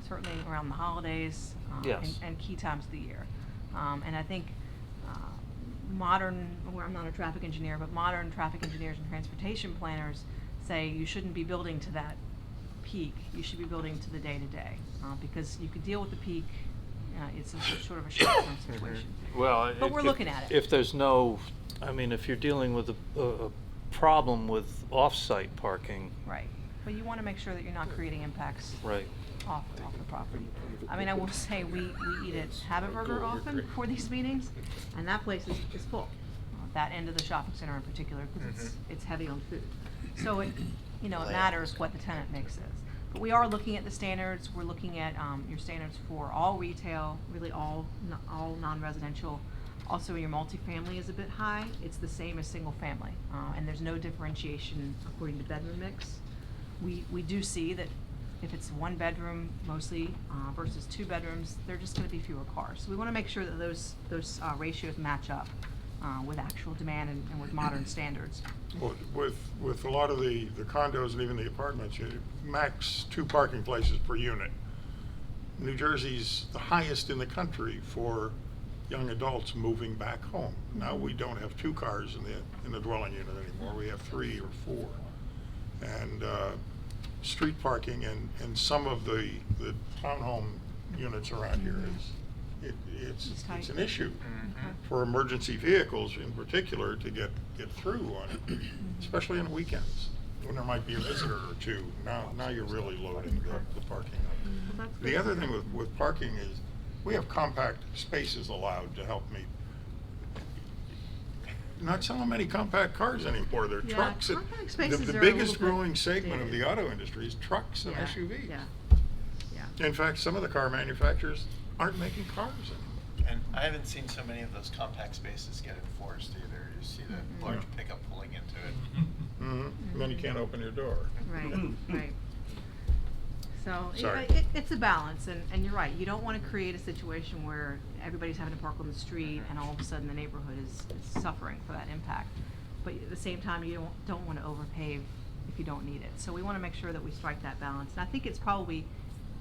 certainly around the holidays Yes. and key times of the year. And I think I'm not a traffic engineer, but modern traffic engineers and transportation planners say you shouldn't be building to that peak. You should be building to the day-to-day, because you could deal with the peak. It's sort of a short-term situation. Well, but we're looking at it. If there's no, if you're dealing with a problem with off-site parking. Right. But you want to make sure that you're not creating impacts Right. off the property. I will say we eat at Habit Burger often for these meetings, and that place is full. That end of the shopping center in particular, because it's heavy on food. So it matters what the tenant mix is. But we are looking at the standards. We're looking at your standards for all retail, really all non-residential. Also, your multifamily is a bit high. It's the same as single family, and there's no differentiation according to bedroom mix. We do see that if it's one bedroom mostly versus 2 bedrooms, there are just going to be fewer cars. So we want to make sure that those ratios match up with actual demand and with modern standards. Well, with a lot of the condos and even the apartments, you max 2 parking places per unit. New Jersey's the highest in the country for young adults moving back home. Now we don't have 2 cars in the dwelling unit anymore. We have 3 or 4. And street parking in some of the townhome units around here it's an issue for emergency vehicles in particular to get through on it, especially on weekends when there might be a visitor or two. Now you're really loading the parking up. The other thing with parking is we have compact spaces allowed to help meet. Not so many compact cars anymore. They're Yeah, trucks. compact spaces The are a biggest little bit growing segment of dated. the auto industry is trucks and Yeah, SUVs. yeah. In fact, some of the car manufacturers aren't making cars anymore. And I haven't seen so many of those compact spaces get enforced either. You see the large pickup pulling into it. And then you can't open your door. Right, right. So, Sorry. it's a balance, and you're right, you don't wanna create a situation where everybody's having to park on the street and all of a sudden the neighborhood is suffering for that impact. But at the same time, you don't wanna overpave if you don't need it. So we wanna make sure that we strike that balance. And I think it's probably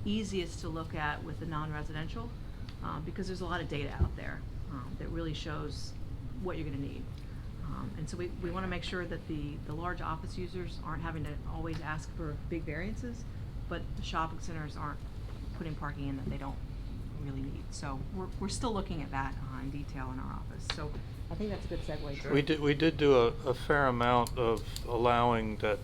easiest to look at with the non-residential, because there's a lot of data out there, that really shows what you're gonna need. And so we wanna make sure that the large office users aren't having to always ask for big variances, but the shopping centers aren't putting parking in that they don't really need. So we're still looking at that in detail in our office. So I think that's a good segue. We did do a fair amount of allowing that,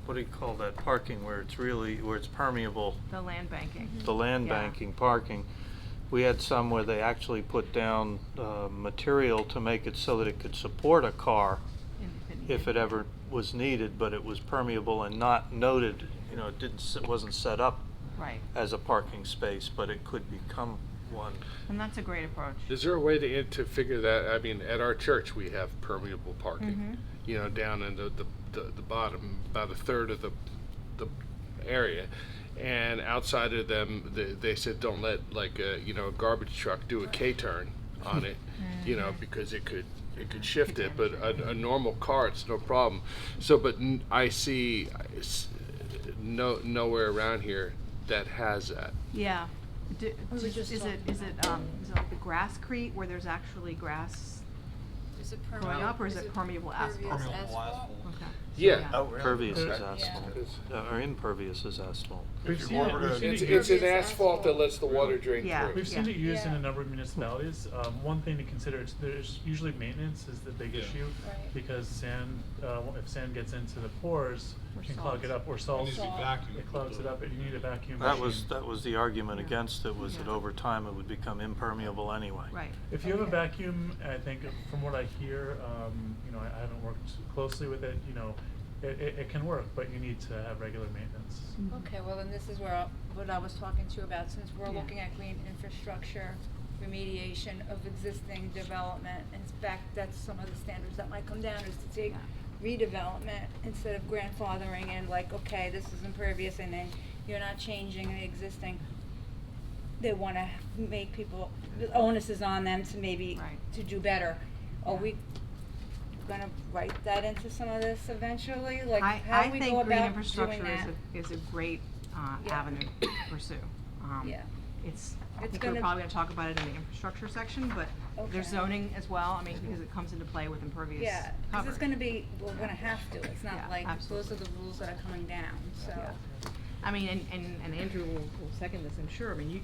what do you call that, parking where it's permeable, The land banking. the land Yeah. banking parking. We had some where they actually put down material to make it so that it could support a car if it ever was needed, but it was permeable and not noted, it wasn't set up Right. as a parking space, but it could become one. And that's a great approach. Is there a way to figure that? I mean, at our church, we have permeable parking, down in the bottom, about a third of the area. And outside of them, they said don't let a garbage truck do a K-turn on it, because it could shift it. But a normal car, it's no problem. So, but I see nowhere around here that has that. Yeah. We were just Is it like the grasscrete where there's actually grass Is it growing permeable? up, or is it permeable asphalt? Okay. Yeah. Oh, really? Pervious is Yeah. asphalt, or impervious is asphalt. We've seen it. It's an asphalt that lets the water drain Yeah. through. We've seen it used in Yeah. a number of municipalities. One thing to consider is there's usually maintenance is the big issue, Right. because sand, if sand gets into the pores, Or can clog it up, or salt. needs to be vacuumed. It clogs it up, and you need a vacuum That machine. was the argument against it, was that over time it would become impermeable anyway. Right. If you have a vacuum, I think from what I hear, I haven't worked closely with it, it can work, but you need to have regular maintenance. Okay, well, then this is what I was talking to you about, since we're Yeah. looking at green infrastructure, remediation of existing development, and that's some of the standards that might come down, is to take redevelopment instead of grandfathering in, like, okay, this is impervious, and then you're not changing the existing. They wanna make people, the onus is on them to maybe, Right. to do better. Are we gonna write that into some of this eventually? Like, how I do we think go green about infrastructure doing that? is a great Yeah. avenue to pursue. Yeah. I It's think we're gonna- probably gonna talk about it in the infrastructure section, but there's Okay. zoning as well, I mean, because it comes into play with impervious Yeah, cause it's cover. gonna be, we're gonna have to, it's Yeah, not like, those are the rules that are coming down, so. Yeah. I mean, and Andrew will second this, I'm sure, I mean,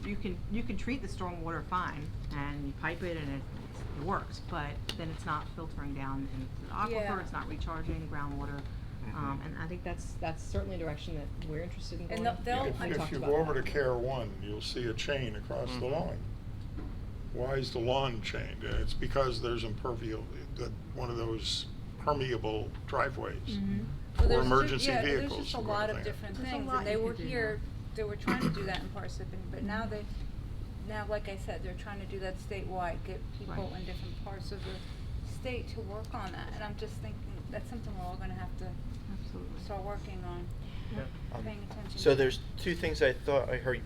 you can treat the stormwater fine, and you pipe it and it works, but then it's not filtering down into the Yeah. aquifer, it's not recharging groundwater. And I think that's certainly a direction that we're interested in going. And they'll- If We if talked you about go over that. to Care One, you'll see a chain across the lawn. Why is the lawn chained? It's because there's one of those permeable driveways Well, for there's emergency yeah, vehicles. There's just a and lot of everything. different There's a things, lot and they you were could do here, they were trying to do that in Parsippany, but now like I said, they're trying to do that statewide, get people Right. in different parts of the state to work on that, and I'm just thinking, that's something we're all gonna have to Absolutely. start working on, paying attention. So there's two things I thought I heard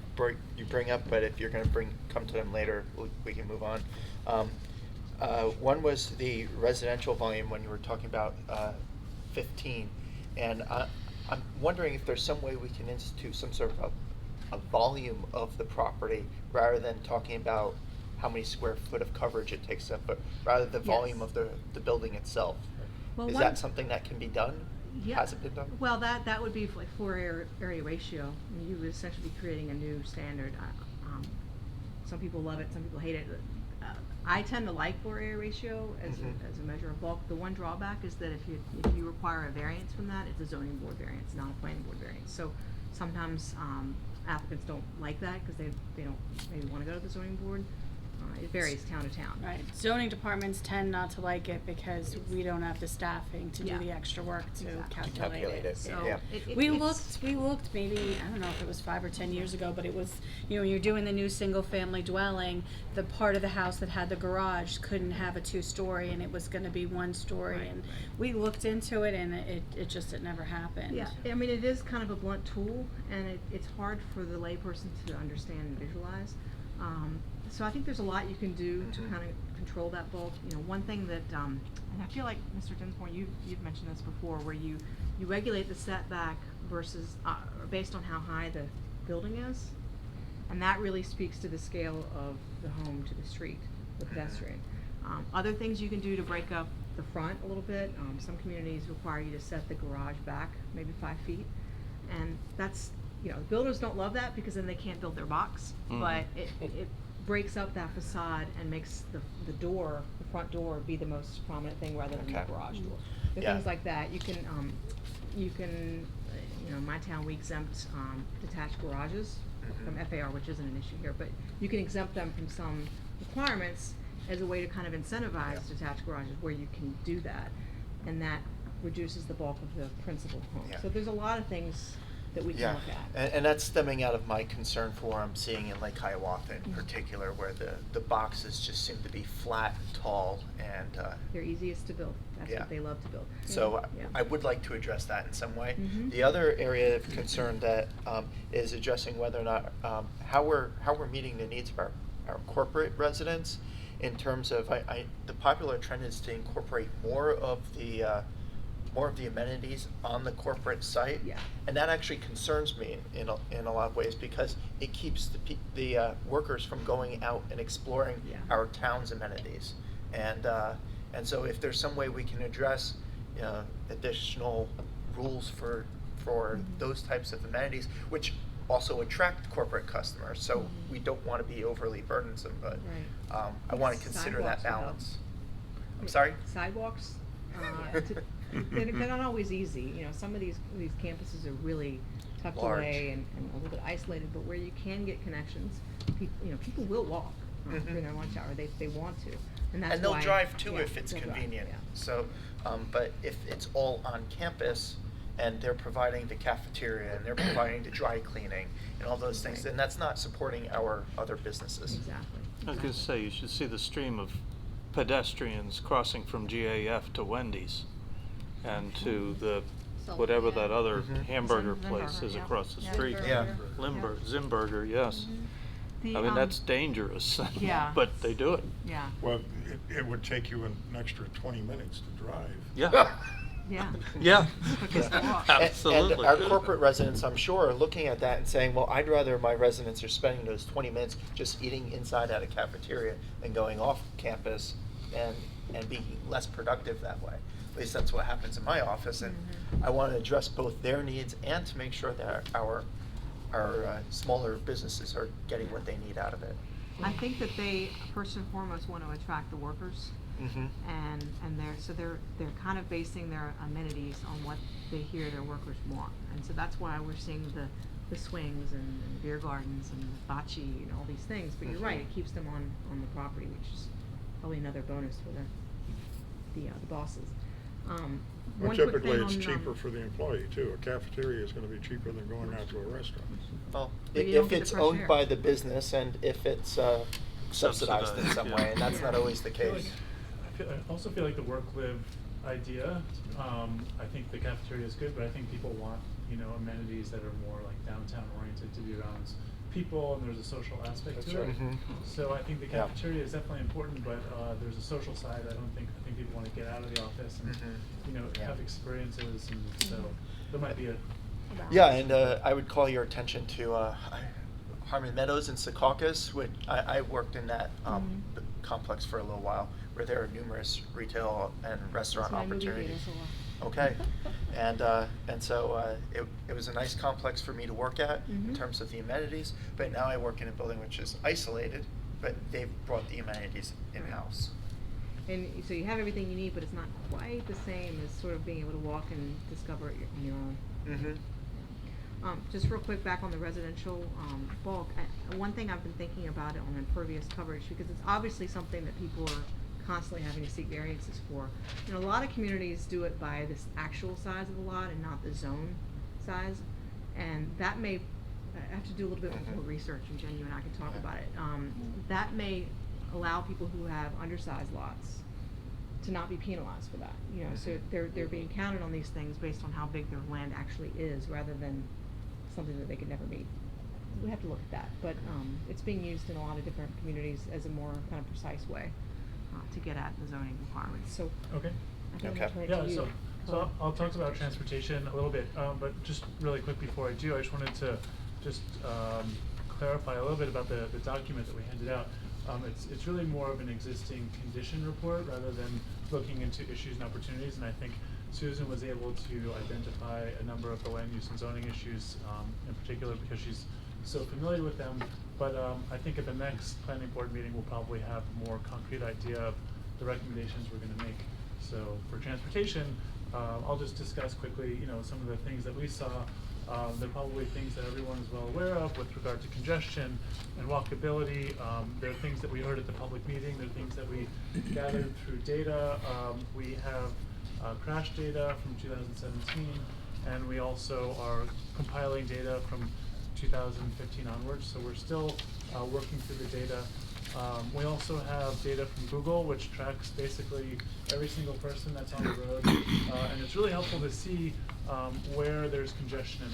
you bring up, but if you're going to come to them later, we can move on. One was the residential volume when you were talking about 15, and I'm wondering if there's some way we can institute some sort of a volume of the property rather than talking about how many square foot of coverage it takes up, but rather the volume Yes. of the building itself. Well, Is one- that something that can be done? Yeah. hasn't been done? Well, that would be like area ratio. I mean, you would essentially be creating a new standard. Some people love it, some people hate it. I tend to like floor area ratio as a measure of bulk. The one drawback is that if you require a variance from that, it's a zoning board variance, not a planning board variance. So sometimes applicants don't like that because they don't maybe want to go to the zoning board. It varies town to town. Right, zoning departments tend not to like it because we don't have the staffing to do the extra work to calculate it. So yeah. we looked maybe, I don't know if it was 5 or 10 years ago, but it was, you know, you're doing the new single-family dwelling, the part of the house that had the garage couldn't have a 2-story, and it was gonna be 1-story, and we looked into it, and it never happened. Yeah, I mean, it is kind of a blunt tool, and it's hard for the layperson to understand and visualize. So I think there's a lot you can do to kind of control that bulk. You know, one thing that, and I feel like Mr. Dinsmore, you've mentioned this before, where you regulate the setback versus, based on how high the building is, and that really speaks to the scale of the home to the street, the pedestrian. Other things you can do to break up the front a little bit, some communities require you to set the garage back maybe 5 feet, and that's, you know, builders don't love that because then they can't build their box, but it breaks up that facade and makes the front door be the most prominent thing rather than the garage door. Things like that. You can, you know, in my town we exempt detached garages from FAR, which isn't an issue here, but you can exempt them from some requirements as a way to kind of incentivize detached garages where you can do that, and that reduces the bulk of the principal home. So there's a lot of things that we can look at. And that's stemming out of my concern for what I'm seeing in Lake Hiawatha in particular, where the boxes just seem to be flat, tall, and they're easiest to build. That's what they love to build. So I would like to address that in some way. The other area of concern that is addressing whether or not how we're meeting the needs of our corporate residents in terms of the popular trend is to incorporate more of the amenities on the corporate site, and that actually concerns me in a lot of ways because it keeps the workers from going out and exploring our town's amenities, and so if there's some way we can address additional rules for those types of amenities, which also attract corporate customers, so we don't want to be overly burdensome, but I want to consider that balance. I'm sorry? Sidewalks. They're not always easy. You know, some of these campuses are really tucked away and a little bit isolated, but where you can get connections, people will walk during their lunch hour. They want to, and that's they'll why, drive too if it's convenient. So, but if it's all on campus and they're providing the cafeteria and they're providing the dry cleaning and all those things, then that's not supporting our other businesses. Exactly. I was going to say, you should see the stream of pedestrians crossing from GAF to Wendy's and to the whatever that other hamburger place is across the street. Zimburger, yes. I mean, that's dangerous, but they do it. Yeah. Well, it would take you an extra 20 minutes to drive. Yeah. Yeah. Absolutely. And our corporate residents, I'm sure, are looking at that and saying, well, I'd rather my residents are spending those 20 minutes just eating inside at a cafeteria than going off campus and being less productive that way. At least that's what happens in my office, and I want to address both their needs and to make sure that our smaller businesses are getting what they need out of it. I think that they first and foremost want to attract the workers, and they're kind of basing their amenities on what they hear their workers want, and so that's why we're seeing the swings and the beer gardens and the bocce and all these things. But you're right, it keeps them on the property, which is probably another bonus for the bosses. Well, typically it's cheaper for the employee too. A cafeteria is going to be cheaper than going out to a restaurant. Well, if it's owned by the business and if it's subsidized in some way, and that's not always the case. I also feel like the work-live idea, I think the cafeteria is good, but I think people want, amenities that are more like downtown oriented to be around people, and there's a social aspect to it. So I think the cafeteria is definitely important, but there's a social side. I think people want to get out of the office and have experiences, and so there might be a and I would call your attention to Harmon Meadows and Secaucus, which I worked in that complex for a little while, where there are numerous retail and restaurant opportunities. Okay. And so it was a nice complex for me to work at in terms of the amenities, but now I work in a building which is isolated, but they've brought the amenities in-house. And so you have everything you need, but it's not quite the same as sort of being able to walk and discover it on your own. Just real quick, back on the residential bulk, one thing I've been thinking about it on impervious coverage, because it's obviously something that people are constantly having to seek variances for. You know, a lot of communities do it by this actual size of the lot and not the zone size, and that may, I have to do a little bit more research, and Jen, you and I can talk about it. That may allow people who have undersized lots to not be penalized for that. You know, so they're being counted on these things based on how big their land actually is, rather than something that they could never meet. We have to look at that, but it's being used in a lot of different communities as a more kind of precise way to get at the zoning requirements. So Okay. I think I'll turn it Yeah, to you. so I'll talk about transportation a little bit, but just really quick before I do, I just wanted to just clarify a little bit about the document that we handed out. It's really more of an existing condition report rather than looking into issues and opportunities, and I think Susan was able to identify a number of the land use and zoning issues in particular because she's so familiar with them. But I think at the next planning board meeting, we'll probably have a more concrete idea of the recommendations we're going to make. So for transportation, I'll just discuss quickly, you know, some of the things that we saw. They're probably things that everyone is well aware of with regard to congestion and walkability. There are things that we heard at the public meeting. There are things that we gathered through data. We have crash data from 2017, and we also are compiling data from 2015 onwards, so we're still working through the data. We also have data from Google, which tracks basically every single person that's on the road, and it's really helpful to see where there's congestion and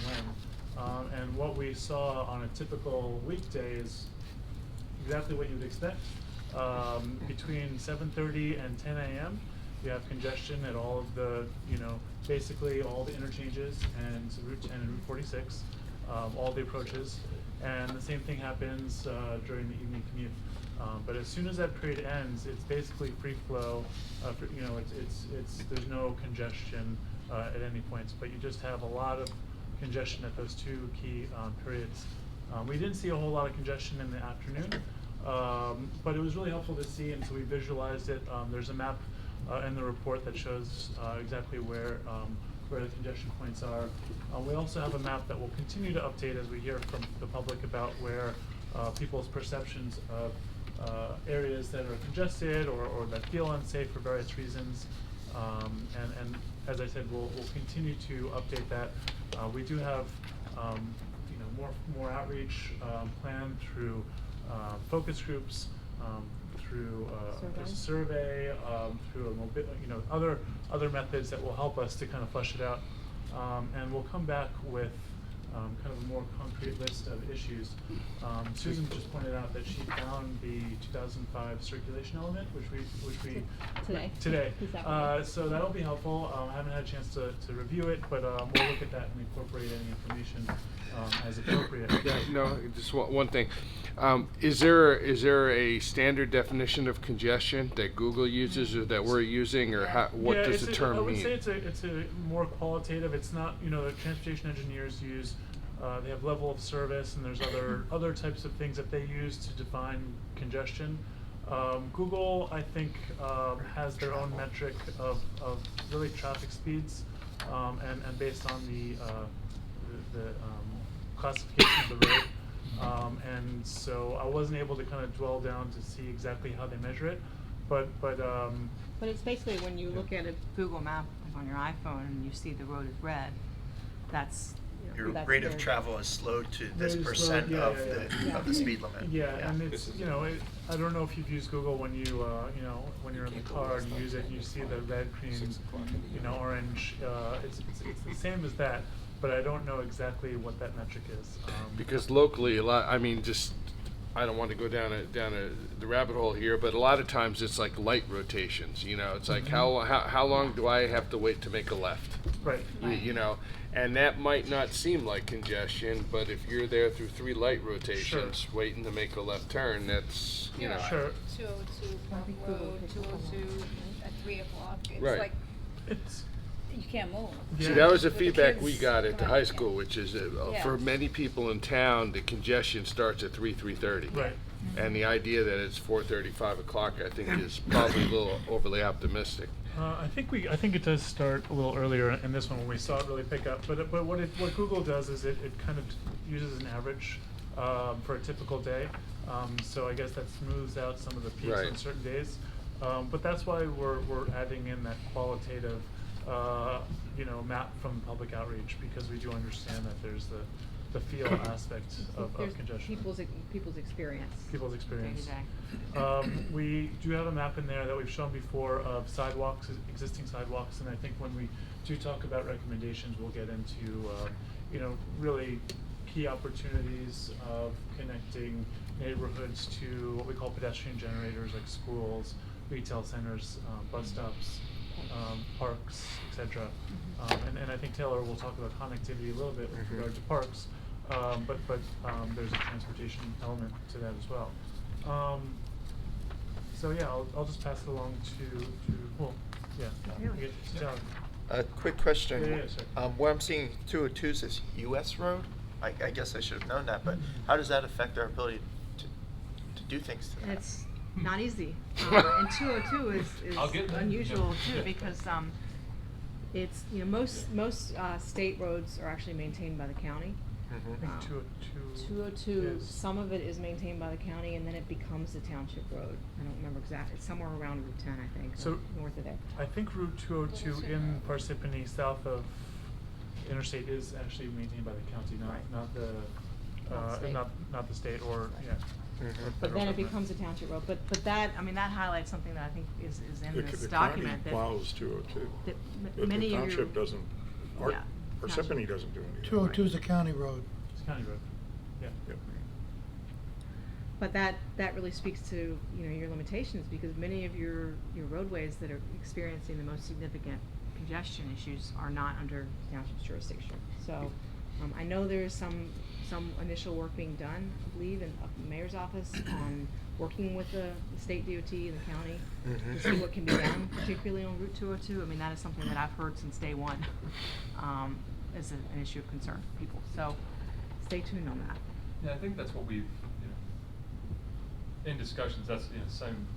when. And what we saw on a typical weekday is exactly what you would expect. Between 7:30 and 10 a.m., you have congestion at all of the, you know, basically all the interchanges and Route 10 and Route 46. All the approaches, and the same thing happens during the evening commute. But as soon as that period ends, it's basically free flow. You know, there's no congestion at any points, but you just have a lot of congestion at those two key periods. We didn't see a whole lot of congestion in the afternoon, but it was really helpful to see, and so we visualized it. There's a map in the report that shows exactly where the congestion points are. We also have a map that we'll continue to update as we hear from the public about where people's perceptions of areas that are congested or that feel unsafe for various reasons. And as I said, we'll continue to update that. We do have you know, more outreach planned through focus groups, through there's a survey, through a you know, other methods that will help us to kind of flesh it out, and we'll come back with kind of a more concrete list of issues. Susan just pointed out that she found the 2005 circulation element, which we today. So that'll be helpful. I haven't had a chance to review it, but we'll look at that and incorporate any information as appropriate. Yeah, no, just one thing. Is there a standard definition of congestion that Google uses or that we're using, or what does the term mean? I would say it's a more qualitative. It's not, you know, the transportation engineers use. They have level of service, and there's other types of things that they use to define congestion. Google, I think, has their own metric of really traffic speeds, and based on the classification of the road. And so I wasn't able to kind of dwell down to see exactly how they measure it, but it's basically when you look at a Google map on your iPhone and you see the road is red, that's, you know, Your rate of travel is slowed to this percent of the speed limit. Yeah, and it's, you know, I don't know if you've used Google when you, you know, when you're in the car and you use it and you see the red, green, you know, orange. It's the same as that, but I don't know exactly what that metric is. Because locally, a lot. I mean, just I don't want to go down the rabbit hole here, but a lot of times it's like light rotations. You know, it's like how long do I have to wait to make a left? Right. You know, and that might not seem like congestion, but if you're there through 3 light rotations waiting to make a left turn, that's, you know. Sure. 202 Park Road, 202 at 3 o'clock. It's Right. like, you can't move. See, that was the With the feedback we kids got at the coming high out. school, which is Yeah. for many people in town, the congestion starts at 3:30. Right. And the idea that it's 4:30, 5 o'clock, I think is probably a little overly optimistic. I think it does start a little earlier in this one when we saw it really pick up. But what Google does is it kind of uses an average for a typical day. So I guess that smooths out some of the peaks on Right. certain days. But that's why we're adding in that qualitative map from public outreach, because we do understand that there's the feel aspect of There's congestion. people's experience. People's experience. Day to day. We do have a map in there that we've shown before of sidewalks, existing sidewalks, and I think when we do talk about recommendations, we'll get into, really key opportunities of connecting neighborhoods to what we call pedestrian generators, like schools, retail centers, bus stops, parks, etc. And I think Taylor will talk about connectivity a little bit with regard to parks, but there's a transportation element to that as well. So yeah, I'll just pass it along to Taylor. A quick question. Yeah, sure. Where I'm seeing 202s is US Road. I guess I should have known that, but how does that affect our ability to do things to that? It's not easy. And 202 I'll is get there. unusual too, because it's, most state roads are actually maintained by the county. I think 202. 202, yes. some of it is maintained by the county, and then it becomes a township road. I don't remember exactly. It's somewhere around Route 10, I think, So- or north of there. I think Route 202 in Parsippany, south of Interstate, is actually maintained by the county, not the state. not the state or yeah. or But federal then it government. becoms a township road. But that highlights something that I think is in this The document. county plows 202. that But many the of your- township doesn't, Yeah, Parsippany doesn't do anything. 202 is a county road. It's county road. Yeah. Yep. But that really speaks to, your limitations, because many of your roadways that are experiencing the most significant congestion issues are not under township's jurisdiction. So, I know there's some initial work being done, I believe, in the mayor's office on working with the state DOT and the county to see what can be done, particularly on Route 202. I mean, that is something that I've heard since day one, as an issue of concern for people. So, stay tuned on that. Yeah, I think that's what we've, in discussions, that's, same,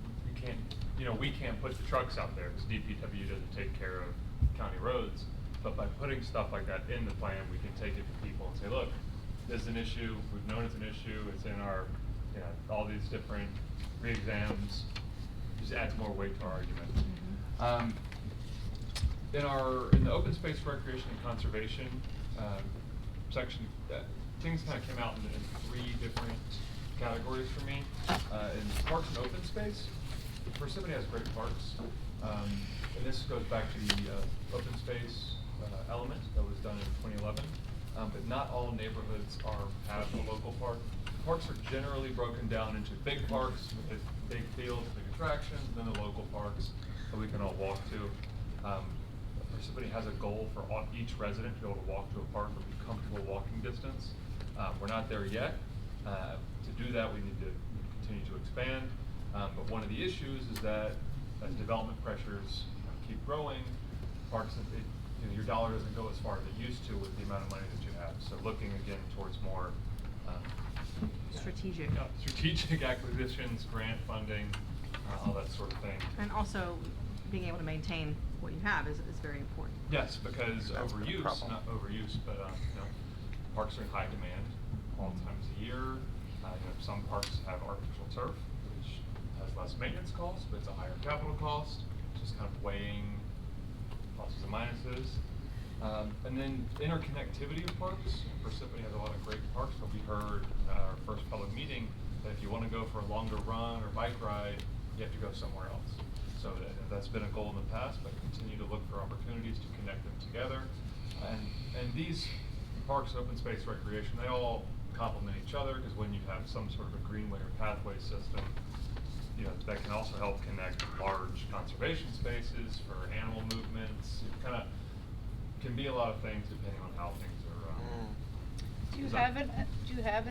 we can't put the trucks out there because DPW doesn't take care of county roads. But by putting stuff like that in the plan, we can take it to people and say, look, this is an issue, we've known it's an issue, it's in our, all these different re-exams, just adds more weight to our argument. In the open space, recreation, and conservation section, things kind of came out in three different categories for me. In parks and open space, Parsippany has great parks, and this goes back to the open space element that was done in 2011. But not all neighborhoods have a local park. Parks are generally broken down into big parks with big fields, big attractions, then the local parks that we can all walk to. Parsippany has a goal for each resident to be able to walk to a park or be comfortable walking distance. We're not there yet. To do that, we need to continue to expand. But one of the issues is that as development pressures keep growing, parks, your dollar doesn't go as far as it used to with the amount of money that you have. So looking again towards more Strategic. strategic acquisitions, grant funding, all that sort of thing. And also, being able to maintain what you have is very important. Yes, because That's been a overuse, problem. not overuse, but parks are in high demand all times of year. Some parks have artificial turf, which has less maintenance costs, but it's a higher capital cost. Just kind of weighing pluses and minuses. And then interconnectivity of parks. Parsippany has a lot of great parks, but we heard at our first public meeting that if you want to go for a longer run or bike ride, you have to go somewhere else. So that's been a goal in the past, but continue to look for opportunities to connect them together. And these parks, open space, recreation, they all complement each other, because when you have some sort of a greenway or pathway system, that can also help connect large conservation spaces for animal movements. It kind of can be a lot of things depending on how things are. Do you designed. have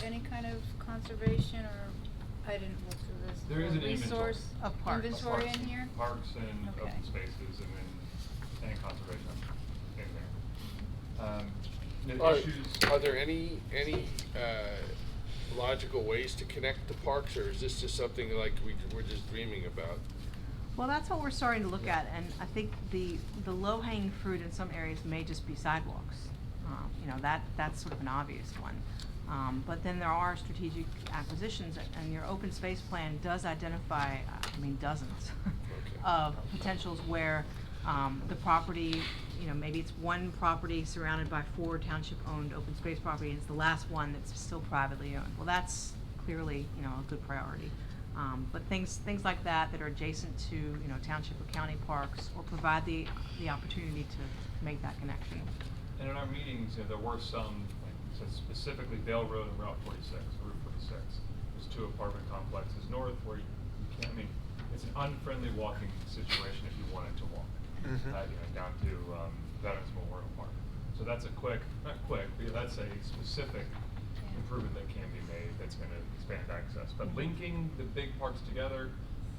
any kind of conservation, or I didn't look through this? There is or an inventory resource of parks. inventory in here? Parks and Okay. open spaces, and then and conservation in there. The Are, issues. are there any logical ways to connect the parks, or is this just something like we're just dreaming about? Well, that's what we're starting to look at, and I think the low-hanging fruit in some areas may just be sidewalks. You know, that's sort of an obvious one. But then there are strategic acquisitions, and your open space plan does identify, dozens of potentials where the property, you know, maybe it's one property surrounded by 4 township-owned open space property, and it's the last one that's still privately owned. Well, that's clearly, you know, a good priority. But things like that are adjacent to, you know, township or county parks, or provide the opportunity to make that connection. And in our meetings, you know, there were some, like, so specifically Dale Road and Route 46, Route 46. There's 2 apartment complexes north where you can't, it's an unfriendly walking situation if you wanted to walk. You know, down to Veterans Memorial Park. So that's a not quick, but that's a specific improvement that can be made that's going to expand access. But linking the big parks together,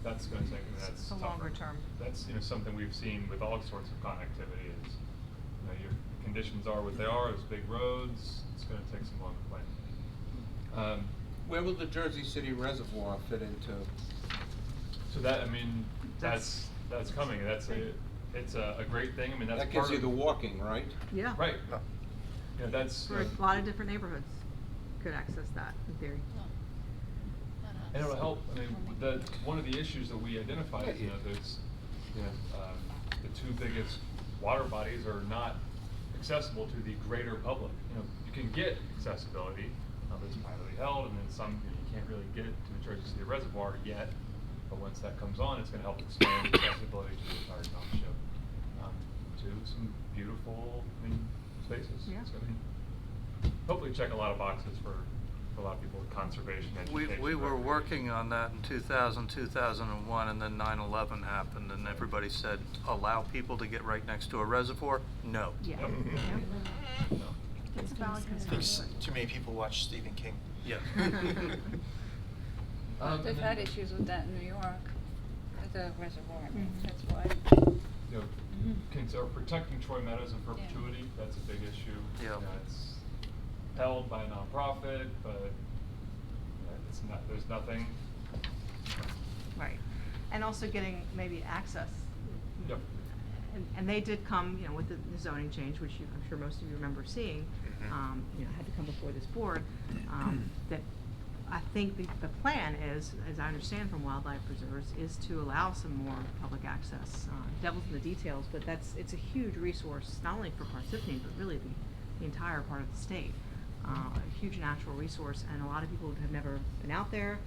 that's going to take, that's It's a tougher. longer term. That's, you know, something we've seen with all sorts of connectivity is, you know, your conditions are what they are, it's big roads, it's going to take some longer planning. Where will the Jersey City Reservoir fit into? So that, that's coming. It's a great thing. That's that gives part you of the walking, right? Yeah. Right. You know, that's For a lot of different neighborhoods could access that, in theory. and it'll help. One of the issues that we identified is, you know, there's, you know, the 2 biggest water bodies are not accessible to the greater public. You know, you can get accessibility, it's privately held, and then some, you know, you can't really get to the Jersey City Reservoir yet. But once that comes on, it's going to help expand accessibility to the entire township, to some beautiful, spaces. Yeah. It's going to hopefully check a lot of boxes for a lot of people with conservation, education. We were recreation. working on that in 2000, 2001, and then 9/11 happened, and everybody said, allow people to get right next to a reservoir? No. Yeah. It's a valid concern. Too many people watch Stephen King. Yeah. They've had issues with that in New York, with the reservoir, that's why. You know, protecting Troy Meadows in perpetuity, that's a big issue. Yeah. You know, it's held by a nonprofit, but it's not, there's nothing. Right. And also getting maybe access. Yep. And they did come, you know, with the zoning change, which I'm sure most of you remember seeing, you know, had to come before this board, that I think the plan is, as I understand from wildlife preserves, is to allow some more public access. Devil's in the details, but it's a huge resource, not only for Parsippany, but really the entire part of the state. A huge natural resource, and a lot of people have never been out there.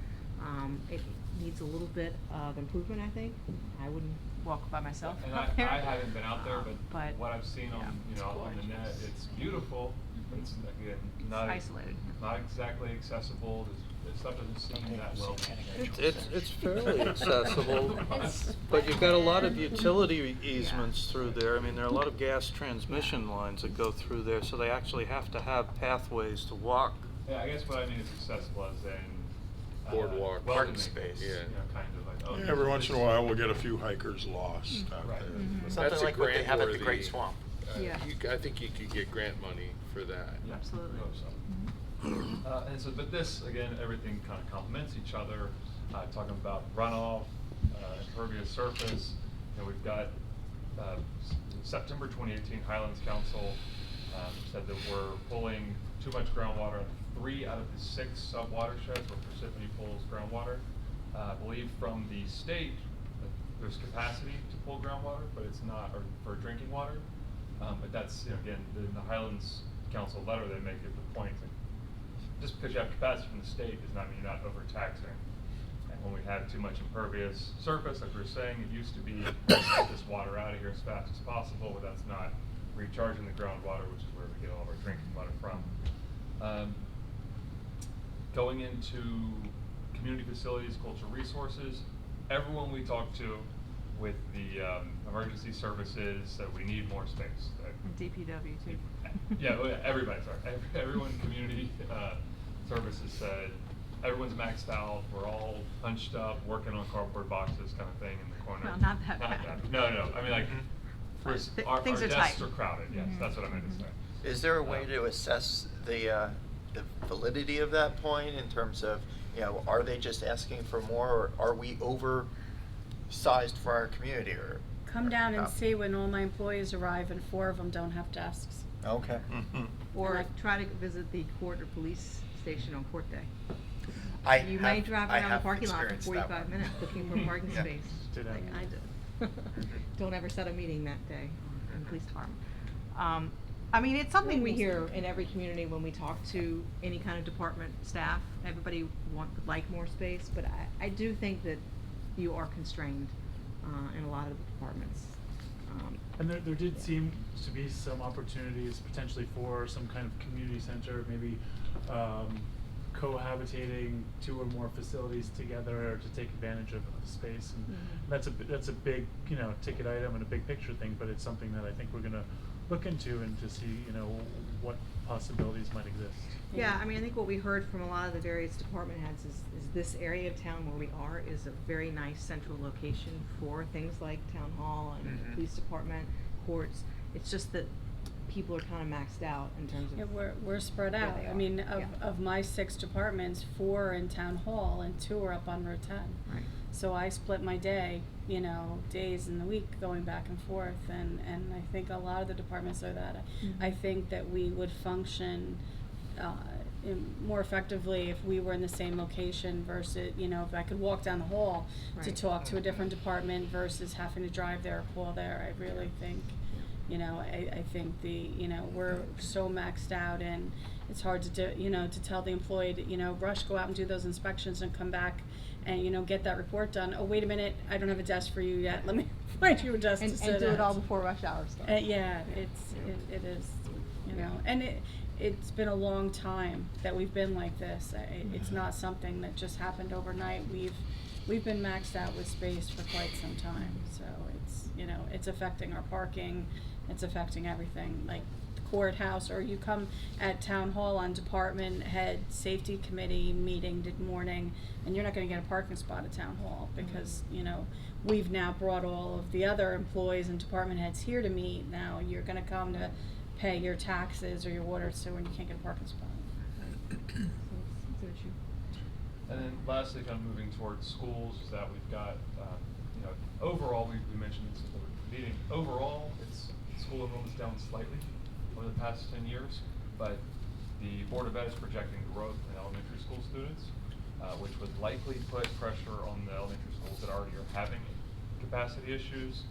It needs a little bit of improvement, I think. I wouldn't walk by myself And out there. I haven't been out there, but what I've seen on, yeah, you know, on the net, it's beautiful, but it's, again, not isolated. not exactly accessible. The stuff doesn't seem that well. It's fairly accessible, but you've got a lot of utility easements through there. There are a lot of gas transmission lines that go through there, so they actually have to have pathways to walk. Yeah, I guess what I mean is accessible as in Boardwalk. welcoming, Park space. you know, kind of like, oh, Every once in a while, we'll get a few hikers lost out Right. there. Something That's a like what they grant have at the worthy, Great Swamp. Yeah. I think you could get grant money for that. Yeah, Absolutely. I hope so. And so, but this, again, everything kind of complements each other, talking about runoff, impervious surface. You know, we've got, September 2018 Highlands Council said that we're pulling too much groundwater in 3 out of the 6 sub-watersheds where Parsippany pulls groundwater. I believe from the state, there's capacity to pull groundwater, but it's not, or for drinking water. But that's, you know, again, in the Highlands Council letter, they make it the point that just because you have capacity from the state does not mean you're not overtaxing. And when we have too much impervious surface, like we were saying, it used to be get this water out of here as fast as possible, but that's not recharging the groundwater, which is where we get all of our drinking water from. Going into community facilities, cultural resources, everyone we talk to with the emergency services said we need more space. DPW too. Yeah, everybody, sorry. Everyone in community services said everyone's maxed out, we're all hunched up, working on cardboard boxes kind of thing in the corner. Well, not that bad. No. fine. Our Things are desks tight. are crowded, yes, that's what I meant to say. Is there a way to assess the validity of that point in terms of, you know, are they just asking for more, or are we oversized for our community, or? Come down and see when all my employees arrive and 4 of them don't have desks. Okay. Or try to visit the court or police station on court day. You have- may drive I around the have parking lot for experienced that 45 one. minutes looking for a parking Yeah. space, Did like I? I did. Don't ever set a meeting that day in the police department. I mean, it's something we hear in every community when we talk to any kind of department staff. Everybody would like more space, but I do think that you are constrained in a lot of the departments. And there did seem to be some opportunities potentially for some kind of community center, maybe cohabitating 2 or more facilities together to take advantage of space. And that's a big, you know, ticket item and a big picture thing, but it's something that I think we're gonna look into and to see, you know, what possibilities might exist. Yeah, I mean, I think what we heard from a lot of the various department heads is this area of town where we are is a very nice central location for things like town hall and Mhm. police department, courts. It's just that people are kind of maxed out in terms of. Yeah, we're spread where out. they I are. mean, Yeah. of my 6 departments, 4 are in town hall and 2 are up on Route 10. Right. So I split my day, you know, days in the week going back and forth, and I think a lot of the departments are that. I think that we would function more effectively if we were in the same location versus, you know, if I could walk down the hall to Right. talk to a different department versus having to drive there or call there. I really think, you know, I think you know, we're so maxed out, and it's hard to do, you know, to tell the employee to, you know, rush, go out and do those inspections and come back and, you know, get that report done. Oh, wait a minute, I don't have a desk for you yet. Let me find you a desk to sit And do it at. all before rush hour stuff. Yeah, it is, you know, and it's been a long time that we've been like this. It's not something that just happened overnight. We've been maxed out with space for quite some time, so it's, you know, it's affecting our parking, it's affecting everything, like the courthouse, or you come at town hall on department head safety committee meeting morning, and you're not gonna get a parking spot at town hall, because, you know, we've now brought all of the other employees and department heads here to meet. Now you're gonna come to pay your taxes or your water, so when you can't get a parking spot. So it's an issue. And then lastly, kind of moving towards schools, is that we've got, you know, overall, we mentioned this at the meeting, overall, school enrollment's down slightly over the past 10 years, but the Board of Ed is projecting growth in elementary school students, which would likely put pressure on the elementary schools that already are having capacity issues,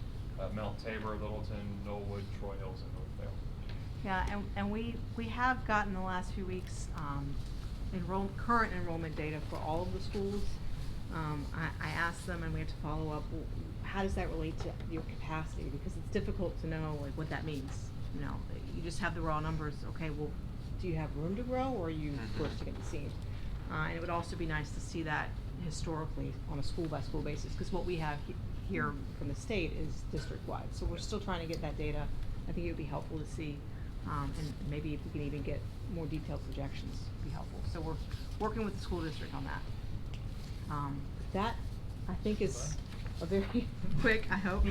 Mount Tabor, Littleton, Knollwood, Troy Hills, and Northvale. Yeah, and we have gotten the last few weeks, current enrollment data for all of the schools. I asked them, and we have to follow up, how does that relate to your capacity? Because it's difficult to know, like, what that means. You know, you just have the raw numbers. Okay, well, do you have room to grow, or are you forced to get the seed? And it would also be nice to see that historically on a school-by-school basis, because what we have here from the state is district-wide. So we're still trying to get that data. I think it would be helpful to see, and maybe if we can even get more detailed projections, it'd be helpful. So we're working with the school district on that. That, I think, is a very quick, I hope,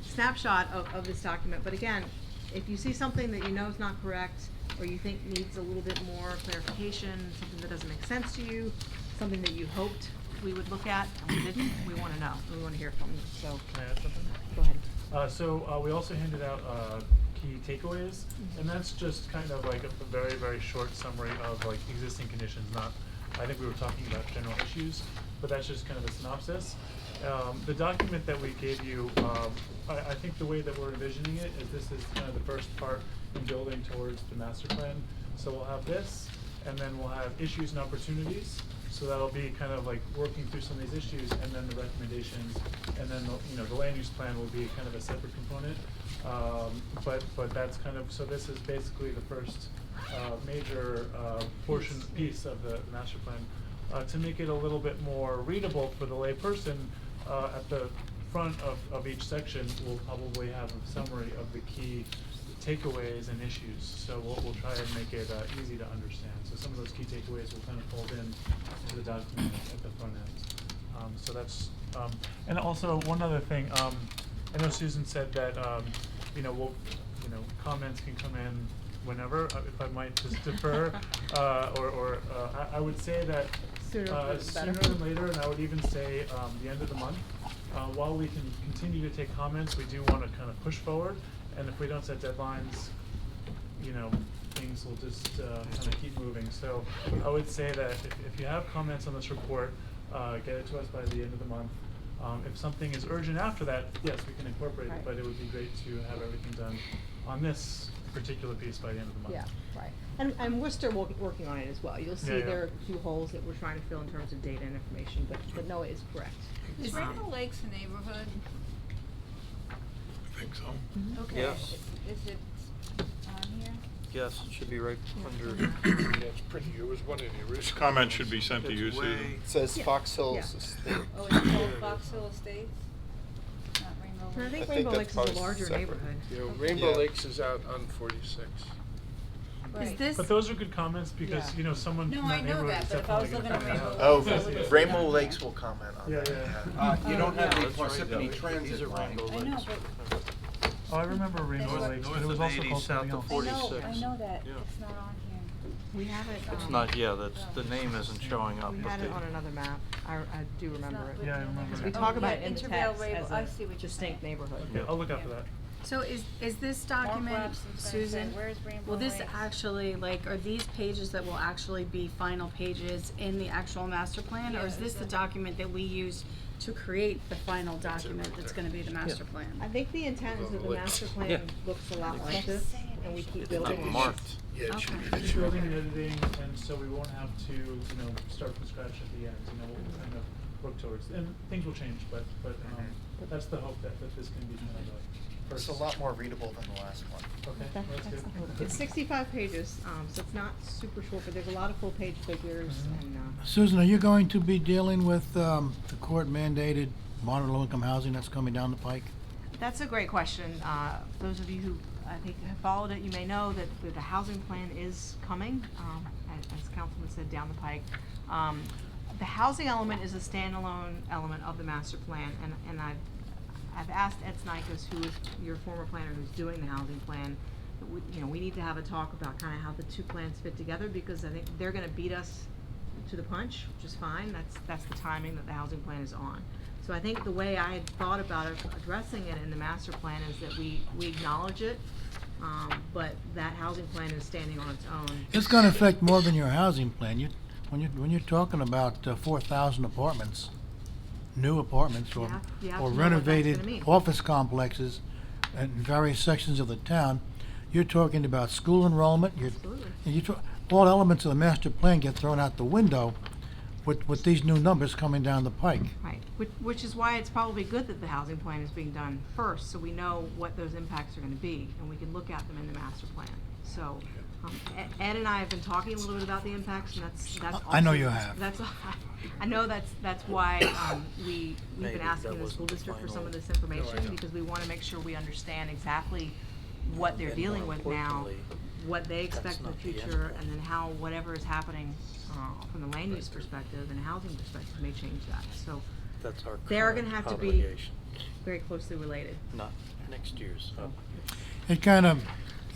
snapshot of this document. But again, if you see something that you know is not correct, or you think needs a little bit more clarification, something that doesn't make sense to you, something that you hoped we would look at and we didn't, we want to know. We want to hear from you. So, Can I add something? go ahead. So we also handed out key takeaways, and that's just kind of like a very, very short summary of like existing conditions. Not, I think we were talking about general issues, but that's just kind of a synopsis. The document that we gave you, I think the way that we're envisioning it is this is kind of the first part in building towards the master plan. So we'll have this, and then we'll have issues and opportunities. So that'll be kind of like working through some of these issues, and then the recommendations, and then the land use plan will be kind of a separate component. But that's kind of, so this is basically the first major piece of the master plan. To make it a little bit more readable for the layperson, at the front of each section, we'll probably have a summary of the key takeaways and issues. So we'll try and make it easy to understand. So some of those key takeaways will kind of fold into the document at the front end. So that's, and also one other thing, I know Susan said that, comments can come in whenever, if I might just defer, I would say that sooner than later, and I would even say the end of the month. While we can continue to take comments, we do want to kind of push forward, and if we don't set deadlines, things will just kind of keep moving. So I would say that if you have comments on this report, get it to us by the end of the month. If something is urgent after that, yes, we can incorporate it, but it would be great to have everything done on this particular piece by the end of the month. Yeah, right. And we're still working on it as well. You'll see Yeah. there are a few holes that we're trying to fill in terms of data and information, but Noah is correct. Is Rainbow Lakes a neighborhood? I think so. Okay. Yes. Is it on here? Yes, it should be right under. Yeah, it's pretty, it was one of the original. Comment should be sent to you, It's Susan. way- It says Yeah. Fox Hills Yeah. Estate. Oh, it's called Fox Hill Estates? Not Rainbow And I Lakes? think I think Rainbow that's Lakes is probably a larger separate. neighborhood. Rainbow Yeah. Lakes is out on 46. Right. Is this, But those are good comments because, someone No, from I that know neighborhood that, is but if I was definitely living gonna in find Rainbow out. Oh, Lakes, Rainbow Lakes will comment on Yeah, that. yeah. You don't have Yeah, the that's right, Parsippany though. Transit These are line. Rainbow I know, Lakes. but Oh, I remember Rainbow North- Lakes, but north it was of also 80, called south something of else. 46. I know that, Yeah. it's not on here. We have it. It's not, the name isn't showing up. We but had it the- on another map. I do remember not it. with Yeah, I the remember name. it. We Oh, talk about yeah, it in the Intervale text Rainbow- as I a see what you're distinct saying. neighborhood. Okay, I'll look out for that. so is this Mark document, Robson's gonna say, Susan, "Where's Rainbow will this Lakes?" actually, are these pages that will actually be final pages in the actual master plan? Or is Yeah, this the document that we use to create the final document that's gonna be the master plan? I think the intent is that the master plan Yeah. looks a lot like this, and we keep It's building not on it. marked. Yeah, it should Okay. be. It's building and editing, and so we won't have to, start from scratch at the end, we'll kind of work towards, and things will change, but that's the hope that this can be kind of a It's first. a lot more readable than the last one. Okay, That's that's good. the hope. It's 65 pages, so it's not super short, but there's a lot of full-page figures and, Susan, are you going to be dealing with the court mandated moderate low-income housing that's coming down the pike? That's a great question. Those of you who, I think, have followed it, you may know that the housing plan is coming, as Councilman said, down the pike. The housing element is a standalone element of the master plan, and I've asked Ed Snikos, who is your former planner who's doing the housing plan, that we need to have a talk about kind of how the two plans fit together, because I think they're gonna beat us to the punch, which is fine. That's the timing that the housing plan is on. So I think the way I had thought about it, addressing it in the master plan, is that we acknowledge it, but that housing plan is standing on its own. It's gonna affect more than your housing plan. When you're talking about 4,000 apartments, new apartments or You have to know or what that's gonna renovated mean. office complexes in various sections of the town, you're talking about school enrollment, Absolutely. all elements of the master plan get thrown out the window with these new numbers coming down the pike. Right, which is why it's probably good that the housing plan is being done first, so we know what those impacts are gonna be, and we can look at them in the master plan. So, Ed and I have been talking a little bit about the impacts, and that's I know also- you have. I know that's why, we've Maybe been that asking the wasn't school the district for some final- of this No, I information, know. because we wanna make sure we understand exactly what they're And dealing more with now, importantly, what they that's expect in the not the end future, goal. and then how whatever is happening, from the land use perspective and housing perspective may change that, so. That's our They are current gonna have to be obligation, very closely related. not next year's. It kind of,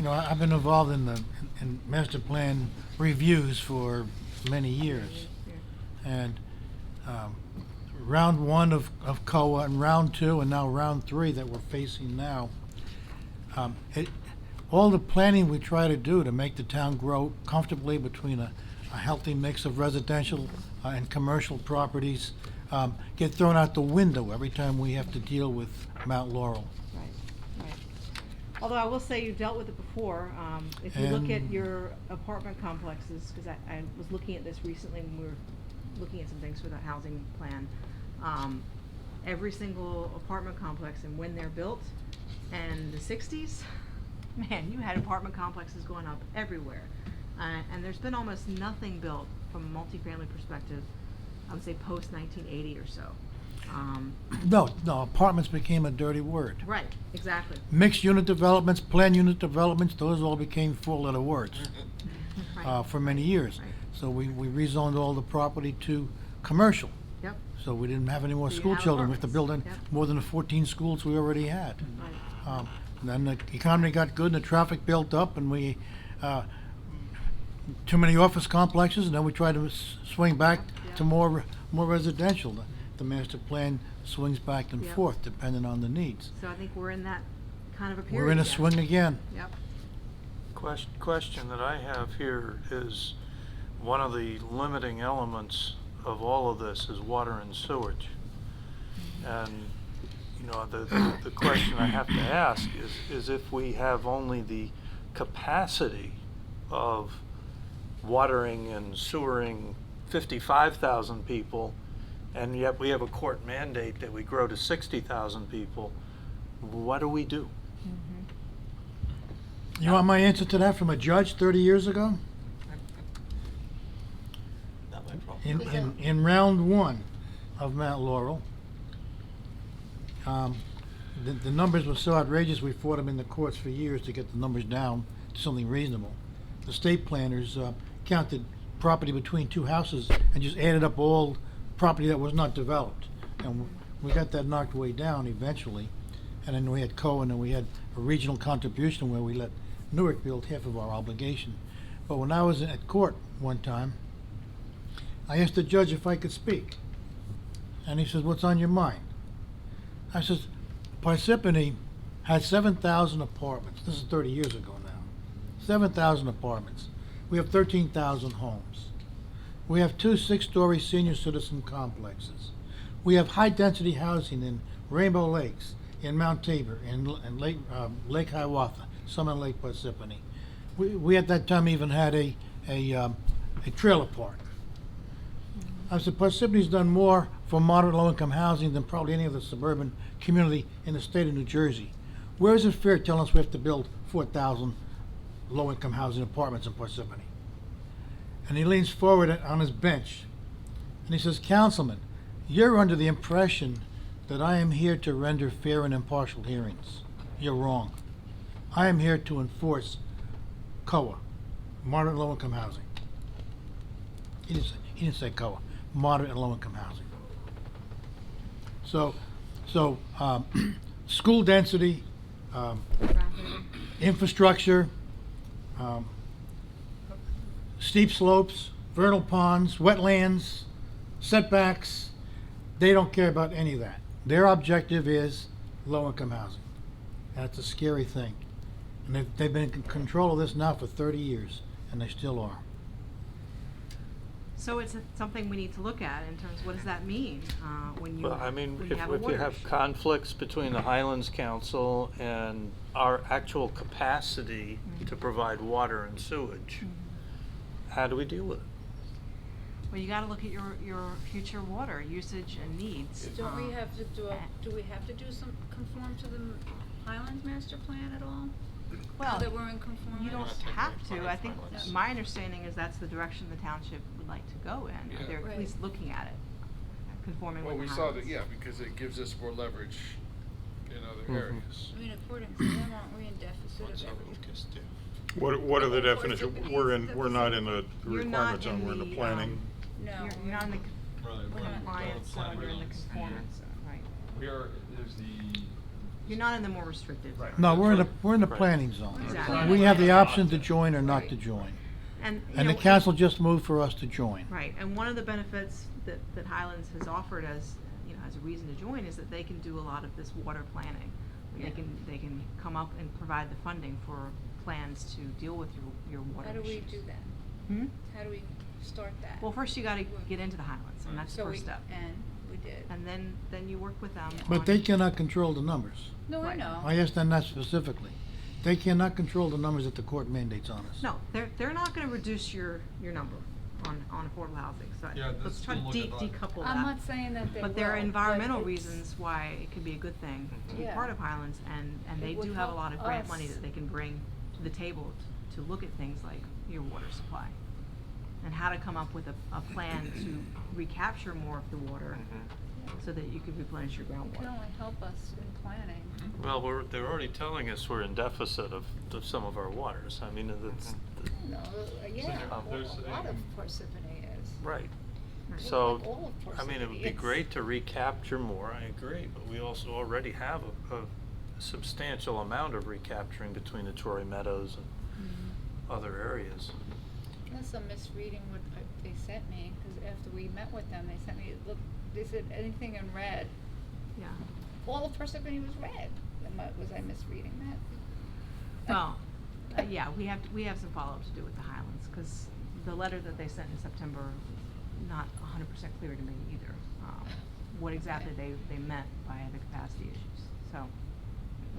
I've been involved in master plan reviews for many years. And round one of COA and round two and now round three that we're facing now, all the planning we try to do to make the town grow comfortably between a healthy mix of residential and commercial properties get thrown out the window every time we have to deal with Mount Laurel. Right. Although I will say you've dealt with it before. If you look at And- your apartment complexes, because I was looking at this recently when we were looking at some things for the housing plan. Every single apartment complex and when they're built, and the 60s, man, you had apartment complexes going up everywhere. And there's been almost nothing built from a multifamily perspective, I would say post 1980 or so. No, apartments became a dirty word. Right, exactly. Mixed unit developments, planned unit developments, those all became four-letter words Right. for many years. Right. So we rezoned all the property to commercial. Yep. So we didn't have any more So you school have children. We have to build in apartments. Yep. more than the 14 schools we already had. Right. And then the economy got good and the traffic built up and we, too many office complexes, and then we tried to swing back to more residential. The master plan swings back and Yep. forth depending on the needs. So I think we're in that kind of a period. We're in a yet. swing again. Yep. Question that I have here is, one of the limiting elements of all of this is water and sewage. And, you know, the question I have to ask is if we have only the capacity of watering and sewering 55,000 people, and yet we have a court mandate that we grow to 60,000 people, what do we do? You want my answer to that from a judge 30 years ago? Not my problem. In round one of Mount Laurel, the numbers were so outrageous, we fought them in the courts for years to get the numbers down to something reasonable. The state planners counted property between two houses and just added up all property that was not developed. And we got that knocked way down eventually. And then we had Cohen, and we had a regional contribution where we let Newark build half of our obligation. But when I was at court one time, I asked the judge if I could speak. And he says, "What's on your mind?" I says, Parsippany had 7,000 apartments. This is 30 years ago now. 7,000 apartments. We have 13,000 homes. We have 2 6-story senior citizen complexes. We have high-density housing in Rainbow Lakes, in Mount Tabor, in Lake Hiawatha, some in Lake Parsippany. We at that time even had a trailer park. I said, Parsippany's done more for moderate low-income housing than probably any other suburban community in the state of New Jersey. Where is it fair telling us we have to build 4,000 low-income housing apartments in Parsippany? And he leans forward on his bench and he says, "Councilman, you're under the impression that I am here to render fair and impartial hearings. You're wrong. I am here to enforce COA, moderate and low-income housing." He didn't say COA, moderate and low-income housing. So school density, infrastructure, steep slopes, vernal ponds, wetlands, setbacks, they don't care about any of that. Their objective is low-income housing. That's a scary thing. And they've been in control of this now for 30 years, and they still are. So it's something we need to look at in terms of what does that mean when you Well, I mean, when you if have a you have watershed. conflicts between the Highlands Council and our actual capacity to provide water and sewage, how do we deal with it? Well, you got to look at your future water usage and needs. Don't we have to do we have to do some, conform to the Highlands Master Plan at all? Well, Now that we're in conformance? You don't have to. I think my understanding is that's the direction the township would like to go in. Yeah. They're at least looking at it, conforming Well, with we the saw that, Highlands. yeah, because it gives us more leverage in other Mhm. areas. I mean, according to them, aren't we in deficit of everything? What are the Of course, definitions? it We're means we're not in the You're not requirement zone, we're in the planning. No. You're not in the We're not- compliance zone, you're in the conformance zone, right. We are, there's the. You're not in the more restrictive zone. No, we're in the planning zone. Exactly. We have the option to join or not to join. And, you And the know, council just moved for us to join. Right, and one of the benefits that Highlands has offered as, you know, as a reason to join is that they can do a lot of this water planning. And Yeah. they can come up and provide the funding for plans to deal with your water How do issues. we do that? Hmm? How do we start that? Well, first you gotta get into the Highlands, and that's the So first we- step. And we did. And then you work with them But on- they cannot control the numbers. No, I know. I asked them that specifically. They cannot control the numbers that the court mandates on us. No, they're not gonna reduce your number on affordable housing, so Yeah, let's let's try to still look at that. decouple that. I'm not saying that they But there are will, but environmental it's- reasons why it could be a good thing to be Yeah. part of Highlands, and they It would do have a help lot of grant us. money that they can bring to the table to look at things like your water supply. And how to come up with a plan to recapture more of the water so that you could replenish your It can groundwater. only help us in planning. Well, they're already telling us we're in deficit of some of our waters. I mean, it's, No, yeah, there's a lot of Parsippany is. right. So, Like all of I mean, it would be Parsippany, great to recapture more, I agree, but we also already have a substantial amount of recapturing between the Torrey Meadows and other areas. Unless I'm misreading what they sent me, because after we met with them, they sent me, look, they said anything in red. Yeah. All of Parsippany was red. Was I misreading that? Well, yeah, we have some follow-up to do with the Highlands, because the letter that they sent in September, not 100% clear to me either, what exactly they meant by the capacity issues. So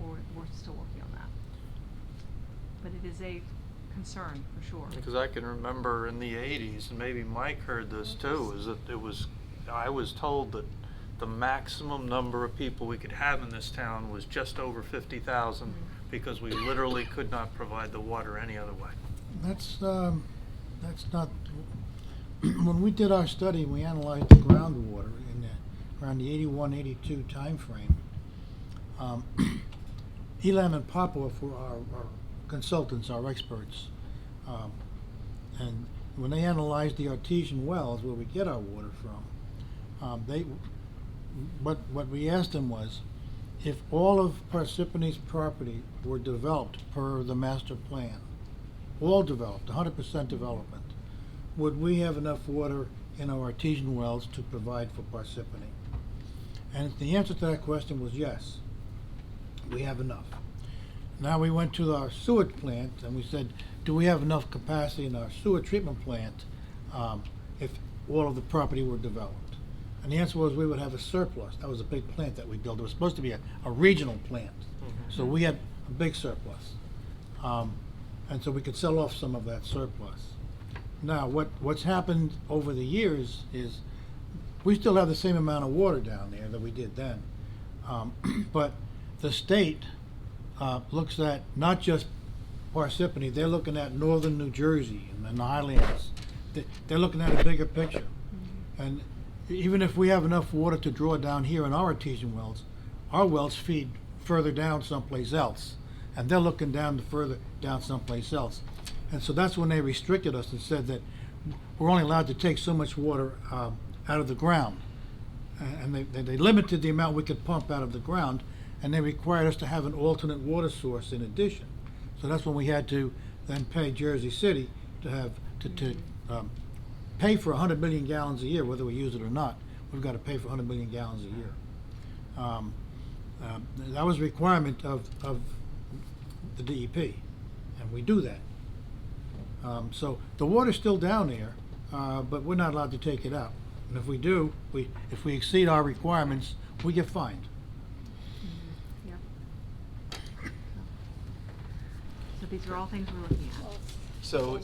we're still working on that. But it is a concern for sure. Because I can remember in the 80s, and maybe Mike heard this too, is that I was told that the maximum number of people we could have in this town was just over 50,000 because we literally could not provide the water any other way. That's not, when we did our study, we analyzed the groundwater in around the 81, 82 timeframe. Elam and Popov were our consultants, our experts. And when they analyzed the artesian wells where we get our water from, what we asked them was, if all of Parsippany's property were developed per the master plan, all developed, 100% development, would we have enough water in our artesian wells to provide for Parsippany? And the answer to that question was yes, we have enough. Now we went to our sewage plant and we said, do we have enough capacity in our sewer treatment plant if all of the property were developed? And the answer was we would have a surplus. That was a big plant that we built. It was supposed to be a regional plant. So we had a big surplus. And so we could sell off some of that surplus. Now what's happened over the years is we still have the same amount of water down there that we did then. But the state looks at not just Parsippany, they're looking at northern New Jersey and the Highlands. They're looking at a bigger picture. And even if we have enough water to draw down here in our artesian wells, our wells feed further down someplace else. And they're looking down further down someplace else. And so that's when they restricted us and said that we're only allowed to take so much water out of the ground. And they limited the amount we could pump out of the ground, and they required us to have an alternate water source in addition. So that's when we had to then pay Jersey City to have to pay for 100 million gallons a year, whether we use it or not. We've got to pay for 100 million gallons a year. That was a requirement of the DEP, and we do that. So the water's still down there, but we're not allowed to take it out. And if we do, if we exceed our requirements, we get fined. So these are all things we're looking at. So,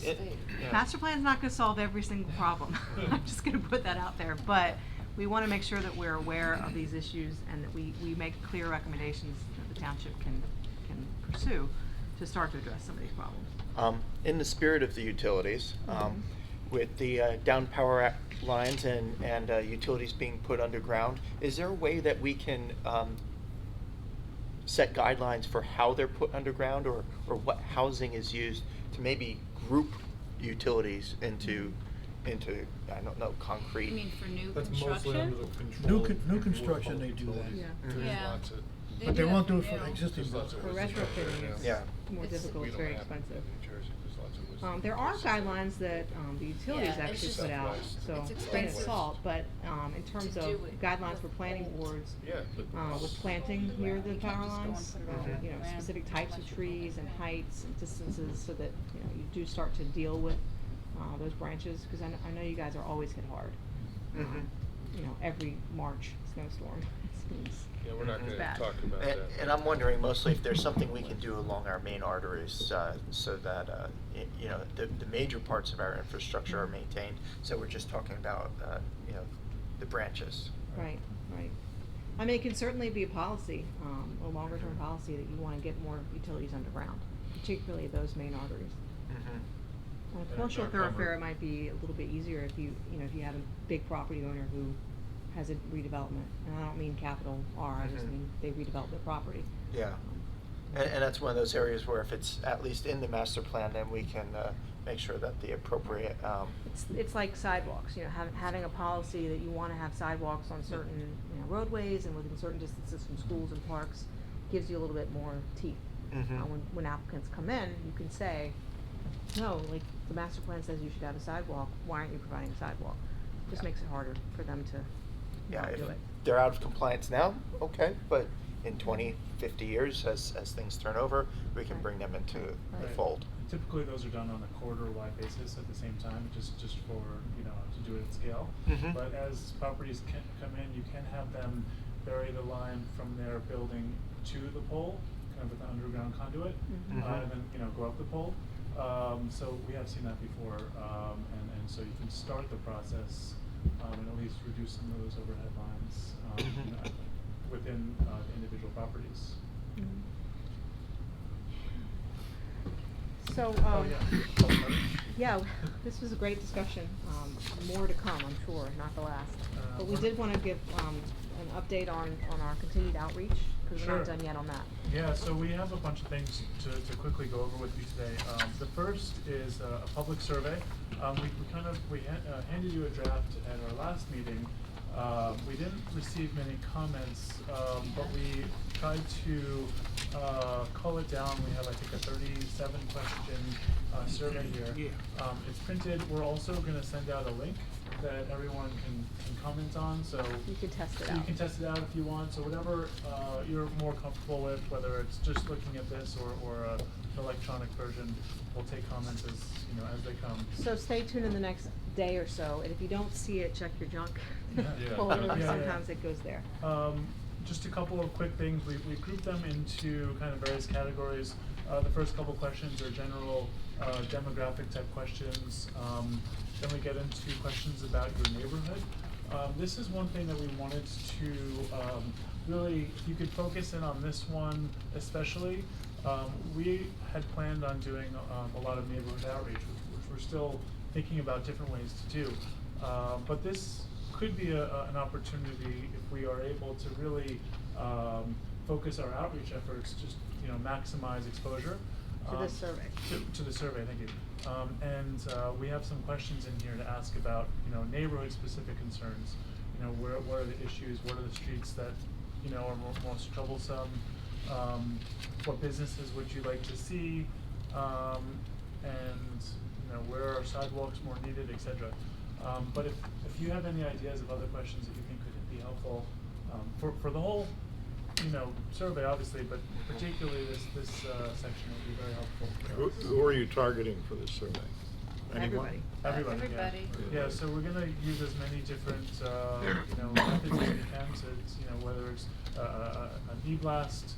Master plan's not gonna solve every single problem. I'm just gonna put that out there, but we wanna make sure that we're aware of these issues and that we make clear recommendations that the township can pursue to start to address some of these problems. In the spirit of the utilities, with the down power lines and utilities being put underground, is there a way that we can set guidelines for how they're put underground, or what housing is used to maybe group utilities into I don't know, concrete? You mean for new That's mostly construction? under the control of New the construction, they Board of do that. Utilities. Yeah. There's Yeah. lots of- But they won't do it Yeah. for existing There's lots of buildings. For retrofitting, it's Yeah. more difficult, We it's don't very have it in expensive. New Jersey. There's lots of wisdom There are places. guidelines that the utilities Yeah, it's actually just- put out, so It's grain of expensive salt, but in terms to of do it guidelines for with planting old. boards, Yeah, but with planting near the You can't power just go and lines, put it all you know, around specific types of electrical trees and and heights and distances, so that, you know, you do start to deal with those branches, because I know you guys are always hit hard. You know, every March snowstorm, it seems. Yeah, we're not gonna bad. talk about that. And I'm wondering mostly if there's something we can do along our main arteries so that you know, the major parts of our infrastructure are maintained. So we're just talking about you know, the branches. Right. I mean, it can certainly be a policy, a longer term policy, that you wanna get more utilities underground, particularly those main arteries. On a commercial thoroughfare, it might be a little bit easier if you have a big property owner who has a redevelopment. And I don't mean capital R, I just mean they redevelop their property. Yeah. And that's one of those areas where if it's at least in the master plan, then we can make sure that the appropriate, It's like sidewalks, having a policy that you want to have sidewalks on certain, roadways and within certain distances from schools and parks gives you a little bit more teeth. Mhm. When applicants come in, you can say, no, like, the master plan says you should have a sidewalk, why aren't you providing a sidewalk? Just makes it harder for them to yeah, not if do it. they're out of compliance now, okay, but in 20, 50 years, as things turn over, we can bring them into the Right. fold. Typically, those are done on a corridor-wide basis at the same time, just for, to do it at scale. Mhm. But as properties can come in, you can have them bury the line from their building to the pole, kind of with an underground conduit, Mhm. and then, go up the pole. So we have seen that before, and so you can start the process, and at least reduce some of those overhead lines, Mhm. within, individual properties. So, Oh, yeah. yeah, this was a great discussion. More to come, I'm sure, not the last. But we did want to give an update on our continued outreach, because we're not Sure. done yet on that. Yeah, so we have a bunch of things to quickly go over with you today. The first is a public survey. We handed you a draft at our last meeting. We didn't receive many comments, but we tried to cull it down. We have, I think, a 37 question survey here. It's printed. We're also gonna send out a link that everyone can comment on, so. You can test it You out. can test it out if you want, so whatever you're more comfortable with, whether it's just looking at this or an electronic version, we'll take comments as they come. So stay tuned in the next day or so, and if you don't see it, check your junk Yeah. folder. Yeah, yeah. Sometimes it goes there. Just a couple of quick things. We grouped them into kind of various categories. The first couple questions are general demographic type questions. Then we get into questions about your neighborhood. This is one thing that we wanted to really, you could focus in on this one especially. We had planned on doing a lot of neighborhood outreach, which we're still thinking about different ways to do. But this could be an opportunity if we are able to really focus our outreach efforts, just maximize exposure. To this survey. To the survey, thank you. And we have some questions in here to ask about, neighborhood-specific concerns. What are the issues? What are the streets that, are most troublesome? What businesses would you like to see? And, where are sidewalks more needed, et cetera. But if you have any ideas of other questions that you think could be helpful, for the whole, survey, obviously, but particularly this section would be very helpful. Who are you targeting for this survey? Anyone? Everybody. Everybody. Yeah, so we're gonna use as many different, methods as we can to, whether it's an e-blast,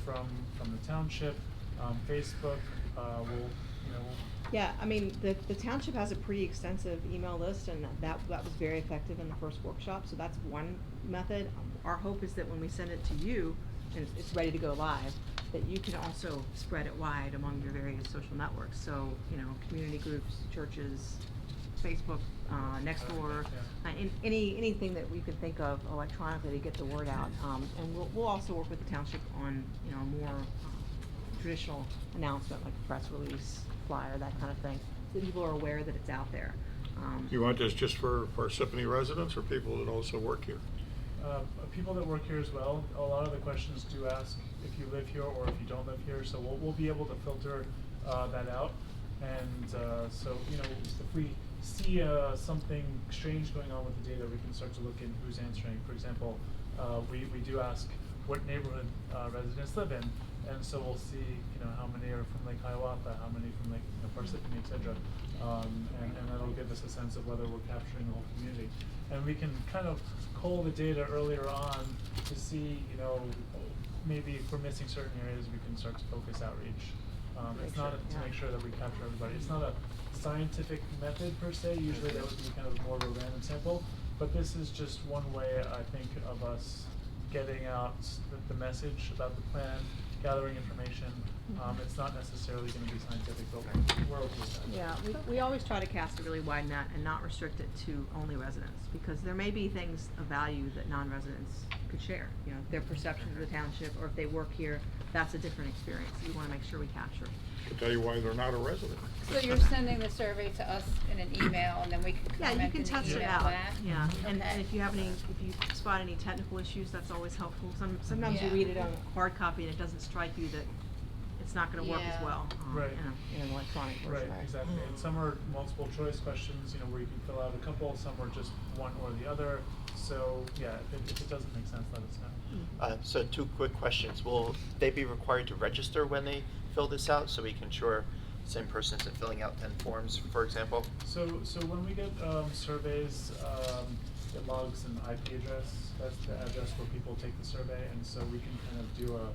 from the township, Facebook, Yeah, I mean, the township has a pretty extensive email list, and that was very effective in the first workshop, so that's one method. Our hope is that when we send it to you, and it's ready to go live, that you can also spread it wide among your various social networks, so, community groups, churches, Facebook, Nextdoor, anything that we can think of electronically to get the word out. And we'll also work with the township on, a more traditional announcement, like a press release, flyer, that kind of thing, so people are aware that it's out there. You want this just for Parsippany residents or people that also work here? People that work here as well. A lot of the questions do ask if you live here or if you don't live here, so we'll be able to filter that out. And so, if we see something strange going on with the data, we can start to look in who's answering. For example, we do ask what neighborhood residents live in, and so we'll see, how many are from Lake Hiawatha, how many from Lake Parsippany, et cetera. And that'll give us a sense of whether we're capturing the whole community. And we can kind of cull the data earlier on to see, maybe if we're missing certain areas, we can start to focus outreach. It's not to make sure that we capture everybody. It's not a scientific method per se. Usually that would be kind of more of a random sample. But this is just one way, I think, of us getting out the message about the plan, gathering information. It's not necessarily going to be scientific, but we're okay with that. Yeah, we always try to cast a really wide net and not restrict it to only residents, because there may be things of value that non-residents could share, their perception of the township, or if they work here, that's a different experience. We wanna make sure we capture. I'll tell you why they're not a resident. So you're sending the survey to us in an email, and then we can Yeah, comment you in can the test it email out, back? yeah, and Okay. if you have any, if you spot any technical issues, that's always helpful. Sometimes you Yeah. read it on hard copy and it doesn't strike you that it's not gonna work as Yeah. well, Right. in an electronic version. Right, exactly. And some are multiple choice questions, you know, where you can fill out a couple, some are just one or the other. So, yeah, if it doesn't make sense, let us know. So 2 quick questions. Will they be required to register when they fill this out so we can ensure the same person isn't filling out 10 forms, for example? So when we get surveys, it logs an IP address. That's the address where people take the survey, and so we can kind of do a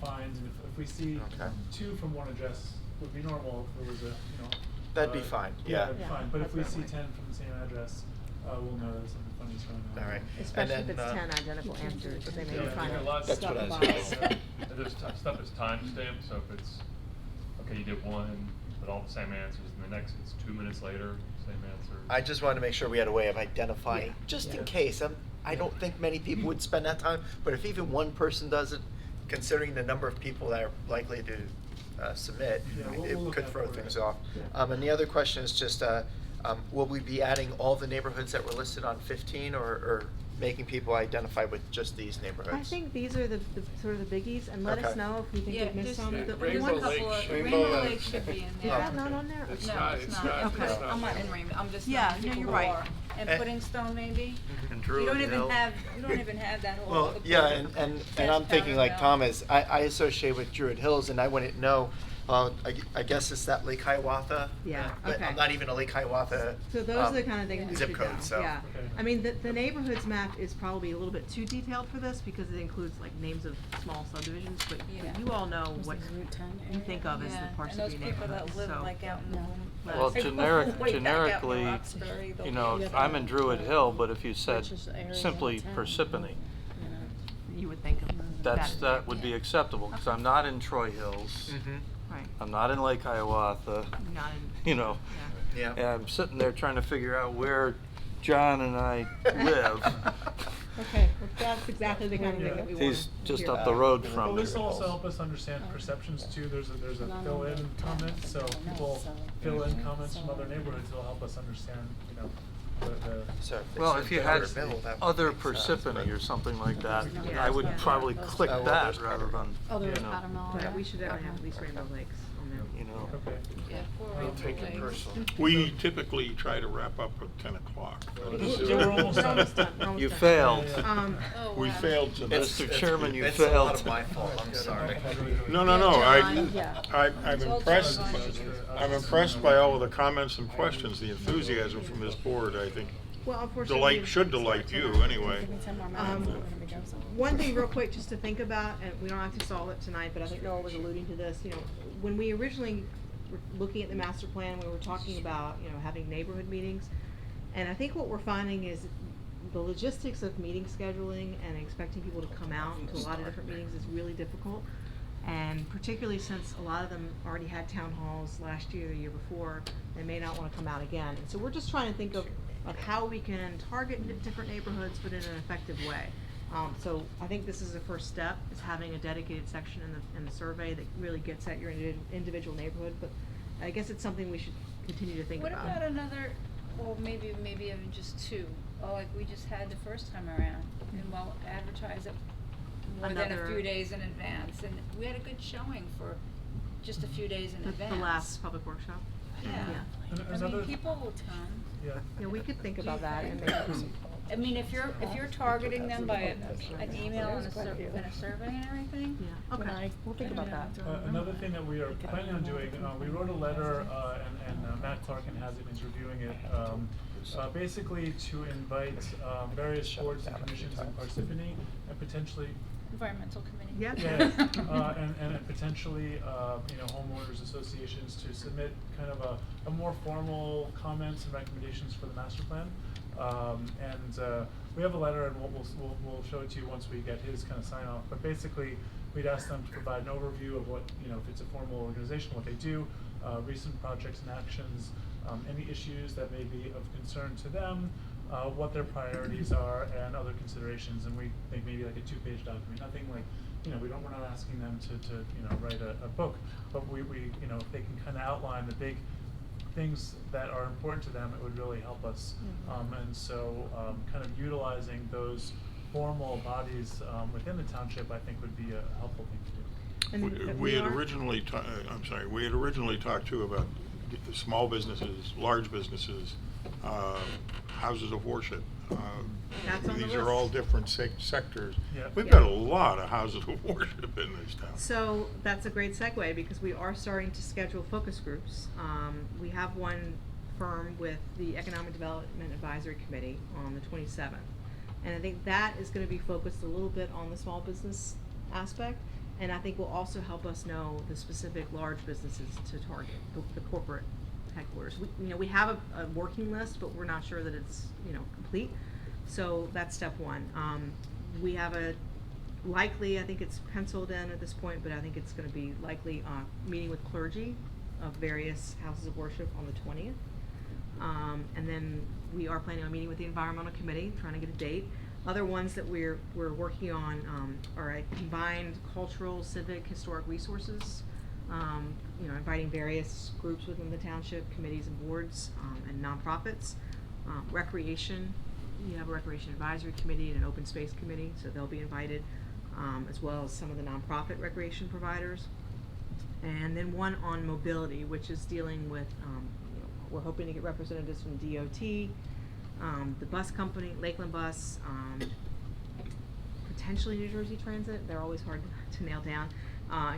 find. And if we see Okay. 2 from one address, would be normal. If there was That'd be fine, yeah. that'd be fine. But if we see 10 from the same address, we'll know that something funny is going on. All right. Especially And if then, it's 10 identical answers, but they may Yeah, find yeah, out That's stuff what I was about saying. it. And there's stuff that's time stamped, so if it's, okay, you did one, but all the same answers, and the next it's 2 minutes later, same answer. I just wanted to make sure we had a way of identifying, just in case. I don't think many people would spend that time, but if even one person does it, considering the number of people that are likely to submit, Yeah, we'll it look could out throw for it. things off. Yeah. And the other question is just, will we be adding all the neighborhoods that were listed on 15, or making people identify with just these neighborhoods? I think these are the sort of the biggies, and let us Okay. know if we think Yeah, we've missed some. there's Rainbow one Lake couple of, should- Rainbow Lake should be in Is there. that not on there? It's No, not- it's it's not. not- Okay. it's not I'm not there. in Rainbow, I'm just Yeah, naming no, people you're who right. are. And And- Puddingstone maybe? And You Druid don't even Hill. have that whole Well, other yeah, part. and Yes, I'm thinking like Powder Mill. Thomas, I associate with Druid Hills, and I wouldn't know, I guess it's that Lake Hiawatha. Yeah, But okay. I'm not even a Lake Hiawatha. So those are the kind of things we zip should code, know, so. yeah. Okay. I mean, the neighborhoods map is probably a little bit too detailed for this because it includes like names of small subdivisions, but Yeah. you all know what you think of as the Yeah, Parsippany and those people neighborhoods, that live so. like out in the boom. Well, Way back out in Roxbury, generically, they'll be- I'm in Druid Hill, but if you said Which is the area simply of town. Parsippany, You would think of that would be acceptable, because I'm not in Troy Hills. Right. I'm not in Lake Hiawatha, Not in, you know. Yeah. And I'm sitting there trying to figure out where John and I live. okay, well, that's exactly the kind of thing that we want. He's just up the road Well, from this me. will also help us understand perceptions too. There's a fill-in comment, so people fill in comments from other neighborhoods. It'll help us understand, the So if they Well, said if you had Powder Mill, that other makes sense, Parsippany but- or something like that, Yeah. I would Yeah. probably click Oh, well, that there's rather Powder than, Oh, there was you know, Powder Mill. Yeah, we should definitely have at least Rainbow Lakes on there. you know. Okay. Yeah, poor I'll Rainbow take it Lakes. personally. We typically try to wrap up at 10 o'clock. So we're almost We're done. almost done, we're almost You done. failed. Oh, We wow. failed to. Mr. Chairman, you It's a lot failed. of my fault, I'm sorry. No, I'm It's all impressed, John. I'm impressed by all of the comments and questions, the enthusiasm from this board, I think. Well, unfortunately. Should delight you, anyway. One thing real quick, just to think about, and we don't have to solve it tonight, but I think Noah was alluding to this, when we originally were looking at the master plan, we were talking about, having neighborhood meetings. And I think what we're finding is the logistics of meeting scheduling and expecting people to come out to a lot of different meetings is really difficult. And particularly since a lot of them already had town halls last year, the year before, they may not wanna come out again. And so we're just trying to think of how we can target different neighborhoods, but in an effective way. So I think this is the first step, is having a dedicated section in the survey that really gets at your individual neighborhood, but I guess it's something we should continue to think What about. about another, well, maybe even just 2, like we just had the first time around, and we'll advertise it more than a Another- few days in advance, and we had a good showing for just a few days in advance. The last public workshop? Yeah. And I another- mean, people will come. Yeah, we could think about that and I mean, if you're targeting them by an email and a survey and everything. Yeah, okay, we'll think about that. Another thing that we are planning on doing, we wrote a letter, and Matt Clarkin has it, and he's reviewing it, basically to invite various boards and commissions in Parsippany and potentially. Environmental committee. Yeah. Yeah, and potentially, homeowners associations to submit kind of a more formal comments and recommendations for the master plan. We have a letter, and we'll show it to you once we get his kind of sign off, but basically, we'd ask them to provide an overview of what, if it's a formal organization, what they do, recent projects and actions, any issues that may be of concern to them, what their priorities are and other considerations, and we think maybe like a 2-page document, nothing like, we're not asking them to write a book, but we if they can kind of outline the big things that are important to them, it would really help us. And so kind of utilizing those formal bodies within the township, I think would be a helpful thing to do. We had originally, we had originally talked too about the small businesses, large businesses, houses of worship. That's on the These are list. all different sectors. Yeah. We've Yeah. got a lot of houses of worship in this town. So that's a great segue because we are starting to schedule focus groups. We have one firm with the Economic Development Advisory Committee on the 27th. And I think that is going to be focused a little bit on the small business aspect. And I think will also help us know the specific large businesses to target, the corporate headquarters. We have a working list, but we're not sure that it's, complete. So that's step one. We have a likely, I think it's penciled in at this point, but I think it's going to be likely meeting with clergy of various houses of worship on the 20th. And then we are planning on meeting with the environmental committee, trying to get a date. Other ones that we're working on are a combined cultural, civic, historic resources. Inviting various groups within the township, committees and boards, and nonprofits. Recreation, you have a recreation advisory committee and an open space committee, so they'll be invited, as well as some of the nonprofit recreation providers. And then one on mobility, which is dealing with, we're hoping to get representatives from DOT, the bus company, Lakeland Bus, potentially New Jersey Transit. They're always hard to nail down.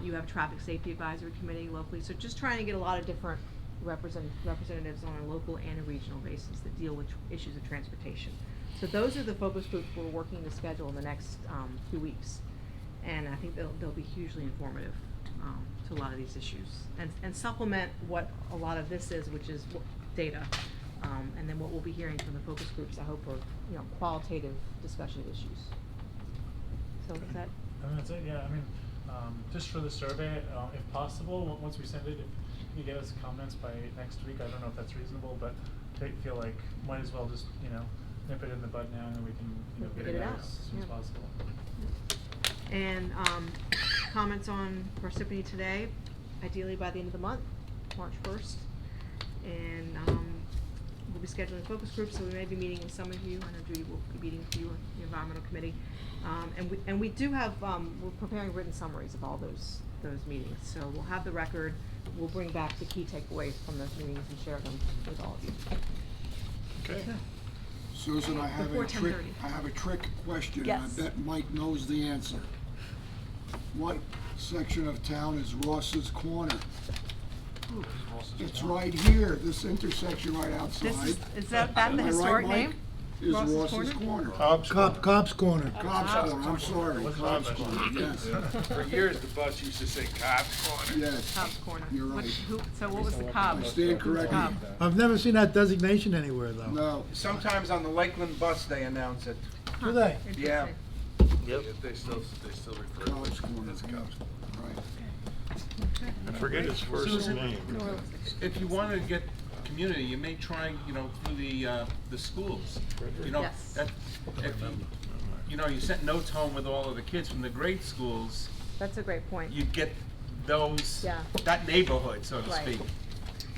You have Traffic Safety Advisory Committee locally. So just trying to get a lot of different representatives on a local and a regional basis that deal with issues of transportation. So those are the focus groups we're working to schedule in the next few weeks. And I think they'll be hugely informative to a lot of these issues. And supplement what a lot of this is, which is data. And then what we'll be hearing from the focus groups, I hope, are qualitative discussion of issues. So is that? That's it. Yeah. Just for the survey, if possible, once we send it, if you get us comments by next week, I don't know if that's reasonable, but I feel like might as well just nip it in the bud now, and then we can get it out as soon as possible. And comments on Parsippany Today, ideally by the end of the month, March 1st. And we'll be scheduling focus groups, so we may be meeting with some of you. I know Judy will be meeting with you on the environmental committee. And we do have, we're preparing written summaries of all those meetings. So we'll have the record. We'll bring back the key takeaways from those meetings and share them with all of you. Okay. Susan, I have Before a trick. 10:30. I have a trick question. Yes. And I bet Mike knows the answer. What section of town is Ross's Corner? It's right here, this intersection right outside. Is that the Am I right, historic Mike? name? Is Ross's Ross's Corner? Corner. Cobb's Corner. Cobb's Corner. Cobb's Corner, I'm sorry, What's Cobb's Cobb's Corner, yes. For years, the bus used to say Cobb's Corner. Yes, Cobb's Corner. you're What- right. So what was the Cobb? I stand corrected. Cobb. I've never seen that designation anywhere, though. No, Sometimes on the Lakeland bus, they announce it. Do they? Yeah. Interesting. They still refer to Cobb's it Corner, as yeah, Cobb's. right. I forget his first Susan? name. If you want to get community, you may try, through the schools. Yes. You sent notes home with all of the kids from the grade schools, That's a great point. you get those, Yeah. that neighborhood, so to Right. speak.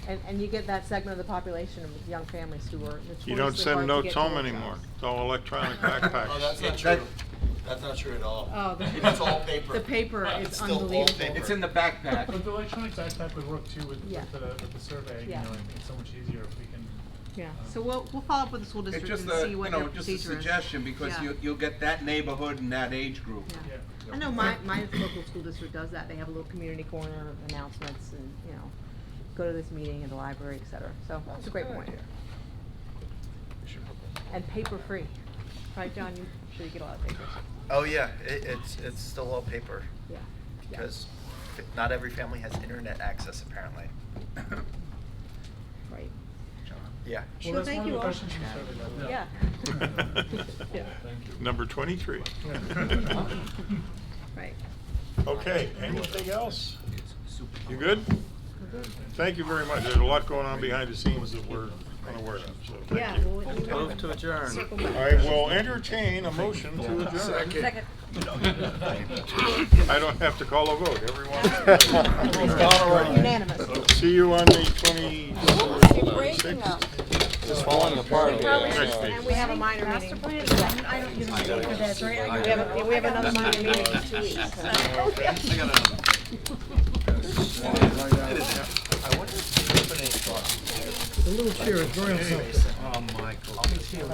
And you get that segment of the population of young families who are notoriously You don't hard send to notes get to home work anymore. jobs. It's all electronic backpacks. Oh, that's not That- true. That's not true at all. Oh, It's all paper. The paper is It's still all unbelievable. paper. It's in the backpack. But the electronic backpack would work too with Yeah. the survey. Yeah. And it's so much easier if we can. Yeah, so we'll follow up with the school It's district just and a, see what their just a procedure is. suggestion, because Yeah. you'll get that neighborhood and that age group. Yeah. I know my local school district does that. They have a little community corner, announcements, and, go to this meeting in the library, et cetera. So that's a great point. And paper free, right, John? I'm sure you get a lot of papers. Oh, yeah, it's still all paper. Yeah. Yeah. Because not every family has internet access, apparently. Right. Yeah. Well, that's thank one of you the all. questions from the survey, by the way. Yeah. Number 23. Right. Okay, anything else? You good? Thank you very much. There's a lot going on behind the scenes that we're unaware of, so thank Yeah, you. well, you Move to adjourn. Circle back. I will entertain a motion to adjourn. Second. I don't have to call a vote, everyone. Unanimous. See you on the 26th. It's falling apart. And we have a minor meeting. I don't use it for this, right? We have another minor meeting in 2 weeks. The little chair is very uncomfortable. I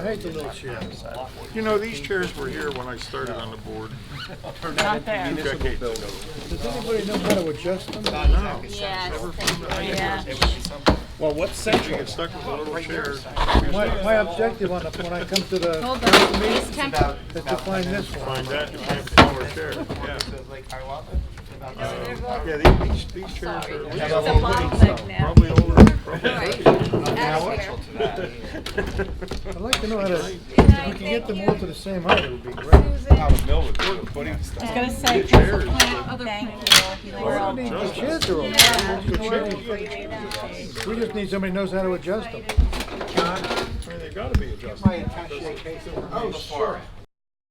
hate the little chair. You know, these chairs were here when I started on the board. Not there. 2 decades ago. Does anybody know how to adjust them? No. Yeah. Well, what's central? You get stuck with a little chair. My objective on when I come to the Hold council on. meeting It's temp- is to find this one. Find that, you can't find a chair, yeah. Yeah, these chairs are. It's a bottleneck now. Probably older, probably. Right. I'd like to know how to, if we can get them all to the same height, it would be great. I was gonna say, Chairs. thank you. We don't need the chairs are okay. We just need somebody who knows how to adjust them. I mean, they gotta be adjusted. My attaché case over. Oh, sure.